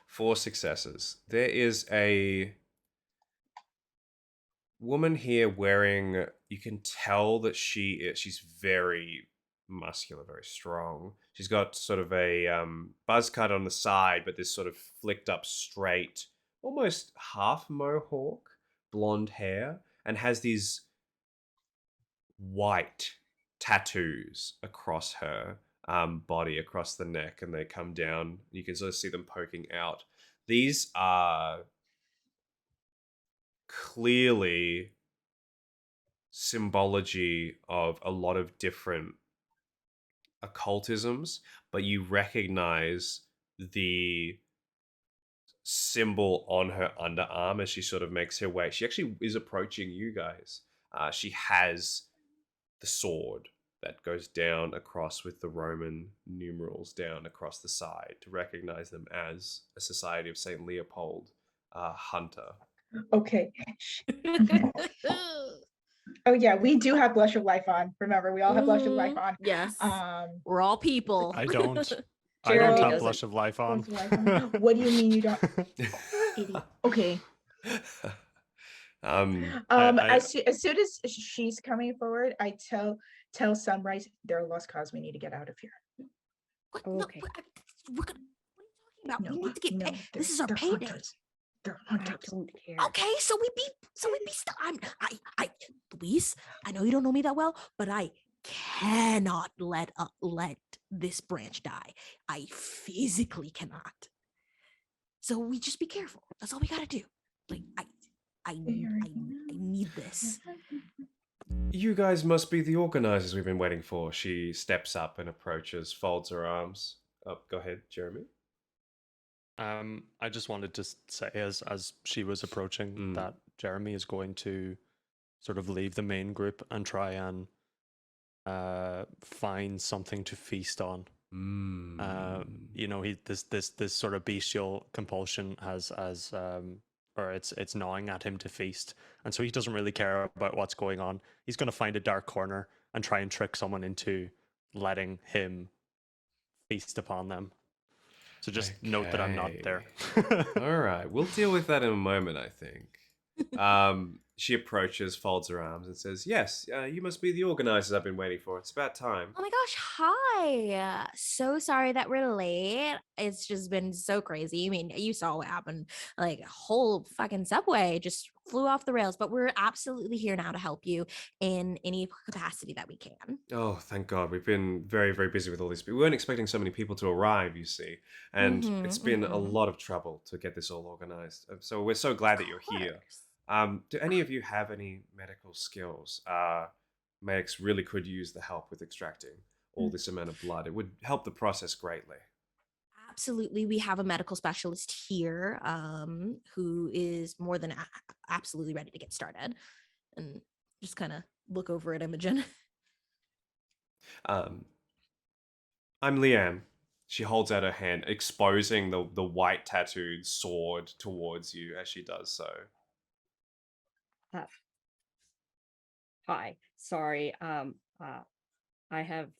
4 successes. There is a woman here wearing, you can tell that she's very muscular, very strong. She's got sort of a buzz cut on the side, but this sort of flicked up straight, almost half mohawk, blonde hair, and has these white tattoos across her body, across the neck, and they come down. You can sort of see them poking out. These are clearly symbology of a lot of different occultisms, but you recognize the symbol on her underarm as she sort of makes her way. She actually is approaching you guys. She has the sword that goes down across with the Roman numerals down across the side to recognize them as a Society of St. Leopold hunter. Okay. Oh yeah, we do have Blush of Life on. Remember, we all have Blush of Life Mhm. on. Yes. Um, We're all people. I don't. I Gerald don't have doesn't. blush of life on. Blush of Life on. What do you mean you don't? Idiot. Okay. I As soon as she's coming forward, I tell Sunrise they're lost cause. We need to get out of here. What? Okay. No, we're gonna. What are you talking about? No, We need to get paid. This is our they're payday. hunters. They're I hunters. don't care. Okay, so we be Louise, I know you don't know me that well, but I cannot let this branch die. I physically cannot. So we just be careful. That's all we gotta do. Like I need this. You guys must be the organizers we've been waiting for. She steps up and approaches, folds her arms. Oh, go ahead, Jeremy. I just wanted to say, as she was approaching, that Jeremy is going to sort of leave the main group and try and find something to feast on. You know, this sort of bestial compulsion has or it's gnawing at him to feast, and so he doesn't really care about what's going on. He's going to find a dark corner and try and trick someone into letting him feast upon them. So just note that I'm not there. All right, we'll deal with that in a moment, I think. She approaches, folds her arms, and says, "Yes, you must be the organizers I've been waiting for. It's about time." Oh my gosh, hi. So sorry that we're late. It's just been so crazy. I mean, you saw what happened. Like a whole fucking subway just flew off the rails, but we're absolutely here now to help you in any capacity that we can. Oh, thank God. We've been very, very busy with all this. We weren't expecting so many people to arrive, you see. And it's been a lot of trouble to get this all organized. So we're so glad that you're here. Do any of you have any medical skills? Medics really could use the help with extracting all this amount of blood. It would help the process greatly. Absolutely. We have a medical specialist here who is more than absolutely ready to get started. And just kind of look over at Imogen. I'm Leanne. She holds out her hand, exposing the white tattooed sword towards you as she does so. Hi. Sorry. I have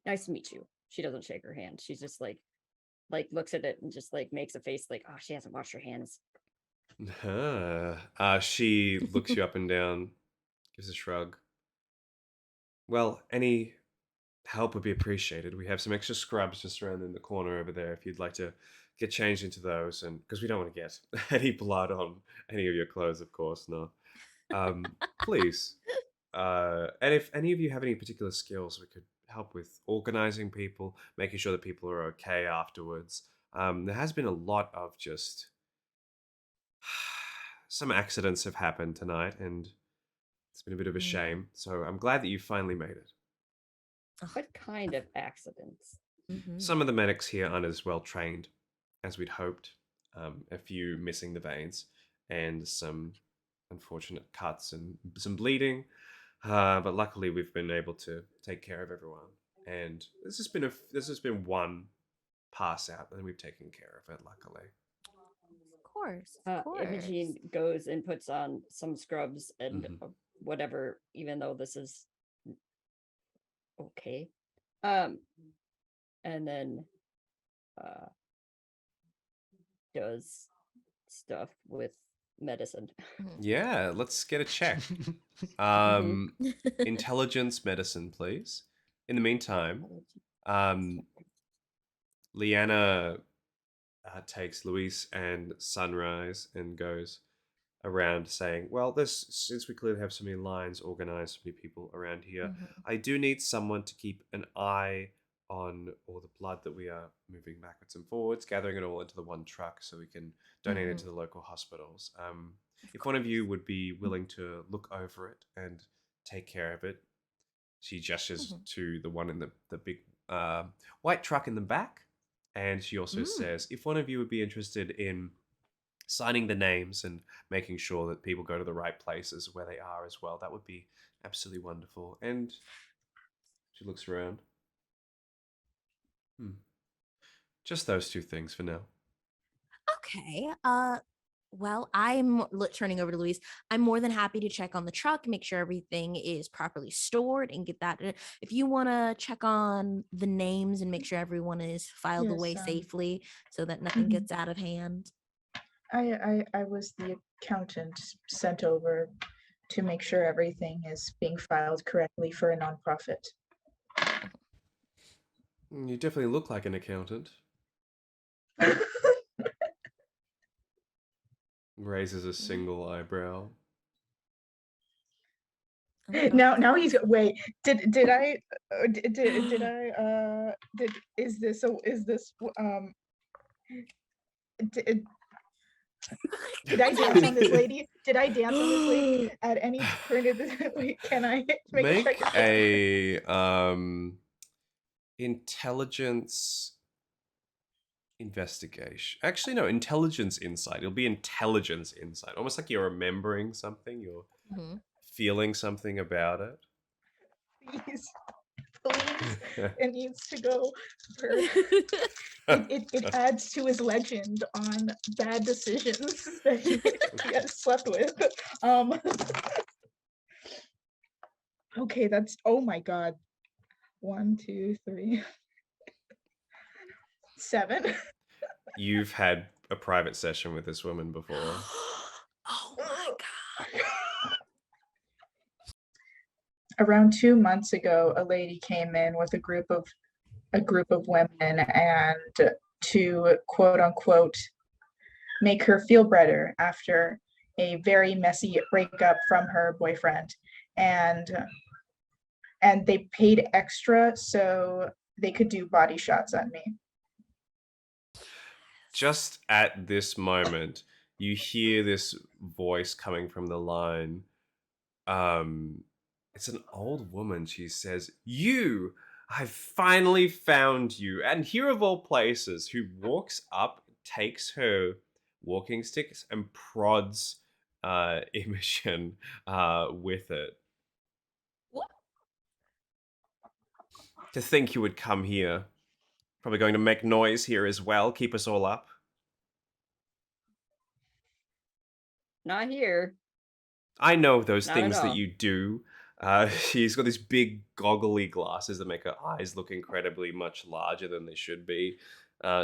nice to meet you. She doesn't shake her hand. She's just like looks at it and just like makes a face like, oh, she hasn't washed her hands. She looks you up and down, gives a shrug. Well, any help would be appreciated. We have some extra scrubs just around in the corner over there if you'd like to get changed into those, and because we don't want to get any blood on any of your clothes, of course, no. Please. And if any of you have any particular skills we could help with organizing people, making sure that people are okay afterwards. There has been a lot of just some accidents have happened tonight, and it's been a bit of a shame. So I'm glad that you finally made it. What kind of accidents? Some of the medics here aren't as well trained as we'd hoped. A few missing the veins, and some unfortunate cuts and some bleeding. But luckily, we've been able to take care of everyone. And this has been one pass out, and we've taken care of it. Luckily. Of course. Imogene goes and puts on some scrubs and whatever, even though this is okay. And then does stuff with medicine. Yeah, let's get a check. Intelligence medicine, please. In the meantime, Leanna takes Luis and Sunrise and goes around saying, "Well, since we clearly have so many lines organized, so many people around here, I do need someone to keep an eye on all the blood that we are moving backwards and forwards, gathering it all into the one truck so we can donate it to the local hospitals. If one of you would be willing to look over it and take care of it," she gestures to the one in the big white truck in the back, and she also says, "If one of you would be interested in signing the names and making sure that people go to the right places where they are as well, that would be absolutely wonderful." And she looks around. Just those two things for now. Okay. Well, turning over to Louise. I'm more than happy to check on the truck, make sure everything is properly stored, and get that. If you want to check on the names and make sure everyone is filed away Yes, safely so that nothing gets out of hand. I was the accountant sent over to make sure everything is being filed correctly for a nonprofit. You definitely look like an accountant. Raises a single eyebrow. Now he's wait. Did I is this did I dance on this lady? Did I dance on this lady at any point of this? Wait, can I make a check? Make a intelligence investigation. Actually, no, intelligence insight. It'll be intelligence insight. Almost like you're remembering something, you're feeling something about it. Please, it needs to go. It adds to his legend on bad decisions that he has slept with. Okay, that's, oh my god. 1, 2, 3, 7. You've had a private session with this woman before. Oh my god. Around 2 months ago, a lady came in with a group of women, and to quote unquote make her feel better after a very messy breakup from her boyfriend, and they paid extra so they could do body shots on me. Just at this moment, you hear this voice coming from the line. It's an old woman. She says, "You, I've finally found you." And here of all places, who walks up, takes her walking sticks and prods Imogen with it. What? To think you would come here. Probably going to make noise here as well, keep us all up. Not here. I know those Not at things that all. you do. She's got these big goggly glasses that make her eyes look incredibly much larger than they should be.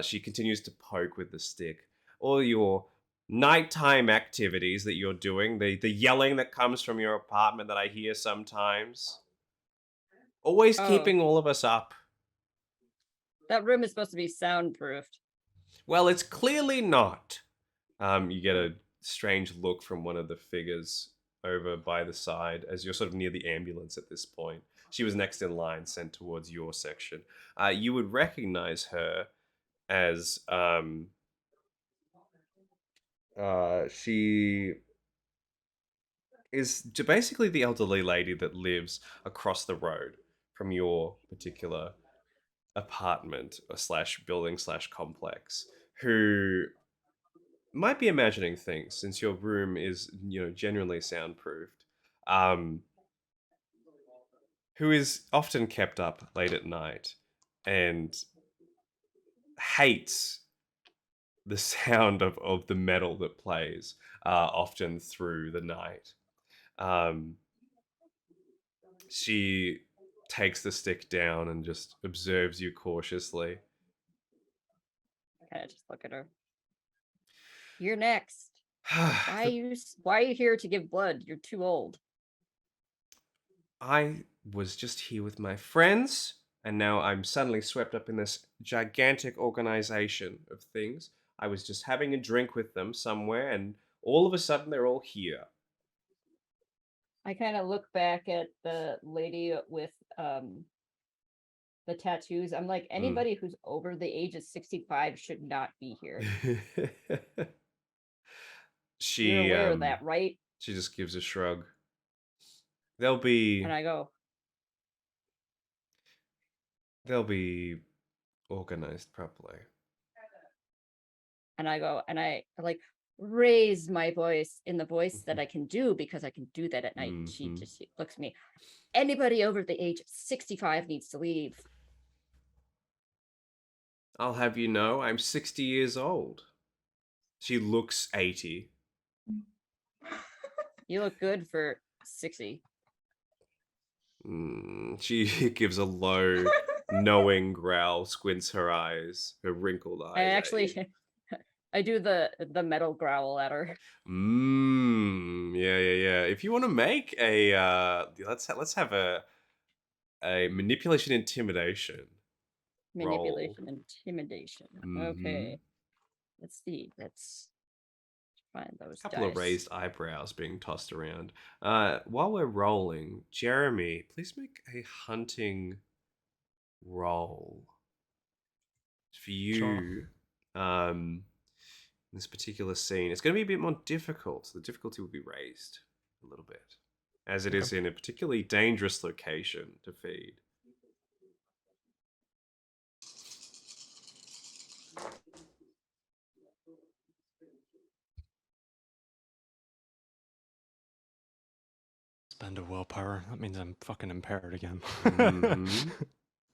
She continues to poke with the stick. All your nighttime activities that you're doing, the yelling that comes from your apartment that I hear sometimes. Always Oh. keeping all of us up. That room is supposed to be soundproofed. Well, it's clearly not. You get a strange look from one of the figures over by the side as you're sort of near the ambulance at this point. She was next in line, sent towards your section. You would recognize her as she is basically the elderly lady that lives across the road from your particular apartment or slash building slash complex, who might be imagining things since your room is, generally soundproofed. Who is often kept up late at night and hates the sound of the metal that plays often through the night. She takes the stick down and just observes you cautiously. I kind of just look at her. You're next. Why are you here to give blood? You're too old. I was just here with my friends, and now I'm suddenly swept up in this gigantic organization of things. I was just having a drink with them somewhere, and all of a sudden they're all here. I kind of look back at the lady with the tattoos. I'm like, anybody who's over the age of 65 should not be here. You're she aware of that, right? she just gives a shrug. They'll be And I go, they'll be organized properly. and I like raise my voice in the voice that I can do because I can do that at night. She Mhm. just looks at me. Anybody over the age of 65 needs to leave. I'll have you know, I'm 60 years old. She looks 80. You look good for 60. She gives a low, knowing growl, squints her eyes, her wrinkled eyes. I at actually you. I do the metal growl at her. Yeah. If you want to make a, let's have a manipulation intimidation roll. Manipulation, intimidation. Mhm. Okay. Let's see. Let's find those A couple dice. of raised eyebrows being tossed around. While we're rolling, Jeremy, please make a hunting roll for you. In this particular scene, it's going to be a bit more difficult. The difficulty will be raised a little bit, as it is in a particularly dangerous location to feed. Spend a willpower. That means I'm fucking impaired again. Mhm.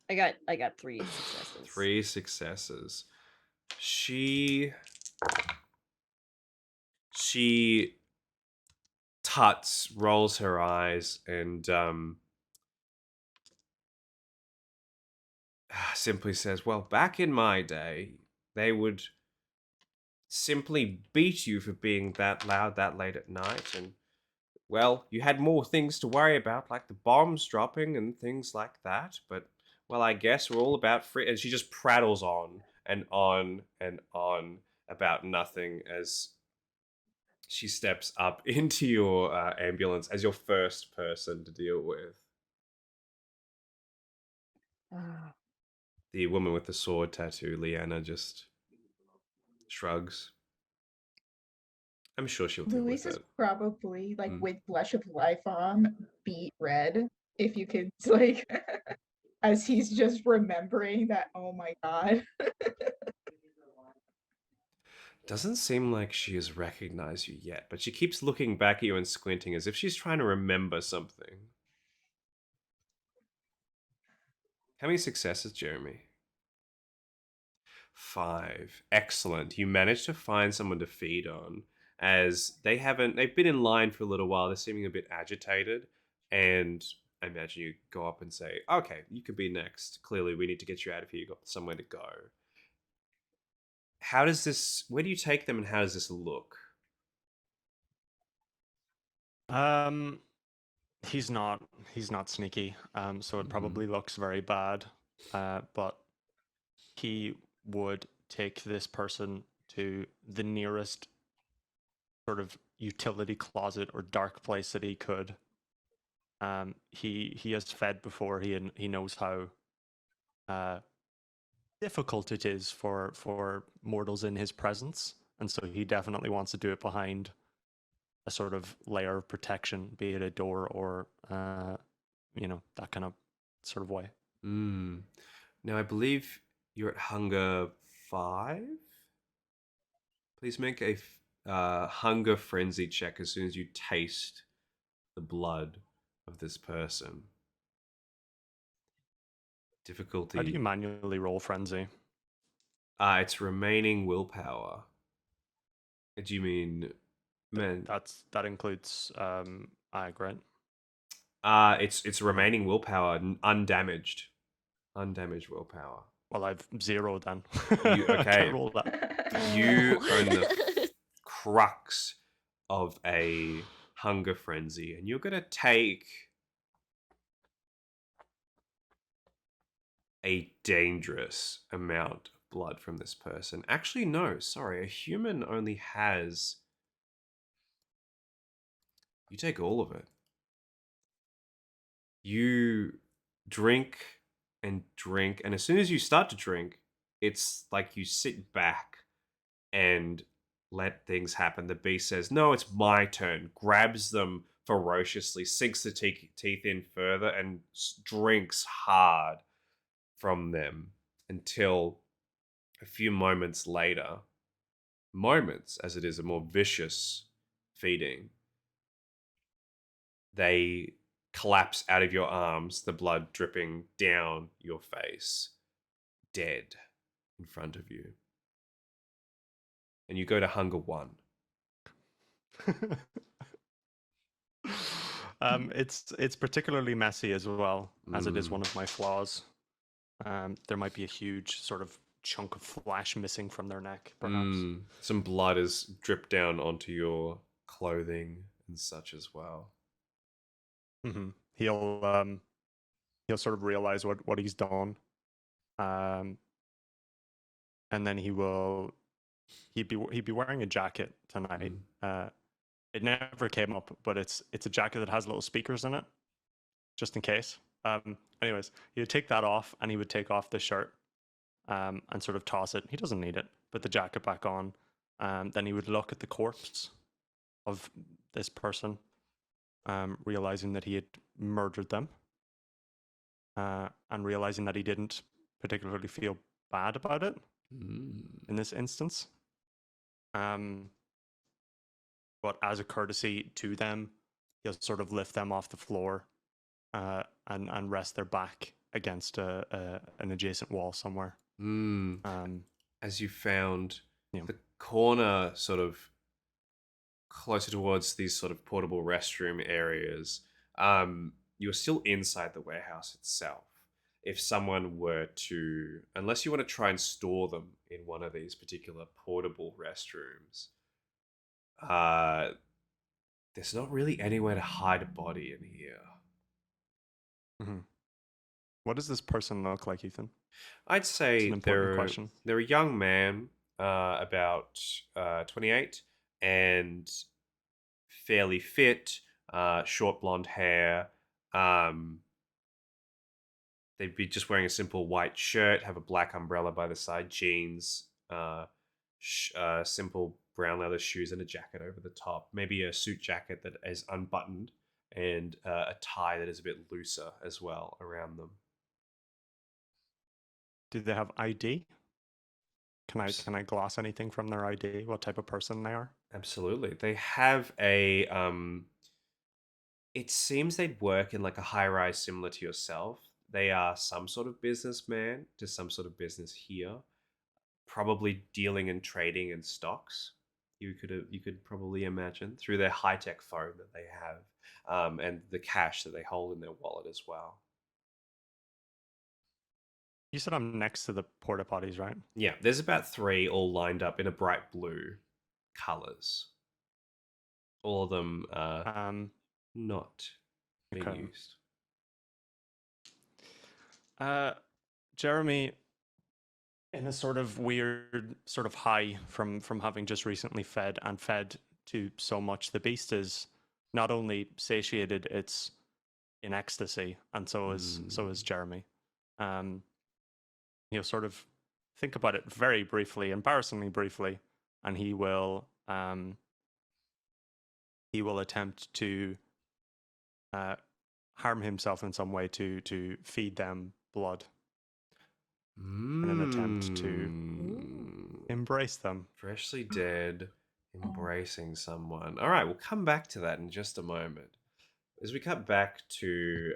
I got 3 successes. 3 successes. She tuts, rolls her eyes, and simply says, "Well, back in my day, they would simply beat you for being that loud that late at night, and well, you had more things to worry about, like the bombs dropping and things like that. But well, I guess we're all about free." And she just prattles on and on and on about nothing as she steps up into your ambulance as your first person to deal with. Ah, The woman with the sword tattoo, Leanna, just shrugs. I'm sure she'll deal Luis with is it. probably like Mm. with blush of life on, beat red. If you could like, as he's just remembering that. Oh my god. Doesn't seem like she has recognized you yet, but she keeps looking back at you and squinting as if she's trying to remember something. How many successes, Jeremy? 5. Excellent. You managed to find someone to feed on, as they've been in line for a little while. They're seeming a bit agitated, and I imagine you go up and say, "Okay, you can be next. Clearly, we need to get you out of here. You got somewhere to go." Where do you take them, and how does this look? He's not sneaky. So it probably looks very bad. But he would take this person to the nearest sort of utility closet or dark place that he could. He has fed before. He knows how difficult it is for mortals in his presence, and so he definitely wants to do it behind a sort of layer of protection, be it a door or that kind of sort of way. Now, I believe you're at hunger 5. Please make a hunger frenzy check as soon as you taste the blood of this person. Difficulty. How do you manually roll frenzy? It's remaining willpower. Do you mean, man? That includes ag, right? It's remaining willpower, undamaged willpower. Well, I've 0 then. Okay. Can't roll that. You are in the crux of a hunger frenzy, and you're going to take a dangerous amount of blood from this person. Actually, no, sorry. A human only has. You take all of it. You drink and drink, and as soon as you start to drink, it's like you sit back and let things happen. The beast says, "No, it's my turn," grabs them ferociously, sinks the teeth in further, and drinks hard from them until a few moments later, moments as it is a more vicious feeding, they collapse out of your arms, the blood dripping down your face, dead in front of you. And you go to hunger 1. It's particularly messy as well, as it is Mm. one of my flaws. There might be a huge sort of chunk of flesh missing from their neck, perhaps. Some blood is dripped down onto your clothing and such as well. Hmm. He'll sort of realize what he's done, and then he'd be wearing a jacket tonight. It never came up, but it's a jacket that has little speakers in it, just in case. Anyways, he would take that off, and he would take off the shirt, and sort of toss it. He doesn't need it. Put the jacket back on. Then he would look at the corpse of this person, realizing that he had murdered them, and realizing that he didn't particularly feel bad about it in this instance. But as a courtesy to them, he'll sort of lift them off the floor, and rest their back against an adjacent wall somewhere. As you found Yeah. the corner sort of closer towards these sort of portable restroom areas, you're still inside the warehouse itself. If someone were to, unless you want to try and store them in one of these particular portable restrooms, there's not really anywhere to hide a body in here. Mhm. What does this person look like, Ethan? I'd It's say an important question. they're a young man, about 28, and fairly fit, short blonde hair. They'd be just wearing a simple white shirt, have a black umbrella by the side, jeans, simple brown leather shoes, and a jacket over the top. Maybe a suit jacket that is unbuttoned, and a tie that is a bit looser as well around them. Do they have ID? Can I gloss anything from their ID? What type of person they are? Absolutely. They have a it seems they'd work in like a high rise similar to yourself. They are some sort of businessman to some sort of business here, probably dealing and trading in stocks. You could probably imagine through their high tech phone that they have, and the cash that they hold in their wallet as well. You said I'm next to the porta potties, right? Yeah, there's about 3 all lined up in a bright blue colors. All of them not being Okay. used. Jeremy, in a sort of weird sort of high from having just recently fed to so much, the beast is not only satiated, it's in ecstasy, and so is Jeremy. He'll sort of think about it very briefly, embarrassingly briefly, and he will attempt to harm himself in some way to feed them blood in an attempt to embrace them. Freshly dead, embracing someone. All right, we'll come back to that in just a moment. As we cut back to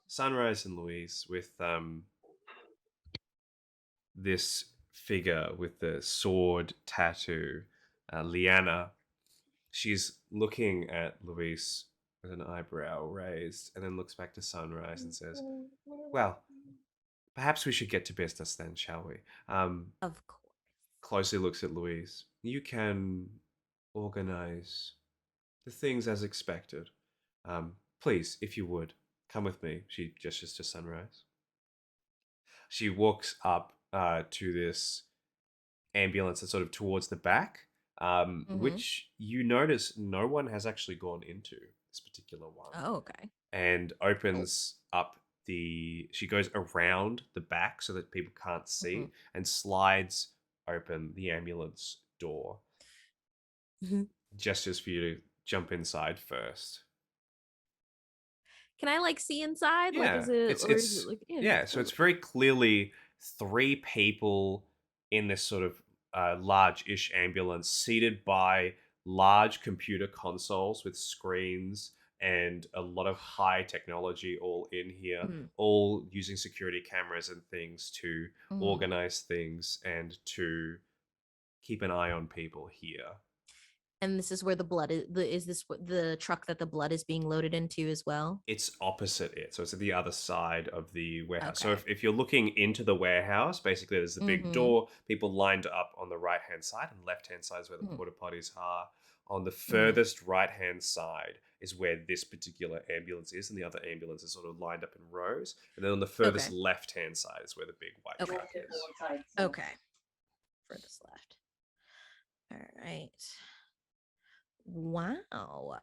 Sunrise and Louise with this figure with the sword tattoo, Liana. She's looking at Louise with an eyebrow raised and then looks back to Sunrise and says, "Well, perhaps we should get to business then, shall we?" Of course. Closely looks at Louise. You can organize the things as expected. Please, if you would, come with me. She gestures to Sunrise. She walks up to this ambulance that's sort of towards the back, which you notice no one has actually gone into this particular one, Oh, okay. and opens up she goes around the back so that people can't see and slides open the ambulance door. Gestures for you to jump inside first. Can I like see inside? Like, Yeah, is it, it's or is it like, yeah. So it's very clearly three people in this sort of large-ish ambulance, seated by large computer consoles with screens and a lot of high technology all in here, all using security cameras and things to organize things and to keep an eye on people here. And this is where the blood is this the truck that the blood is being loaded into as well? It's opposite it. So it's at the other side of the warehouse. So Okay. if you're looking into the warehouse, basically there's the big door, people lined up on the right hand side, and left hand side is where the porta potties are. On the furthest right hand side is where this particular ambulance is, and the other ambulance is sort of lined up in rows. And then on the furthest left hand side is where the big white truck is. Okay. Furthest left. All right. Wow.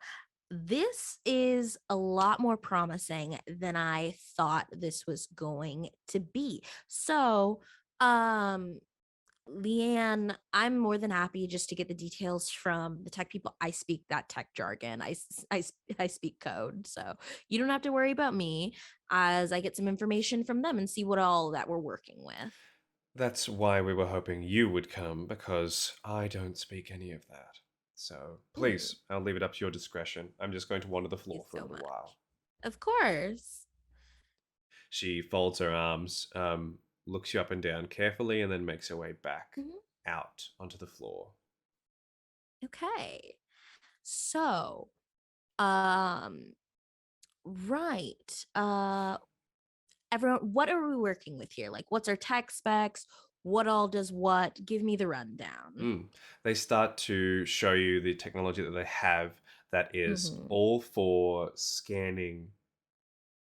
This is a lot more promising than I thought this was going to be. So, Leanne, I'm more than happy just to get the details from the tech people. I speak that tech jargon. I speak code. So you don't have to worry about me as I get some information from them and see what all that we're working with. That's why we were hoping you would come, because I don't speak any of that. So please, I'll leave it up to your discretion. I'm just going to wander the floor for a little while. Of course. She folds her arms, looks you up and down carefully, and then makes her way back out onto the floor. Okay. So, right. Everyone, what are we working with here? Like, what's our tech specs? What all does what? Give me the rundown. They start to show you the technology that they have that is all for scanning,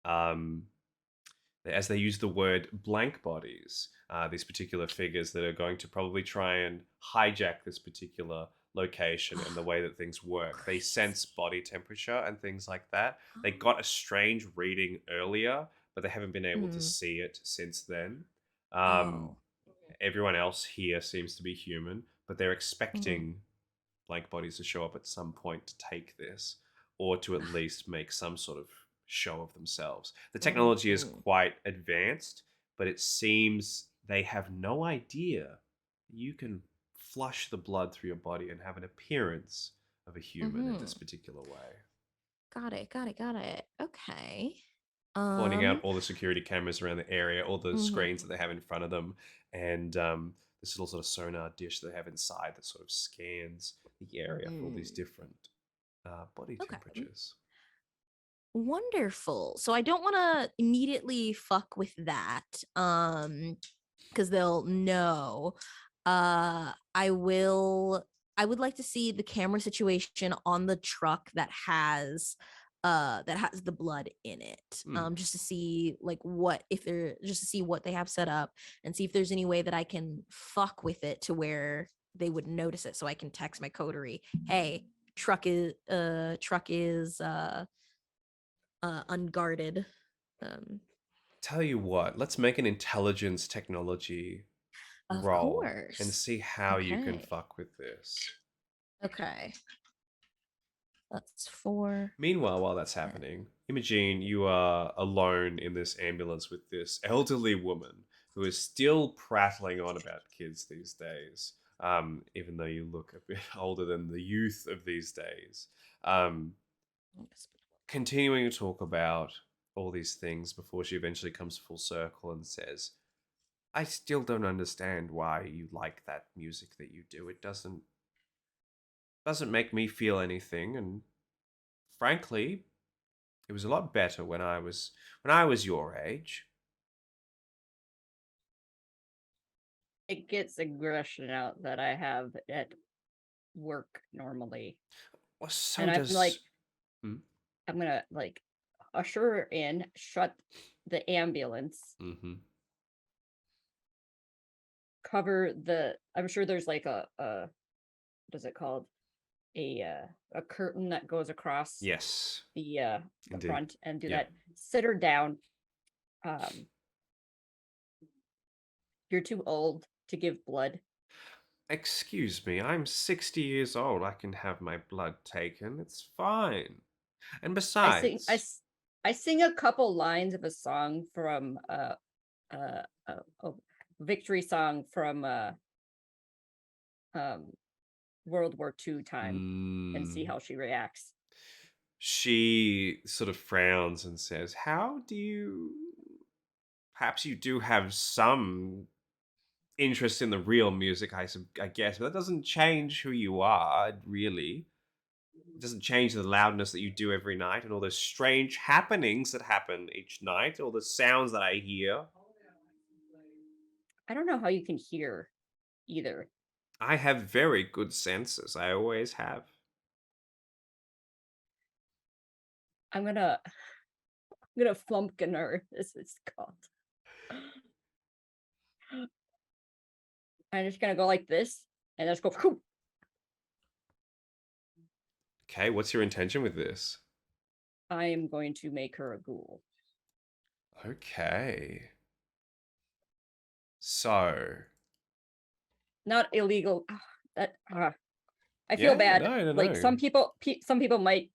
as they use the word blank bodies, these particular figures that are going to probably try and hijack this particular location and the way that things work. They sense body temperature and things like that. They got a strange reading earlier, but they haven't been able to see it since then. Everyone else here seems to be human, but they're expecting blank bodies to show up at some point to take this, or to at least make some sort of show of themselves. The technology is quite advanced, but it seems they have no idea you can flush the blood through your body and have an appearance of a human in this particular way. Got it. Okay. Pointing out all the security cameras around the area, all the screens that they have in front of them, and this little sort of sonar dish they have inside that sort of scans the area for all these different body temperatures. Wonderful. So I don't want to immediately fuck with that, because they'll know. I would like to see the camera situation on the truck that has the blood in it, just to see like just to see what they have set up and see if there's any way that I can fuck with it to where they would notice it, so I can text my coterie, hey, truck is unguarded. Tell you what, let's make an intelligence technology Of roll course. and see how you can Okay. fuck with this. Okay. That's 4. Meanwhile, while that's happening, Imogene, you are alone in this ambulance with this elderly woman who is still prattling on about kids these days, even though you look a bit older than the youth of these days. Continuing to talk about all these things before she eventually comes full circle and says, I still don't understand why you like that music that you do. It doesn't make me feel anything, and frankly, it was a lot better when I was your age. It gets aggression out that I have at work normally. Well, so And I'm does. like, Hmm? I'm gonna like usher her in, shut the ambulance, Mm-hmm. cover the. I'm sure there's like a what is it called? A curtain that goes across Yes, the indeed. front, and do Yeah. that. Sit her down. You're too old to give blood. Excuse me, I'm 60 years old. I can have my blood taken. It's fine. And I sing I, besides, s- I sing a couple lines of a song from a victory song from um World War II time, and see mm, how she reacts. she sort of frowns and says, "How do you. Perhaps you do have some interest in the real music, I guess, but that doesn't change who you are, really. It doesn't change the loudness that you do every night and all those strange happenings that happen each night, all the sounds that I hear. I don't know how you can hear either. I have very good senses. I always have." I'm gonna flumpkin her. This is called. I'm just gonna go like this, and just go. Whew. Okay, what's your intention with this? I am going to make her a ghoul. Okay. So, Not illegal. That I feel yeah, bad. no, no, Like no. some people might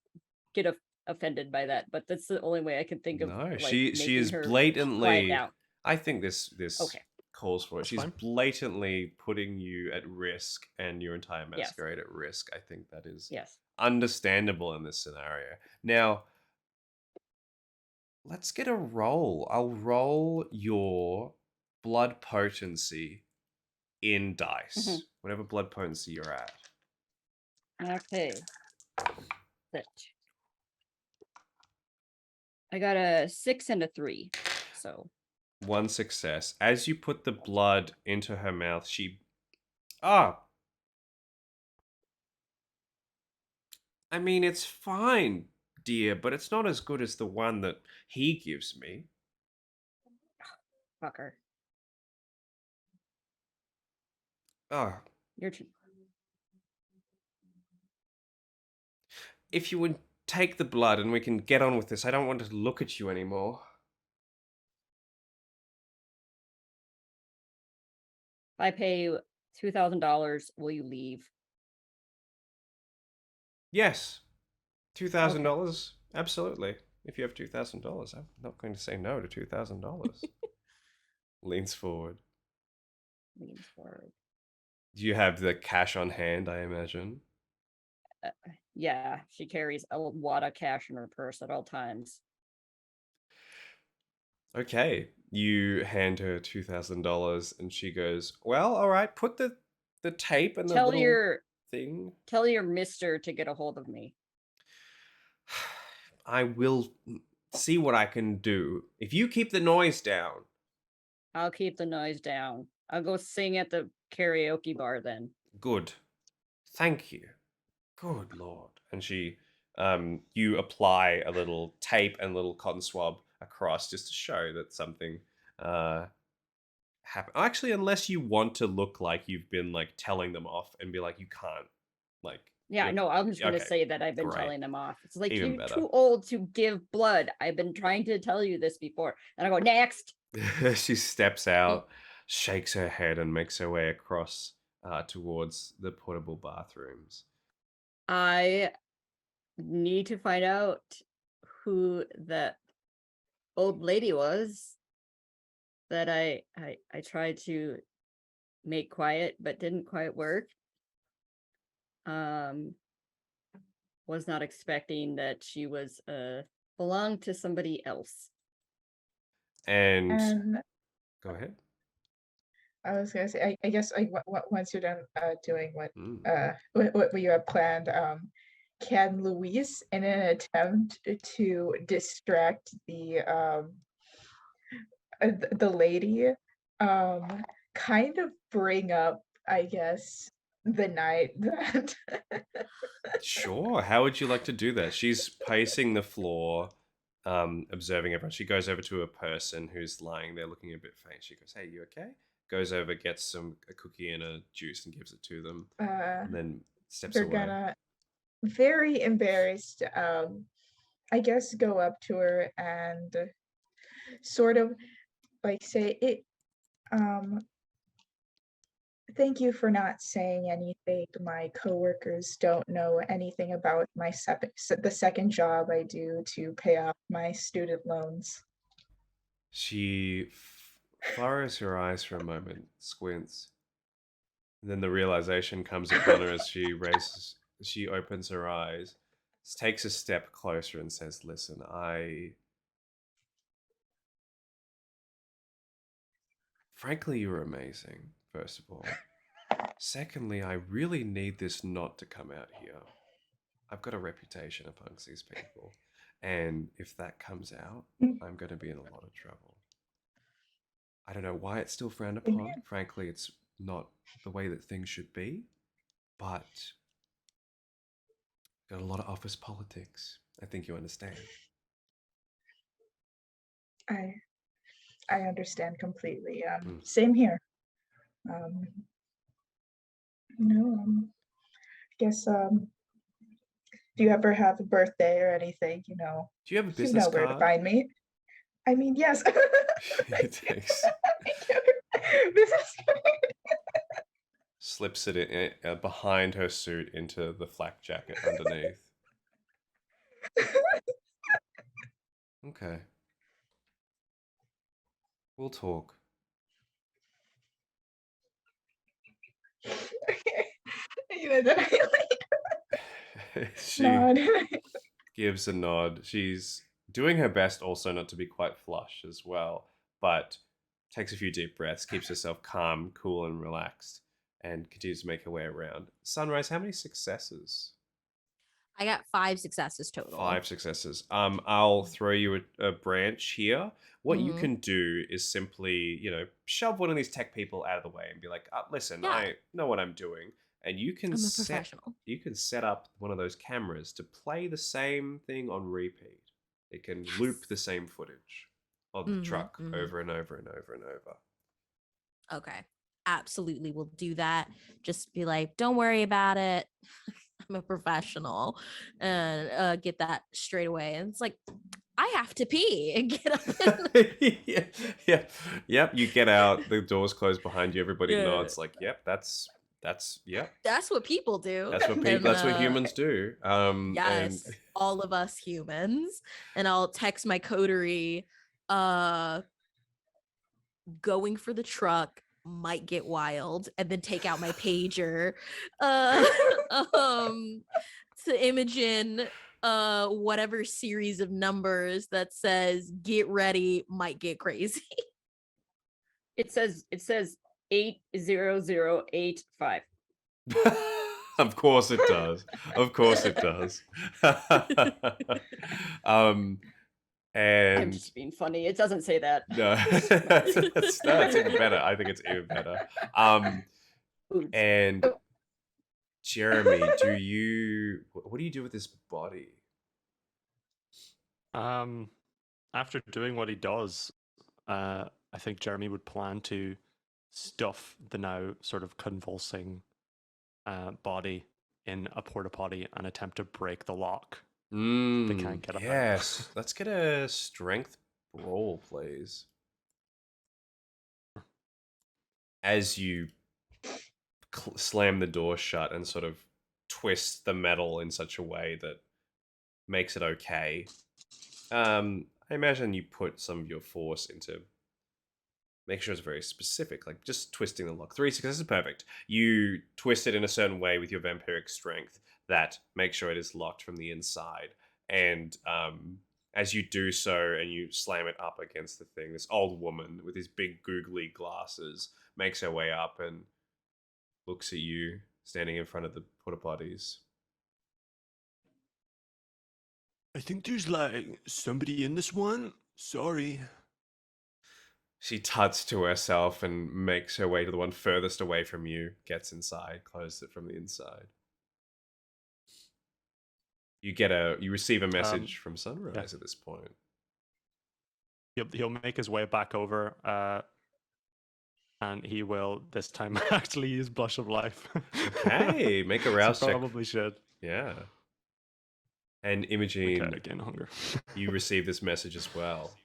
get offended by that, but that's the only way I can think of, No, like, she making is her quiet blatantly. down. I think this Okay. calls for it. That's She's fine. blatantly putting you at risk and your entire Yes. masquerade at risk. I think that is Yes. understandable in this scenario. Now, let's get a roll. I'll roll your blood potency in dice, whatever blood potency you're at. Okay. That. I got a 6 and a 3. So One success. As you put the blood into her mouth, she. Ah! I mean, it's fine, dear, but it's not as good as the one that he gives me. fucker. Oh, You're too. if you would take the blood and we can get on with this, I don't want to look at you anymore. If I pay you $2,000, will you leave? Yes, Okay. $2,000. Absolutely. If you have $2,000, I'm not going to say no to $2,000. Leans forward. Leans forward. Do you have the cash on hand, I imagine? Yeah, she carries a wad of cash in her purse at all times. Okay. You hand her $2,000 and she goes, "Well, all right, put the tape and the Tell little your thing." mister to get a hold of me. I will see what I can do. If you keep the noise down. I'll keep the noise down. I'll go sing at the karaoke bar then. Good. Thank you. Good Lord. And you apply a little tape and a little cotton swab across just to show that something happened. Actually, unless you want to look like you've been like telling them off and be like, you can't. Like, Yeah, no, I'm just gonna okay, say that I've been great. telling them off. It's like, Even you're better. too old to give blood. I've been trying to tell you this before. And I go, next. She steps out, shakes her head, and makes her way across towards the portable bathrooms. I need to find out who that old lady was that I tried to make quiet but didn't quite work. Was not expecting that she was belonged to somebody else. And And go ahead. I was gonna say, I guess like once you're done doing Mm. what you have planned, can Luis, in an attempt to distract the lady, kind of bring up, I guess, the night that Sure. How would you like to do that? She's pacing the floor, observing everyone. She goes over to a person who's lying there looking a bit faint. She goes, "Hey, you okay?" Goes over, gets a cookie and a juice and gives it to them, uh and then steps they're away. gonna, very embarrassed, I guess, go up to her and sort of like say it, um thank you for not saying anything. My coworkers don't know anything about the second job I do to pay off my student loans. She furrows her eyes for a moment, squints, and then the realization comes upon her as she opens her eyes, takes a step closer, and says, "Listen, frankly, you're amazing, first of all. Secondly, I really need this not to come out here. I've got a reputation amongst these people. And if that comes out, I'm going to be in a lot of trouble. I don't know why it's still frowned upon. Frankly, it's not the way that things should be. But got a lot of office politics. I think you understand." I I understand completely. Mm. Same here. Um, no, I guess if you ever have a birthday or anything, Do you have a you business know where to card? find me. I mean, yes. I It do. takes, Business slips it behind her suit into the flak jacket underneath. Okay. We'll talk. And then I She nod. gives a nod. She's doing her best also not to be quite flush as well, but takes a few deep breaths, keeps herself calm, cool, and relaxed, and continues to make her way around. Sunrise, how many successes? I got 5 successes total. 5 successes. I'll throw you a branch here. What you Mhm. can do is simply, shove one of these tech people out of the way and be like, "Listen, Yeah. I know what I'm doing," and I'm a professional. you can set up one of those cameras to play the same thing on repeat. It can loop the same footage of the truck over and over and over and over. Okay. Absolutely. We'll do that. Just be like, don't worry about it. I'm a professional, and get that straight away. And it's like, I have to pee and get up. Yeah, yeah, yep. You get out, the doors close behind you. Everybody Yeah. nods, like, "Yep, that's yep, That's what people do. that's what And, that's what humans do." And Yes, all of us humans. And I'll text my coterie, going for the truck might get wild, and then take out my pager um to Imogen whatever series of numbers that says get ready might get crazy. It says 80085. of course it does. Of course it does. I'm And just being funny. It doesn't say that. no, that's even better. I think it's even better. Oops. And Jeremy, what do you do with this body? After doing what he does, I think Jeremy would plan to stuff the now sort of convulsing body in a porta potty and attempt to break the lock. They can't get out. Yes. Let's get a strength roll, please. As you slam the door shut and sort of twist the metal in such a way that makes it okay. I imagine you put some of your force into make sure it's very specific, like just twisting the lock. 3 successes is perfect. You twist it in a certain way with your vampiric strength that makes sure it is locked from the inside. And as you do so and you slam it up against the thing, this old woman with these big googly glasses makes her way up and looks at you standing in front of the porta potties. I think there's like somebody in this one. Sorry. She tuts to herself and makes her way to the one furthest away from you, gets inside, closes it from the inside. You receive a message from Yeah. Sunrise at this point. He'll make his way back over, and he will this time actually use Blush of Life. Okay, make a So rouse check. probably should. Yeah. And Okay, Imogene, again, hunger. you receive this message as well.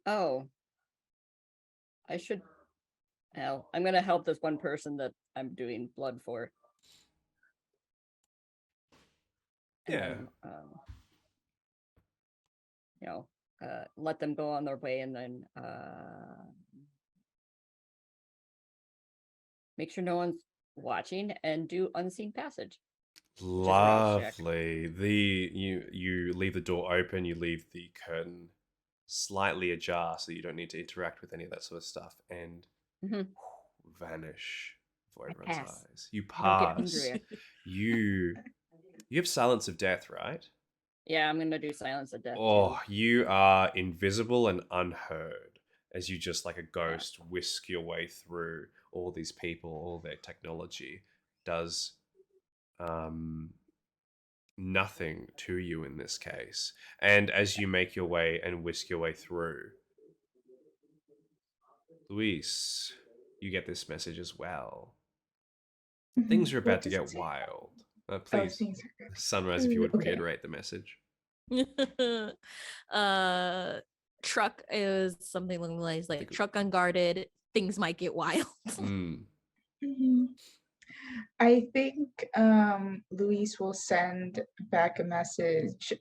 Oh, I should. Well, I'm gonna help this one person that I'm doing blood for. Yeah. And, let them go on their way, and then make sure no one's watching, and do unseen passage. rouse check. Lovely. You leave the door open, you leave the curtain slightly ajar so you don't need to interact with any of that sort of stuff, and Mhm. vanish before I everyone's pass. eyes. You I don't get pass. hungrier. You have silence of death, right? Yeah, I'm gonna do silence of death Oh, you are invisible and unheard as you just like a ghost whisk your way through all these people, all their technology does nothing to you in this case. And as you make your way and whisk your way through, Luis, you get this message as well. Things are What about to does it get say? wild. Oh, Please, things are Sunrise, if you would okay. reiterate the message. Truck is something along the lines like Think- truck unguarded, things might get wild. Mm. Mhm. I think Luis will send back a message.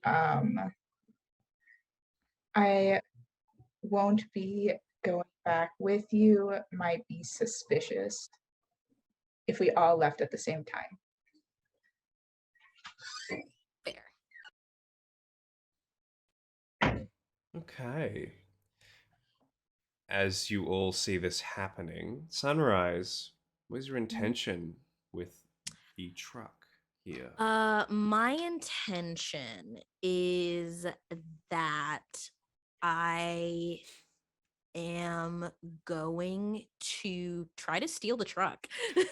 I won't be going back with you. Might be suspicious if we all left at the same time. Fair. Okay. As you all see this happening, Sunrise, what is your intention with the truck here? My intention is that I am going to try to steal the truck. I'm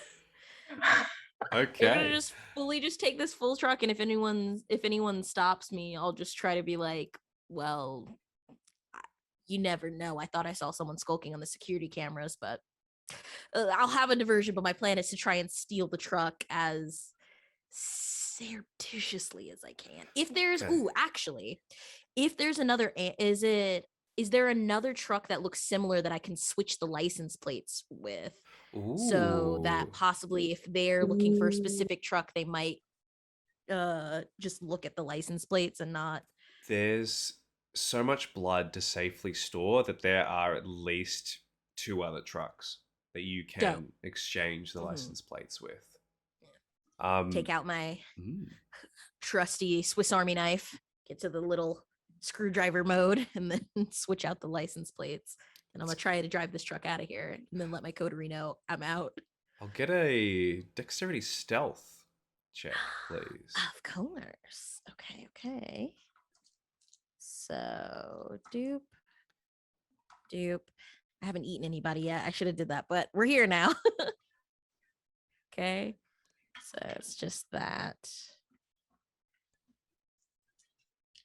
gonna Okay. just fully just take this full truck, and if anyone stops me, I'll just try to be like, well, you never know. I thought I saw someone skulking on the security cameras, but I'll have a diversion. But my plan is to try and steal the truck as surreptitiously as I can. If there's, Okay. actually, if there's another, is there another truck that looks similar that I can switch the license plates with? So that Ooh. possibly if they're looking for a specific truck, they might just look at the license plates and not. There's so much blood to safely store that there are at least 2 other trucks that you Dope. can exchange the Mhm. license plates with. Take out my mm, trusty Swiss Army knife, get to the little screwdriver mode, and then switch out the license plates. And I'm gonna try to drive this truck out of here, and then let my coterie know I'm out. I'll get a dexterity stealth check, please. Of course. Okay. So dupe. I haven't eaten anybody yet. I should have did that, but we're here now. Okay. So it's just that.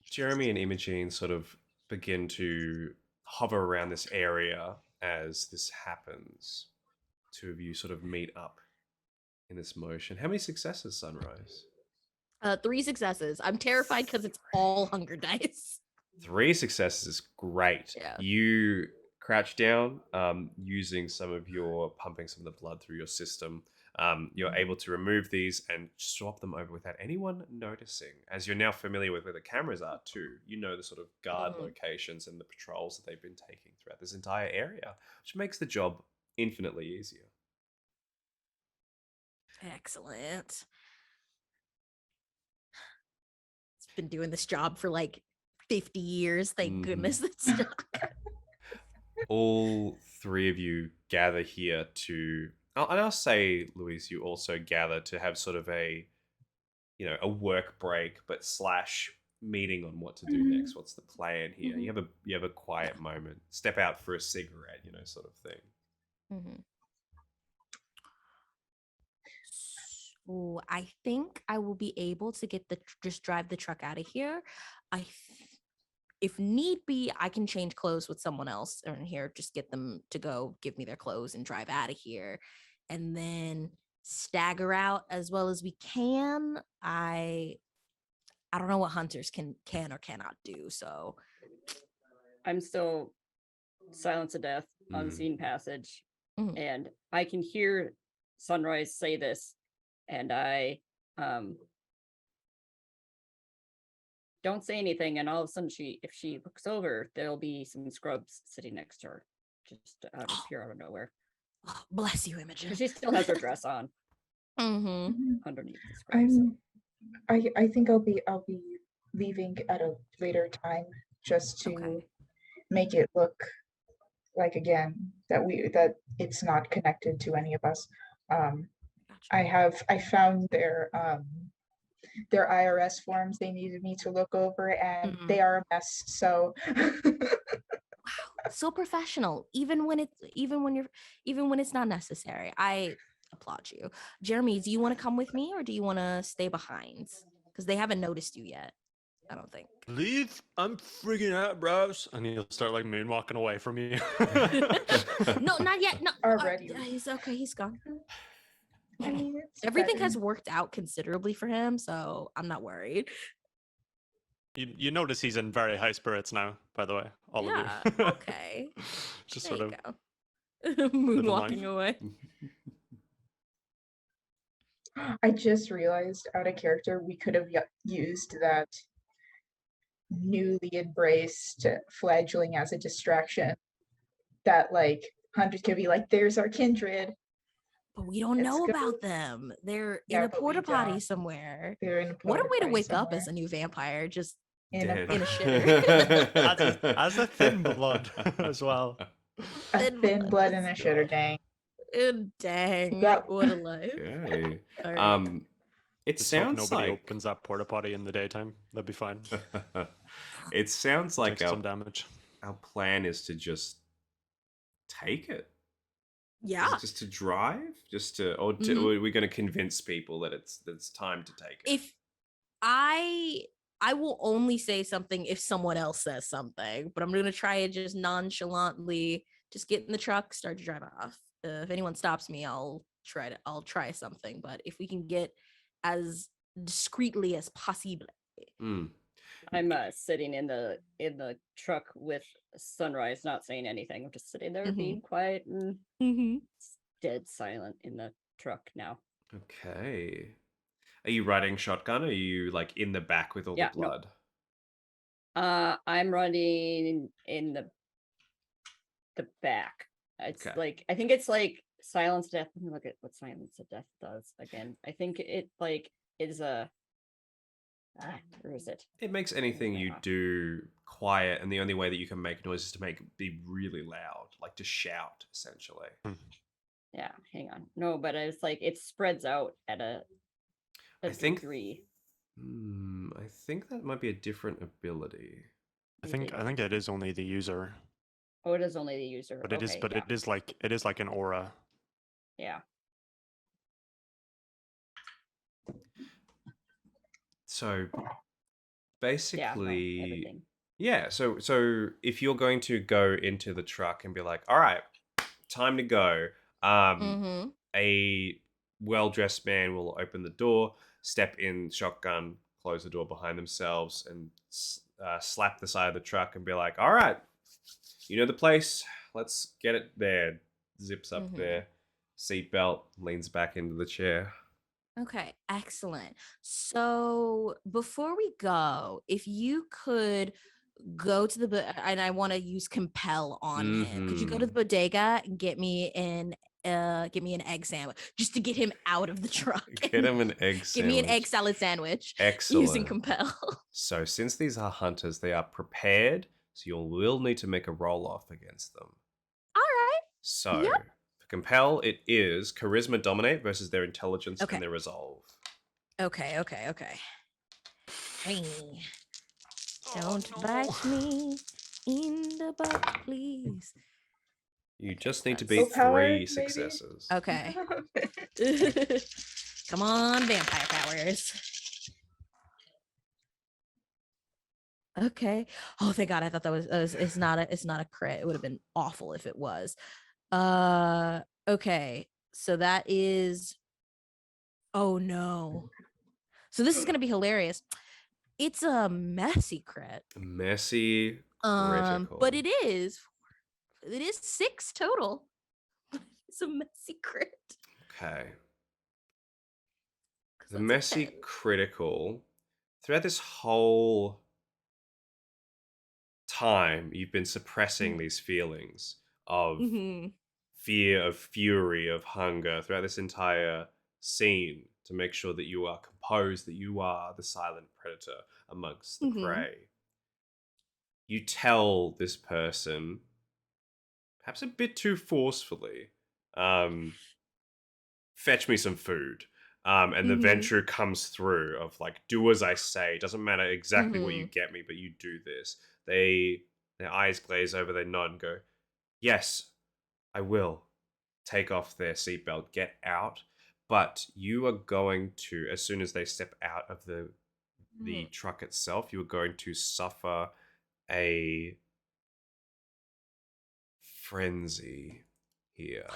Jeremy and Imogene sort of begin to hover around this area as this happens. 2 of you sort of meet up in this motion. How many successes, Sunrise? 3 successes. I'm terrified because it's all hunger dice. 3 successes is great. Yeah. You crouch down, using pumping some of the blood through your system. You're able to remove these and swap them over without anyone noticing. As you're now familiar with where the cameras are too, you know the sort of guard locations and the patrols that they've been taking throughout this entire area, which makes the job infinitely easier. Excellent. It's been doing this job for like 50 years. Thank goodness it's stuck. All 3 of you gather here to, and I'll say, Louise, you also gather to have sort of a work break, but slash meeting on what to do next. What's the plan here? You have a quiet moment. Step out for a cigarette, sort of thing. Mm-hmm. So I think I will be able to get just drive the truck out of here. If need be, I can change clothes with someone else in here. Just get them to go give me their clothes and drive out of here, and then stagger out as well as we can. I don't know what hunters can or cannot do. So I'm still silence of death, Mm. unseen passage, Mhm. and I can hear Sunrise say this, and I don't say anything, and all of a sudden if she looks over, there'll be some scrubs sitting next to her, just appear out of nowhere. oh, bless you, Imogen. Because she still has her dress on Mm-hmm. underneath the scrubs. I think I'll be leaving at a later time just to Okay. make it look like again that it's not connected to any of us. Gotcha. I found their IRS forms they needed me to look over, and Mhm. they are a mess. So Wow, so professional, even when it's not necessary. I applaud you. Jeremy, do you want to come with me or do you want to stay behind? Because they haven't noticed you yet, I don't think. Leave? I'm freaking out, bros. And he'll start like moonwalking away from you. No, not yet. No, Already. he's okay. He's gone. I mean, it's Everything better. has worked out considerably for him, so I'm not worried. You notice he's in very high spirits now, by the way, all Yeah, of you. okay. Just There sort you of go. living Moonwalking life. away. I just realized out of character we could have used that newly embraced fledgling as a distraction. That like hunters could be like, "There's our kindred." But we don't Let's know go. about them. They're Yeah, in a but we porta potty don't. somewhere. They're in a What a porta way to potty wake up as somewhere. a new vampire, just In a Dead. in a shitter. As a thin blood as well. thin blood and a shitter, dang. Dang, Go. what a life. Okay. All right. It Just hope sounds nobody like opens that porta potty in the daytime. That'd be fine. it sounds like Take some damage. our plan is to just take it. Yeah. Is it just to drive? Or are we going to convince people that it's time to take it? If I will only say something if someone else says something, but I'm gonna try it just nonchalantly, just get in the truck, start to drive off. If anyone stops me, I'll try something. But if we can get as discreetly as possible. Mm. I'm sitting in the truck with Sunrise, not saying anything. I'm just sitting there being quiet and dead silent in the truck now. Okay. Are you riding shotgun? Or are you like in the back with all Yeah, the blood? I'm running in the back. It's Okay. like I think it's like silence death. Let me look at what silence of death does again. I think it like is a where is it? It makes anything you do quiet, and the only way that you can make noise is to be really loud, like to shout, essentially. Yeah, hang on. No, but it's like it spreads out at a degree. I think that might be a different ability. I think it is only the user. Oh, it is only the user. But it is like an aura. Yeah. So basically, so if you're going to go into the truck and be like, all right, time to go, a well-dressed man will open the door, step in shotgun, close the door behind themselves, and slap the side of the truck and be like, all right, you know the place, let's get it there. Zips up their seatbelt, leans back into the chair. Okay, excellent. So before we go, if you could go to and I want to use compel on him. Could you go to the bodega and get me an egg sandwich just to get him out of the truck? Get him an egg sandwich. Give me an egg salad sandwich. Excellent. Using compel. So since these are hunters, they are prepared. So you will need to make a roll off against them. All right. So for compel, it is charisma dominate versus their intelligence and their resolve. Okay. Hey. Don't bite me in the butt, please. You just need to That's- beat Willpower, 3 maybe? successes. Okay. Come on, vampire powers. Okay. Oh, thank God! I thought that was it's not a crit. It would have been awful if it was. Okay. So that is. Oh no. So this is gonna be hilarious. It's a messy crit. Messy critical. But it is 6 total. It's a messy crit. Okay. 'Cause The that's a messy 10. critical. Throughout this whole time, you've been suppressing these feelings of Mhm. fear, of fury, of hunger throughout this entire scene to make sure that you are composed, that you are the silent predator amongst the Mhm. prey. You tell this person, perhaps a bit too forcefully, fetch me some food. And the Mhm. venture comes through of like, do as I say. Doesn't matter exactly what you Mhm. get me, but you do this. Their eyes glaze over, they nod and go, yes, I will. Take off their seatbelt, get out. But you are going to, as soon as they step out of the truck itself, you are going to suffer a frenzy here.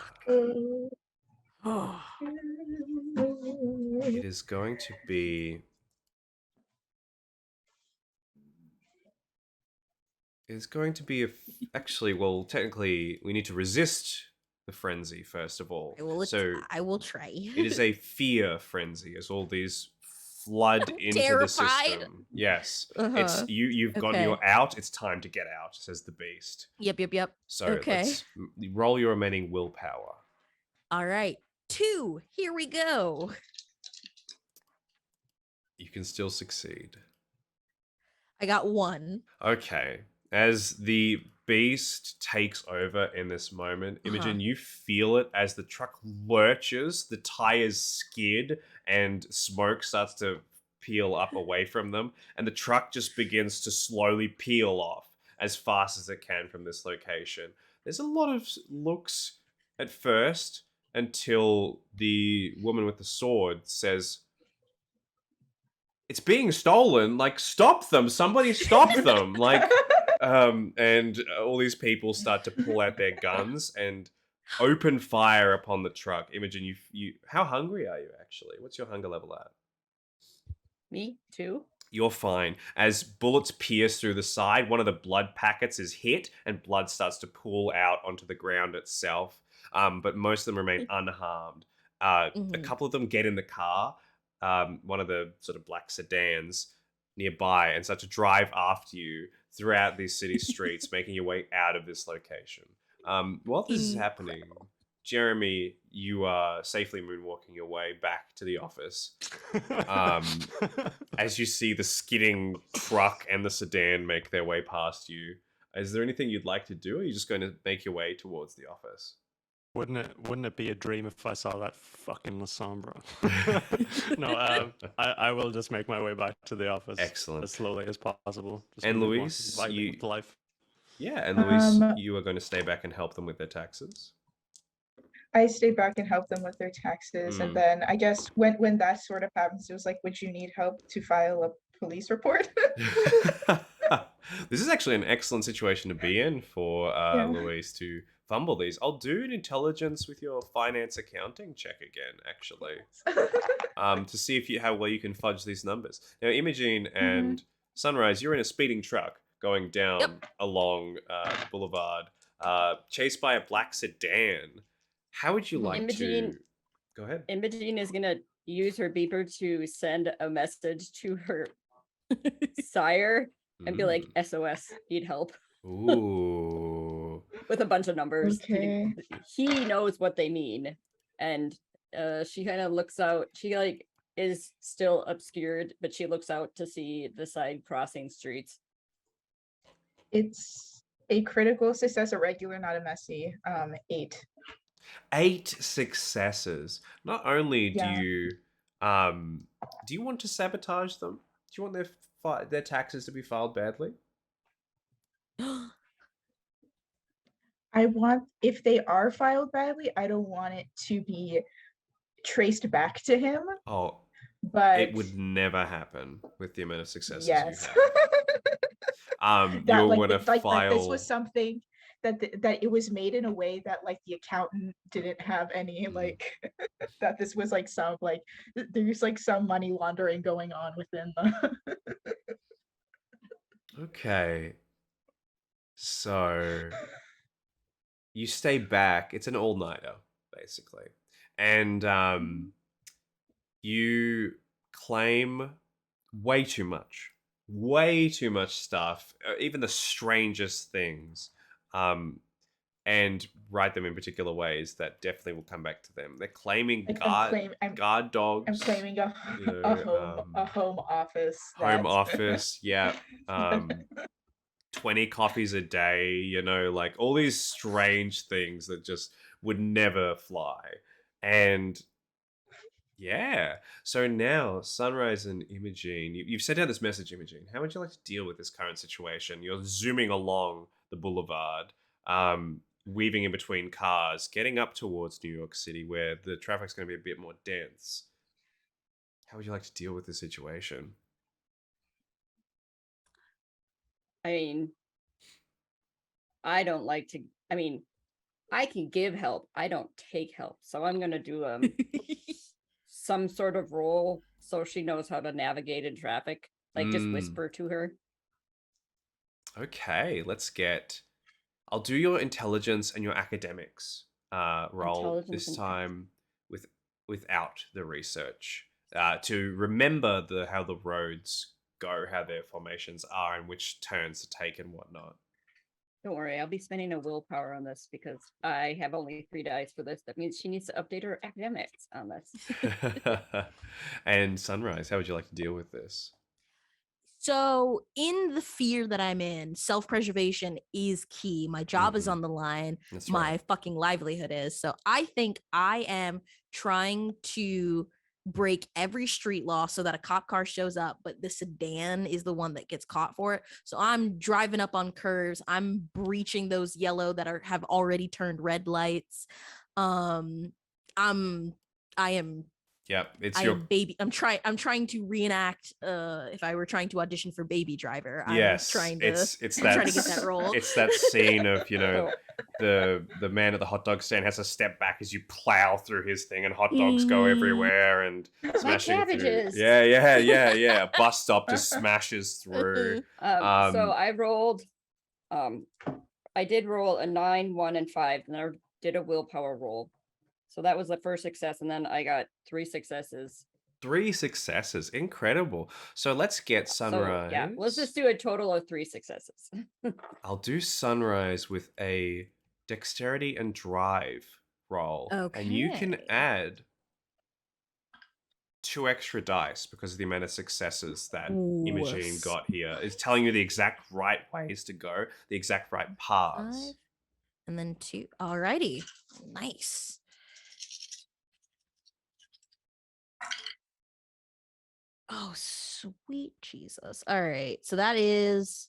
Oh. It is going to be. It's going to be actually, well, technically, we need to resist the frenzy first of all. So I will try. it is a fear frenzy, as all these flood I'm into the terrified. system. Yes, it's Uh-huh. you've gotten Okay. you're out. It's time to get out, says the beast. Yep. So Okay. let's roll your remaining willpower. All right. 2. Here we go. You can still succeed. I got 1. Okay. As the beast takes over in this moment, Uh-huh. Imogen, you feel it as the truck lurches, the tires skid, and smoke starts to peel up away from them, and the truck just begins to slowly peel off as fast as it can from this location. There's a lot of looks at first until the woman with the sword says, it's being stolen. Like, stop them. Somebody stop them. Like, and all these people start to pull out their guns and open fire upon the truck. Imogen, how hungry are you actually? What's your hunger level at? Me too. You're fine. As bullets pierce through the side, one of the blood packets is hit and blood starts to pool out onto the ground itself. But most of them remain unharmed. A Mhm. couple of them get in the car, one of the sort of black sedans nearby, and start to drive after you throughout these city streets, making your way out of this location. While this is happening, Jeremy, you are safely moonwalking your way back to the office. As you see the skidding truck and the sedan make their way past you, is there anything you'd like to do, or are you just going to make your way towards the office? Wouldn't it be a dream if I saw that fucking Lasombra? No, I will just make my way back to the office Excellent. as slowly as possible. Just And moving Luis, lightly with life. yeah, and Luis, Um, you are going to stay back and help them with their taxes. I stay back and help them with their taxes, and then I guess when that sort of happens, it was like, would you need help to file a police report? This is actually an excellent situation to be in for Yeah. Luis to fumble these. I'll do an intelligence with your finance accounting check again, actually, to see if how well you can fudge these numbers. Now, Imogene and Sunrise, you're in a speeding truck going down along the boulevard, chased by a black sedan. How would you like to? Imogene, Go ahead. Imogene is gonna use her beeper to send a message to her sire and be like, SOS, need help, Ooh. with a bunch of numbers. Okay. He knows what they mean. And she kind of looks out. She like is still obscured, but she looks out to see the side crossing streets. It's a critical success, a regular, not a messy. 8. 8 successes. Not only Yeah. do you want to sabotage them? Do you want their their taxes to be filed badly? I want, if they are filed badly, I don't want it to be traced back to him, Oh, but it would never happen with the amount of successes you yes. have. That You'll like want to like this was file. something that that it was made in a way that like the accountant didn't have any like that this was like some like there's like some money laundering going on within the Okay. So you stay back. It's an all-nighter, basically. And you claim way too much. Way too much stuff. Even the strangest things. And write them in particular ways that definitely will come back to them. They're claiming like guard dogs. I'm claiming a You know, a home office home that office. Yeah. 20 coffees a day, you know, like all these strange things that just would never fly. And yeah, so now Sunrise and Imogene, you've sent out this message, Imogene. How would you like to deal with this current situation? You're zooming along the boulevard, weaving in between cars, getting up towards New York City where the traffic's going to be a bit more dense. How would you like to deal with the situation? I mean, I don't like to. I mean, I can give help. I don't take help. So I'm gonna do some sort of role so she knows how to navigate in traffic. Like just whisper to her. Okay, let's get. I'll do your intelligence and your academics roll Intelligence this and time with without the research to remember how the roads go, how their formations are, and which turns to take and whatnot. Don't worry, I'll be spending a willpower on this because I have only 3 dice for this. That means she needs to update her academics on this. And Sunrise, how would you like to deal with this? So, in the fear that I'm in, self preservation is key. My job is Mhm. on the line. That's My right. fucking livelihood is. So, I think I am trying to break every street law so that a cop car shows up, but the sedan is the one that gets caught for it. So, I'm driving up on curves. I'm breaching those yellow that have already turned red lights. Um, I am Yep, it's I your am baby. I'm trying to reenact. If I were trying to audition for Baby Driver, yes. It's I'm trying to get that role. it's that scene of So the man at the hot dog stand has to step back as you plow through his thing and hot dogs go Mm. everywhere and my smashing through. cabbages. Yeah. A bus stop just smashes through. So I rolled I did roll a 9, 1, and 5, and I did a willpower roll. So that was the first success, and then I got 3 successes. 3 successes. Incredible. So let's get Sunrise. So yeah, let's just do a total of 3 successes. I'll do Sunrise with a dexterity and drive roll. And you can Okay. add 2 extra dice because of the amount of successes that Imogene got here. It's telling you the exact right ways to go, the exact right paths. 5 and then 2. Alrighty, nice. Oh, sweet Jesus. All right. So that's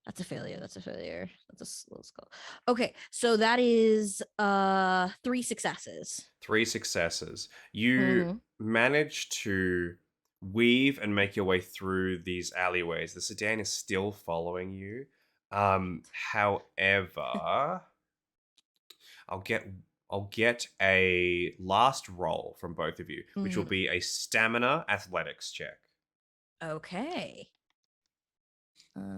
a failure. That's a failure. That's a slow skull. Okay. So that is 3 successes. 3 successes. You Mhm. manage to weave and make your way through these alleyways. The sedan is still following you. However, I'll get a last roll from both of you, which will be a stamina athletics check. Okay. Okay.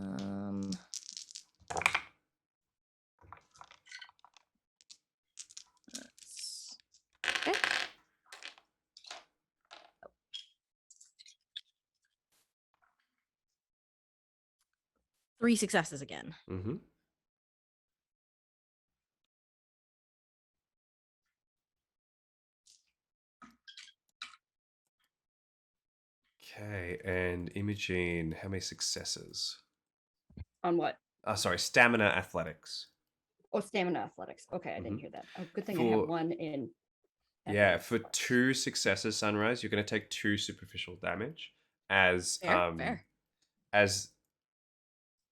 3 successes again. Mm-hmm. Okay, and Imogene, how many successes? On what? Sorry, stamina athletics. Oh, stamina athletics. Okay, I Mhm. didn't hear that. Oh, good thing I have 1 in. Yeah, athletics. for 2 successes, Sunrise, you're going to take 2 superficial damage as Fair. as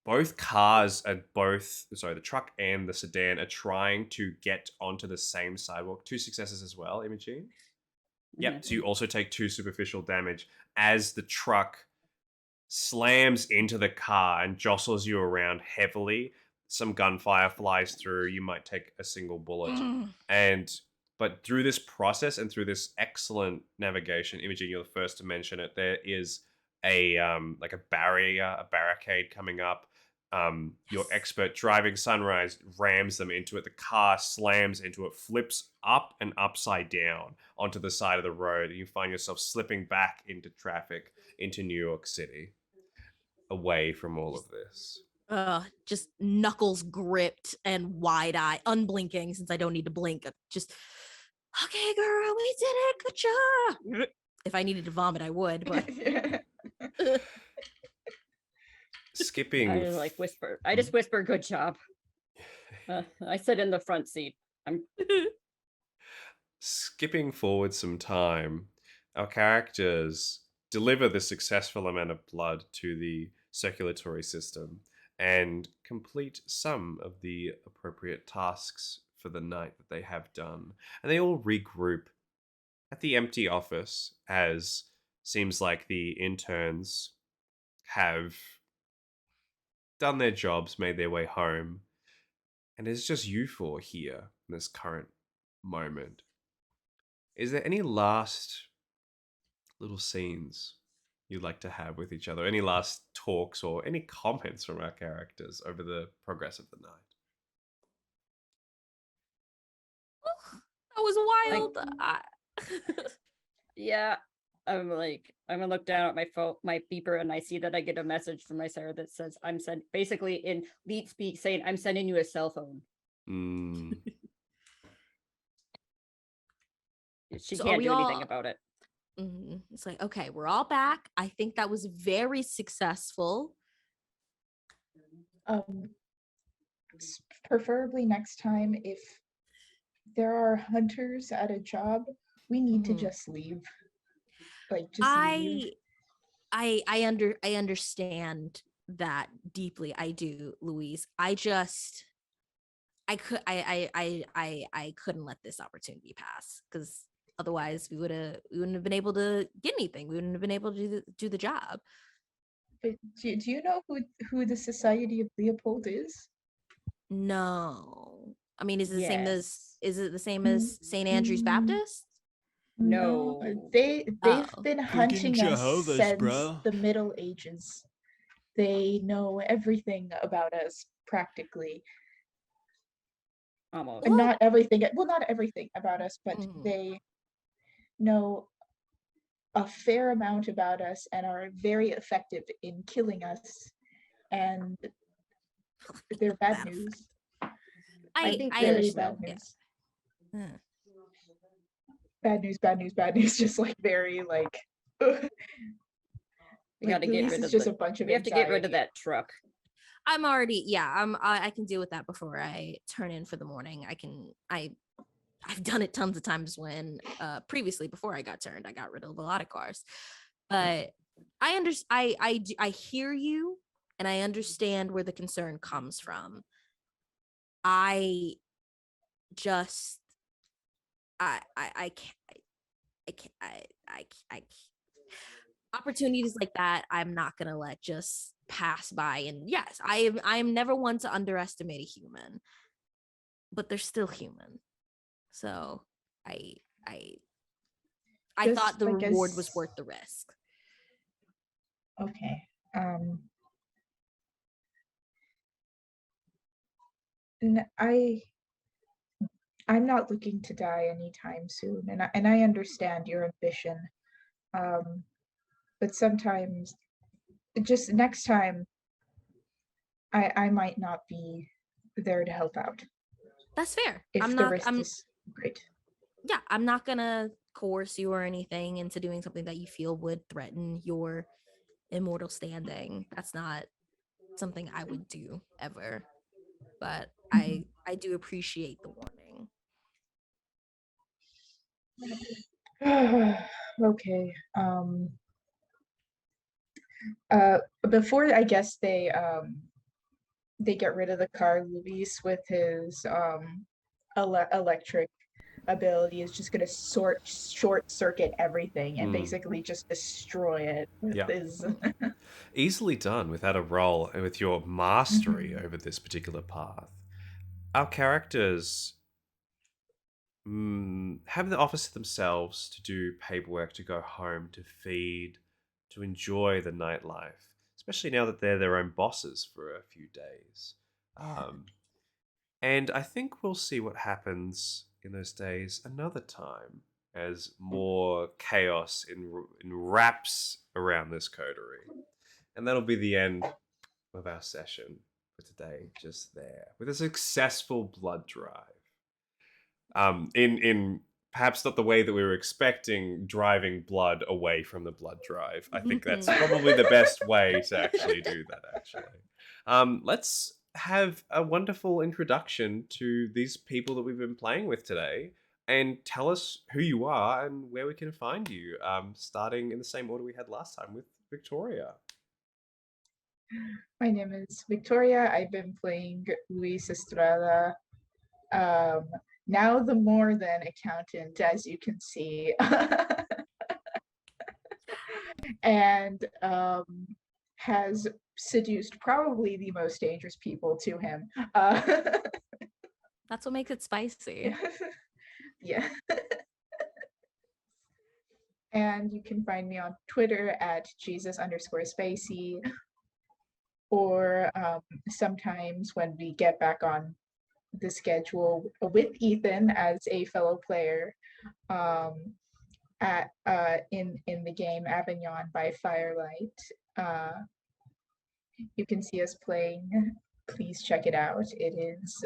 both cars are the truck and the sedan are trying to get onto the same sidewalk. 2 successes as well, Imogene. Yep. So you also take 2 superficial damage as the truck slams into the car and jostles you around heavily. Some gunfire flies through. You might take a single bullet. But through this process and through this excellent navigation, Imogene, you're the first to mention it. There is a like a barricade coming up. Your expert driving Sunrise rams them into it. The car slams into it, flips up and upside down onto the side of the road. And you find yourself slipping back into traffic into New York City, away from all of this. Just knuckles gripped and wide eye, unblinking since I don't need to blink. Just, okay, girl, we did it. Good job. If I needed to vomit, I would, but Skipping. I like whisper. I just whisper, "Good job." I sit in the front seat. I'm Skipping forward some time, our characters deliver the successful amount of blood to the circulatory system and complete some of the appropriate tasks for the night that they have done. And they all regroup at the empty office, as seems like the interns have done their jobs, made their way home, and it's just you four here in this current moment. Is there any last little scenes you'd like to have with each other? Any last talks or any comments from our characters over the progress of the night? that was Like- wild. yeah. I'm gonna look down at my phone, my beeper, and I see that I get a message from my Sarah that says basically in leet speak saying I'm sending you a cell phone. Mm. She So are can't we do anything all- about it. It's like, okay, we're all back. I think that was very successful. Preferably next time, if there are hunters at a job, we need to Mhm. just leave. Like, just leave. I understand that deeply. I do, Louise. I couldn't let this opportunity pass, because otherwise we wouldn't have been able to get anything. We wouldn't have been able to do the job. But do you know who the Society of Leopold is? No. I mean, is it the same as St. Andrew's Mm, Baptist? No. they've Oh. been Freaking hunting us Jehovah's, since bro. the Middle Ages. They know everything about us, practically. Almost. And not everything, well, not everything about us, but Mhm. they know a fair amount about us and are very effective in killing us. And they're bad news. I think I they're Very understand. bad Yeah. news. Huh. Bad news, bad news, bad news. Just like very like. ugh. We gotta get Louise rid is of just the- a bunch of We have to get rid of anxiety. that truck. I'm already, yeah, I can deal with that before I turn in for the morning. I've done it tons of times when previously, before I got turned, I got rid of a lot of cars. But I hear you, and I understand where the concern comes from. I just I can't I can't. Opportunities like that I'm not gonna let just pass by. And yes, I am never one to underestimate a human, but they're still human. So I Just, thought the I reward was guess- worth the risk. Okay. I'm not looking to die anytime soon, and I understand your ambition. But sometimes, just next time, I might not be there to help out That's fair. if I'm the not risk I'm is great. yeah, I'm not gonna coerce you or anything into doing something that you feel would threaten your immortal standing. That's not something I would do ever. But I do appreciate the warning. Okay. Before I guess they get rid of the car, Luis with his electric ability is just gonna short circuit everything and basically just destroy it with Yeah. his Easily done without a roll and with your mastery Mhm. over this particular path. Our characters have the office to themselves to do paperwork, to go home, to feed, to enjoy the nightlife, especially now that they're their own bosses for a few days. Um, and I think we'll see what happens in those days another time as more chaos enwraps around this coterie. And that'll be the end of our session for today, just there, with a successful blood drive. In perhaps not the way that we were expecting, driving blood away from the blood drive. I think that's probably the best way to actually do that. Let's have a wonderful introduction to these people that we've been playing with today, and tell us who you are and where we can find you. Starting in the same order we had last time with Victoria. My name is Victoria. I've been playing Luis Estrada. Um, Now the more than accountant, as you can see. And has seduced probably the most dangerous people to him. That's what makes it spicy. Yeah. And you can find me on Twitter at Jesus_Spacey, or sometimes when we get back on the schedule with Ethan as a fellow player, at in the game Avignon by Firelight. You can see us playing. Please check it out. It is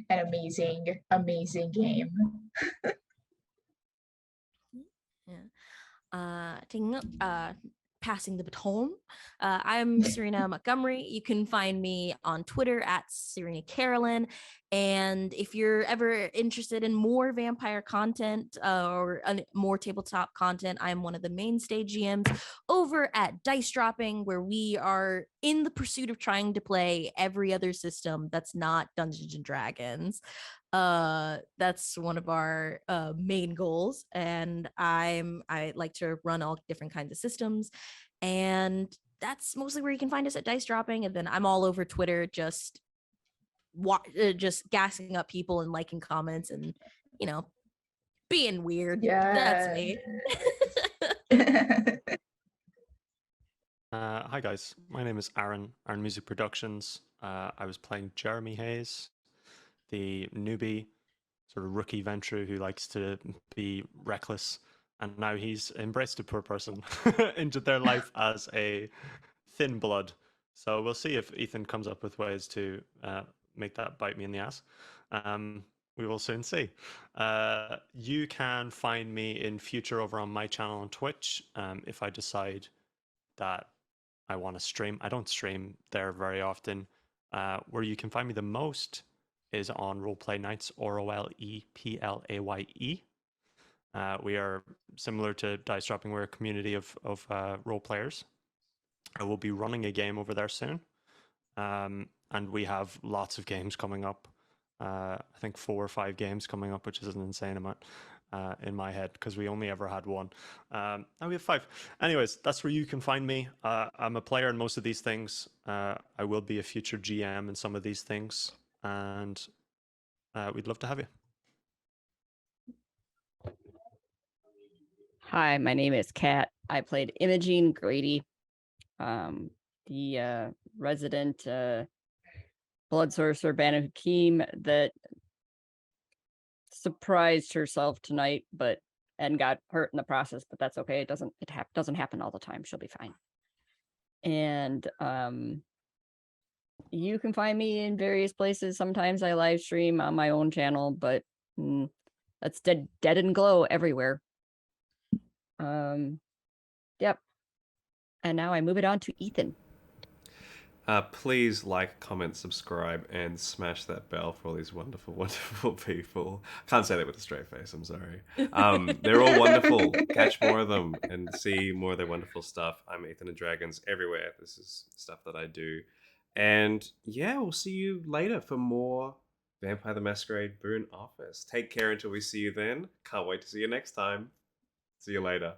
an amazing game. Passing the baton. I'm Serena Montgomery. You can find me on Twitter at Serena Carolyn. And if you're ever interested in more vampire content or more tabletop content, I'm one of the mainstay GMs over at Dice Dropping, where we are in the pursuit of trying to play every other system that's not Dungeons and Dragons. That's one of our main goals, and I like to run all different kinds of systems, and that's mostly where you can find us at Dice Dropping. And then I'm all over Twitter, just gassing up people and liking comments and being weird. That's Yeah. me. Hi guys, my name is Aaron Music Productions. I was playing Jeremy Hayes, the newbie, sort of rookie venture who likes to be reckless, and now he's embraced a poor person into their life as a thin blood. So we'll see if Ethan comes up with ways to make that bite me in the ass. We will soon see. You can find me in future over on my channel on Twitch if I decide that I want to stream. I don't stream there very often. Where you can find me the most is on Roleplay Nights, ROLEPLAYE. We are similar to Dice Dropping. We're a community of role players. I will be running a game over there soon. And we have lots of games coming up. I think 4 or 5 games coming up, which is an insane amount in my head because we only ever had one. Now we have 5. Anyways, that's where you can find me. I'm a player in most of these things. I will be a future GM in some of these things, and we'd love to have you. Hi, my name is Kat. I played Imogene Grady, the resident blood sorcerer Banu Hakim that surprised herself tonight, and got hurt in the process. But that's okay. It doesn't happen all the time. She'll be fine. And you can find me in various places. Sometimes I live stream on my own channel, but that's dead and glow everywhere. Yep. And now I move it on to Ethan. Please like, comment, subscribe, and smash that bell for all these wonderful, wonderful people. Can't say that with a straight face. I'm sorry. They're all wonderful. Catch more of them and see more of their wonderful stuff. I'm Ethan and Dragons everywhere. This is stuff that I do. And yeah, we'll see you later for more Vampire the Masquerade Boon Office. Take care until we see you then. Can't wait to see you next time. See you later.